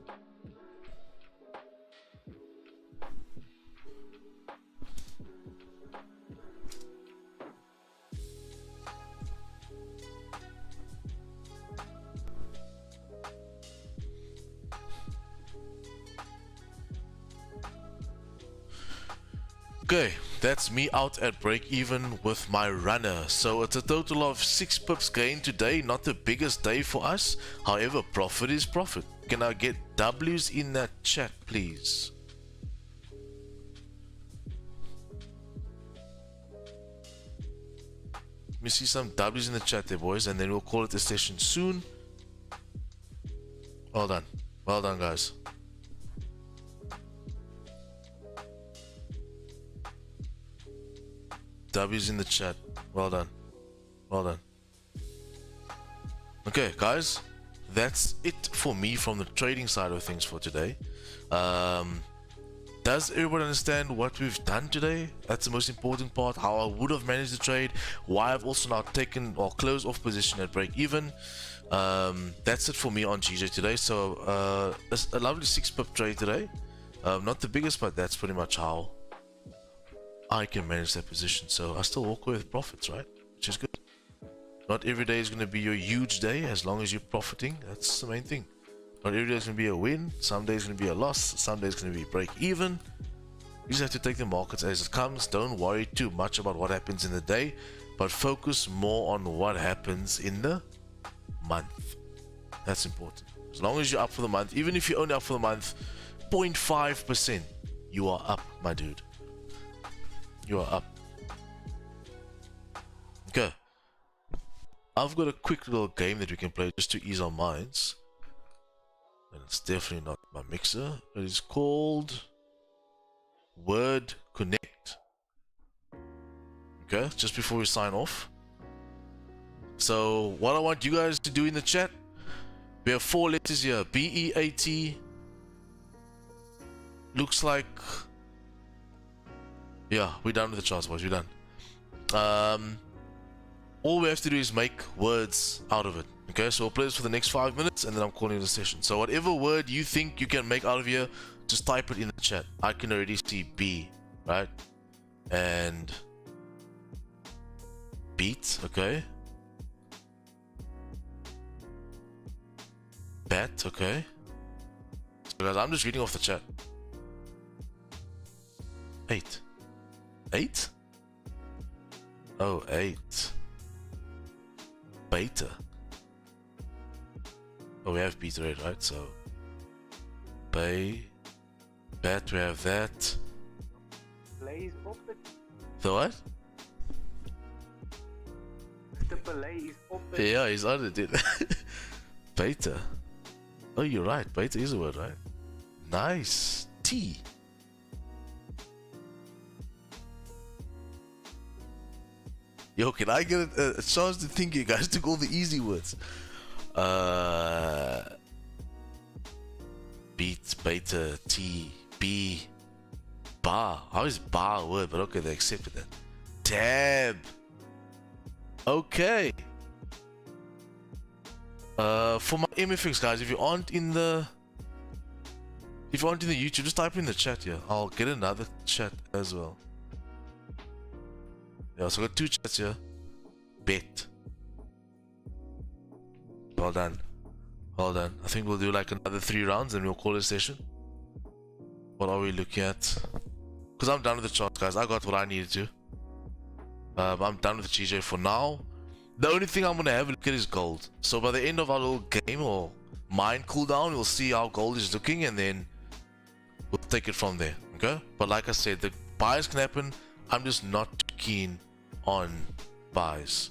Okay, that's me out at break even with my runner. So it's a total of 6 pips gained today. Not the biggest day for us. However, profit is profit. Can I get W's in that chat, please? Let me see some W's in the chat there, boys, and then we'll call it a session soon. Well done. Well done, guys. W's in the chat. Well done. Well done. Okay, guys. That's it for me from the trading side of things for today. Does everybody understand what we've done today? That's the most important part. How I would have managed the trade. Why I've also now taken or closed off position at break even. That's it for me on GJ today. So a lovely 6 pip trade today. Not the biggest, but that's pretty much how I can manage that position. So I still walk away with profits, right? Which is good. Not every day is going to be your huge day. As long as you're profiting, that's the main thing. Not every day is going to be a win. Some days going to be a loss. Some days going to be break even. You just have to take the markets as it comes. Don't worry too much about what happens in the day, but focus more on what happens in the month. That's important. As long as you're up for the month, even if you're only up for the month 0.5%, you are up, my dude. You are up. Okay. I've got a quick little game that we can play just to ease our minds. And it's definitely not my mixer. It is called Word Connect. Okay, just before we sign off. So what I want you guys to do in the chat, we have 4 letters here. B-E-A-T. Looks like, yeah, we're done with the charts, boys. We're done. All we have to do is make words out of it. Okay, so we'll play this for the next 5 minutes and then I'm calling it a session. So whatever word you think you can make out of here, just type it in the chat. I can already see B, right? And beat, okay. Bet, okay. So guys, I'm just reading off the chat. 8. 8? Oh, 8. Beta. Oh, we have beta rate, right? So bet, we have that. Play is open. The what? Mr. Play is open. Yeah, he's on it, dude. Beta. Oh, you're right. Beta is a word, right? Nice. T. Yo, can I get a chance to think? You guys took all the easy words. Beat, beta, T, B, bar. How is bar a word? But okay, they accepted that. Tab. Okay. For my MFX guys, if you aren't in the YouTube, just type in the chat here. I'll get another chat as well. Yeah, so I got 2 chats here. Bet. Well done. Well done. I think we'll do like another 3 rounds and we'll call it a session. What are we looking at? Because I'm done with the charts, guys. I got what I needed to. I'm done with the GJ for now. The only thing I'm going to have a look at is gold. So by the end of our little game or mine cooldown, we'll see how gold is looking and then we'll take it from there. Okay? But like I said, the buys can happen. I'm just not keen on buys.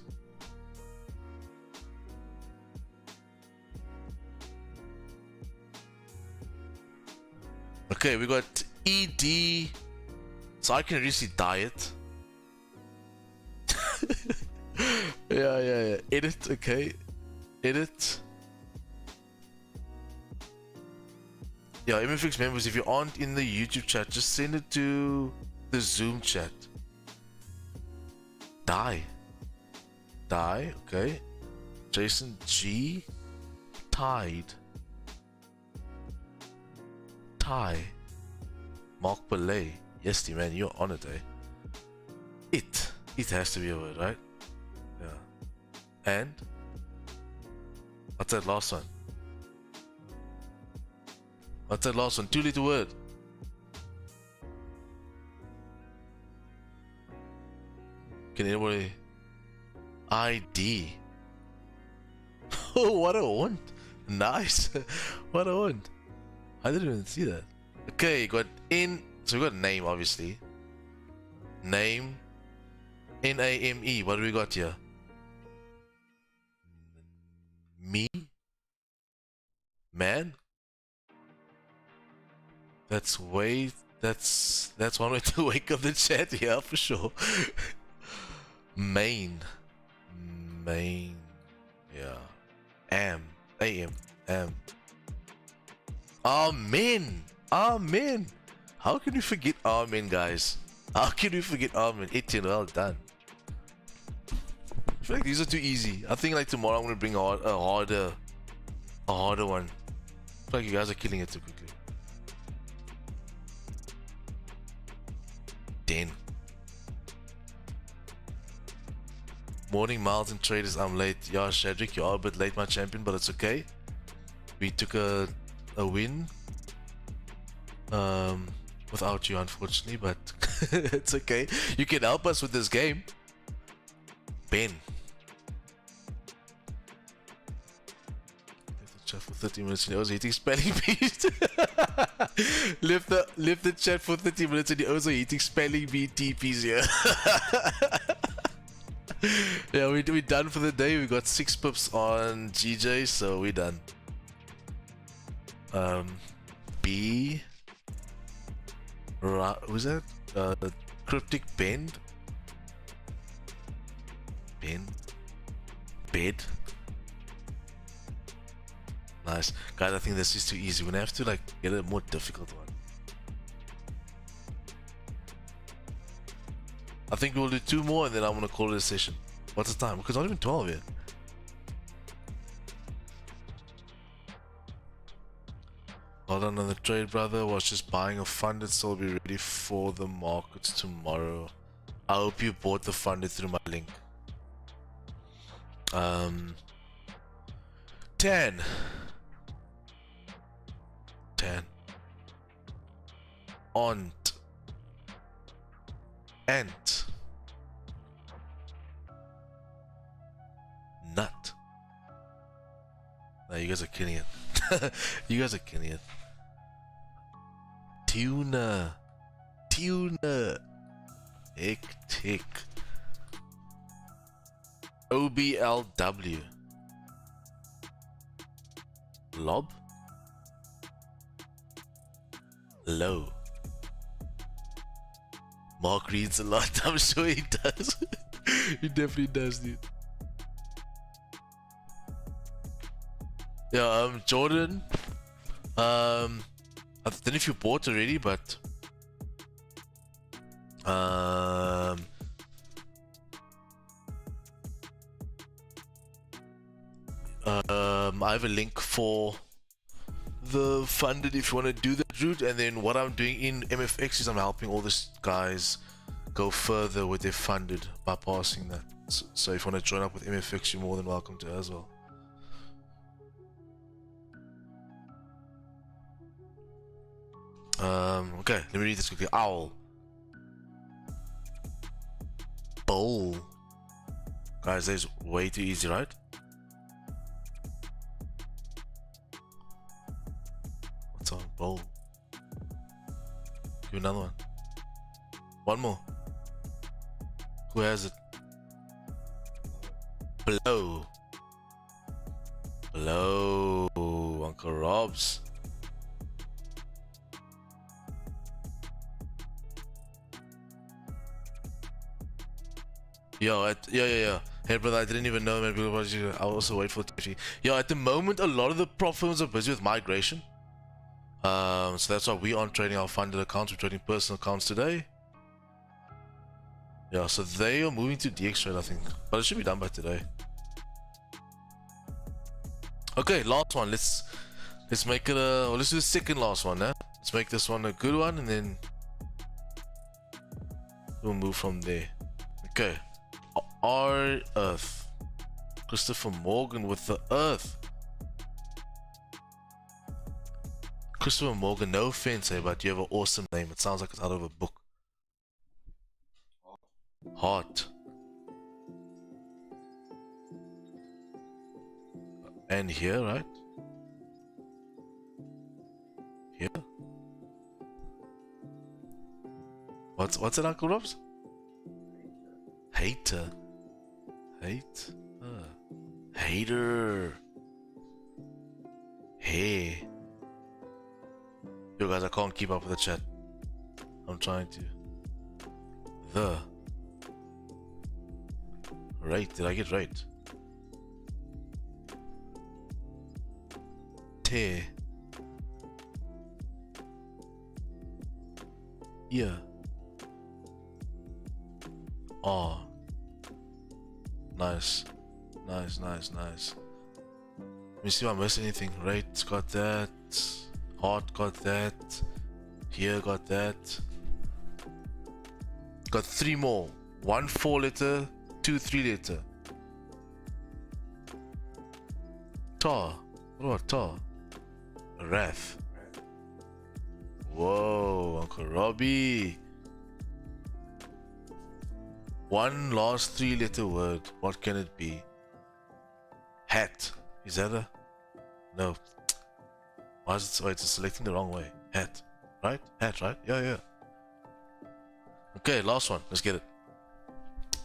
Okay, we got ED. So I can really see diet. Yeah. Edit, okay. Edit. Yeah, MFX members, if you aren't in the YouTube chat, just send it to the Zoom chat. Die, okay. Jason G. Tide. Tie. Mark Belay. Yes, man, you're on it, eh? It has to be a word, right? Yeah. And what's that last one? What's that last one? 2-letter word. Can anybody? ID. Oh, what a want. Nice. What a want. I didn't even see that. Okay, got in. So we got name, obviously. Name. NAME. What do we got here? Me? Man? That's way. That's one way to wake up the chat, yeah, for sure. Main. Main. Yeah. AM. Amen. Amen. How can we forget Amen, guys? How can we forget Amen? 18, well done. I feel like these are too easy. I think like tomorrow I'm gonna bring a harder one. I feel like you guys are killing it too quickly. 10. Morning, Miles and Traders. I'm late. Yeah, Shadrick, you are a bit late, my champion, but it's okay. We took a win without you, unfortunately, but it's okay. You can help us with this game. Ben. Left the chat for 30 minutes and he was hitting spelling bees. left the chat for 30 minutes and he also hitting spelling bee TPs here. Yeah, we're done for the day. We got 6 pips on GJ, so we're done. B. Was that? Cryptic bend. Bed. Nice. Guys, I think this is too easy. We're gonna have to like get a more difficult one. I think we'll do 2 more and then I'm gonna call it a session. What's the time? Because it's not even 12 yet. Well done on the trade, brother. Was just buying a funded, so I'll be ready for the markets tomorrow. I hope you bought the funded through my link. 10. Ont. Ant. Nut. No, you guys are killing it. You guys are killing it. Tuna. Hectic. OBLW. Lob. Low. Mark reads a lot. I'm sure he does. He definitely does, dude. Yeah, Jordan. I don't know if you bought already, but I have a link for the funded if you want to do that route. And then what I'm doing in MFX is I'm helping all these guys go further with their funded by passing that. So if you want to join up with MFX, you're more than welcome to as well. Okay, let me read this quickly. Owl. Bowl. Guys, that's way too easy, right? What's on bowl? Give another one. One more. Who has it? Blow. Blow. Uncle Rob's. Yeah. Hey brother, I didn't even know. Maybe I'll also wait for TV. Yeah, at the moment, a lot of the prop firms are busy with migration. So that's why we aren't trading our funded accounts. We're trading personal accounts today. Yeah, so they are moving to DX trade, I think, but it should be done by today. Okay, last one. Let's make it a. Let's do the second last one. Let's make this one a good one, and then we'll move from there. Okay. Our Earth. Christopher Morgan with the Earth. Christopher Morgan, no offense, but you have an awesome name. It sounds like it's out of a book. Heart. And here, right? Here. What's it, Uncle Robs? Hater. Hate. Hater. Hey. Yo guys, I can't keep up with the chat. I'm trying to. The. Right, did I get right? Te. Yeah. Oh. Nice. Nice. Let me see if I missed anything. Right, got that. Heart, got that. Here, got that. Got 3 more. 1 4-letter, 2 3-letter. Tar. What about tar? Wrath. Whoa, Uncle Robbie. 1 last 3-letter word. What can it be? Hat. Is that a? No. Why is it? Wait, it's selecting the wrong way. Hat. Right? Hat, right? Yeah. Okay, last one. Let's get it.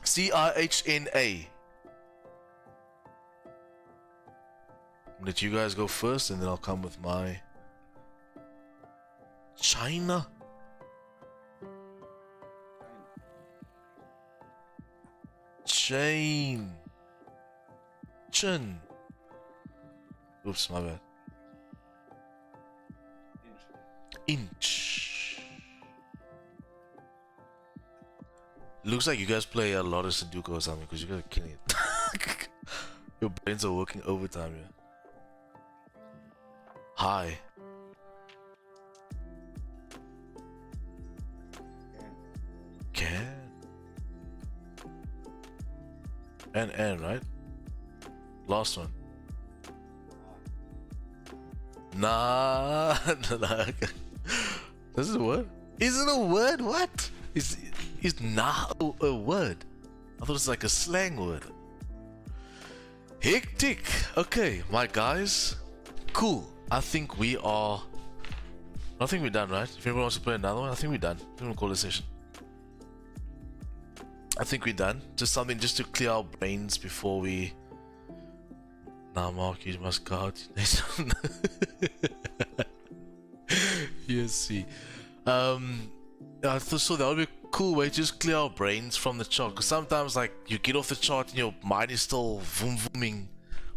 CIHNA. I'll let you guys go first and then I'll come with my China. Chain. Chin. Oops, my bad. Inch. Looks like you guys play a lot of Sudoku or something because you guys are killing it. Your brains are working overtime here. Hi. Can. And right? Last one. Nah. This is a word? Is it a word? What? Is nah a word? I thought it was like a slang word. Hectic. Okay, my guys. Cool. I think we're done, right? If anyone wants to play another one, I think we're done. I'm gonna call it a session. I think we're done. Just something just to clear our brains before we. Nah, Mark, you must go out. Yes, see. I thought that would be a cool way to just clear our brains from the chart. Because sometimes, like, you get off the chart and your mind is still vrooming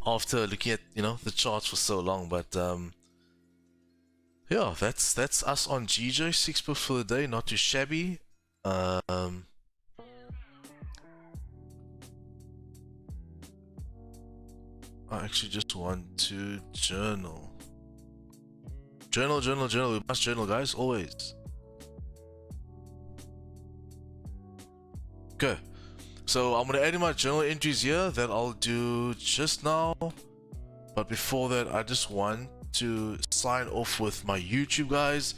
after looking at, the charts for so long. But yeah, that's us on GJ. 6 books for the day, not too shabby. I actually just want to journal. Journal. We must journal, guys, always. Okay, so I'm gonna add in my journal entries here that I'll do just now. But before that, I just want to sign off with my YouTube guys.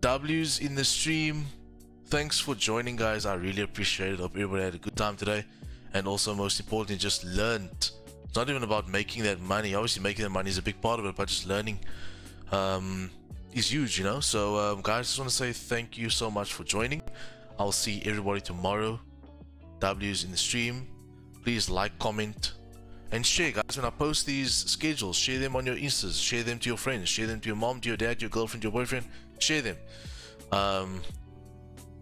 W's in the stream. Thanks for joining, guys. I really appreciate it. Hope everybody had a good time today. And also, most importantly, just learned. It's not even about making that money. Obviously, making that money is a big part of it, but just learning is huge, So, guys, I just want to say thank you so much for joining. I'll see everybody tomorrow. W's in the stream. Please like, comment, and share, guys. When I post these schedules, share them on your Instas, share them to your friends, share them to your mom, to your dad, your girlfriend, your boyfriend. Share them.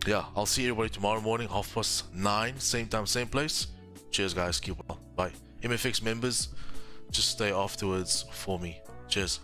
Yeah, I'll see everybody tomorrow morning, 9:30, same time, same place. Cheers, guys. Keep well. Bye. MFX members, just stay afterwards for me. Cheers.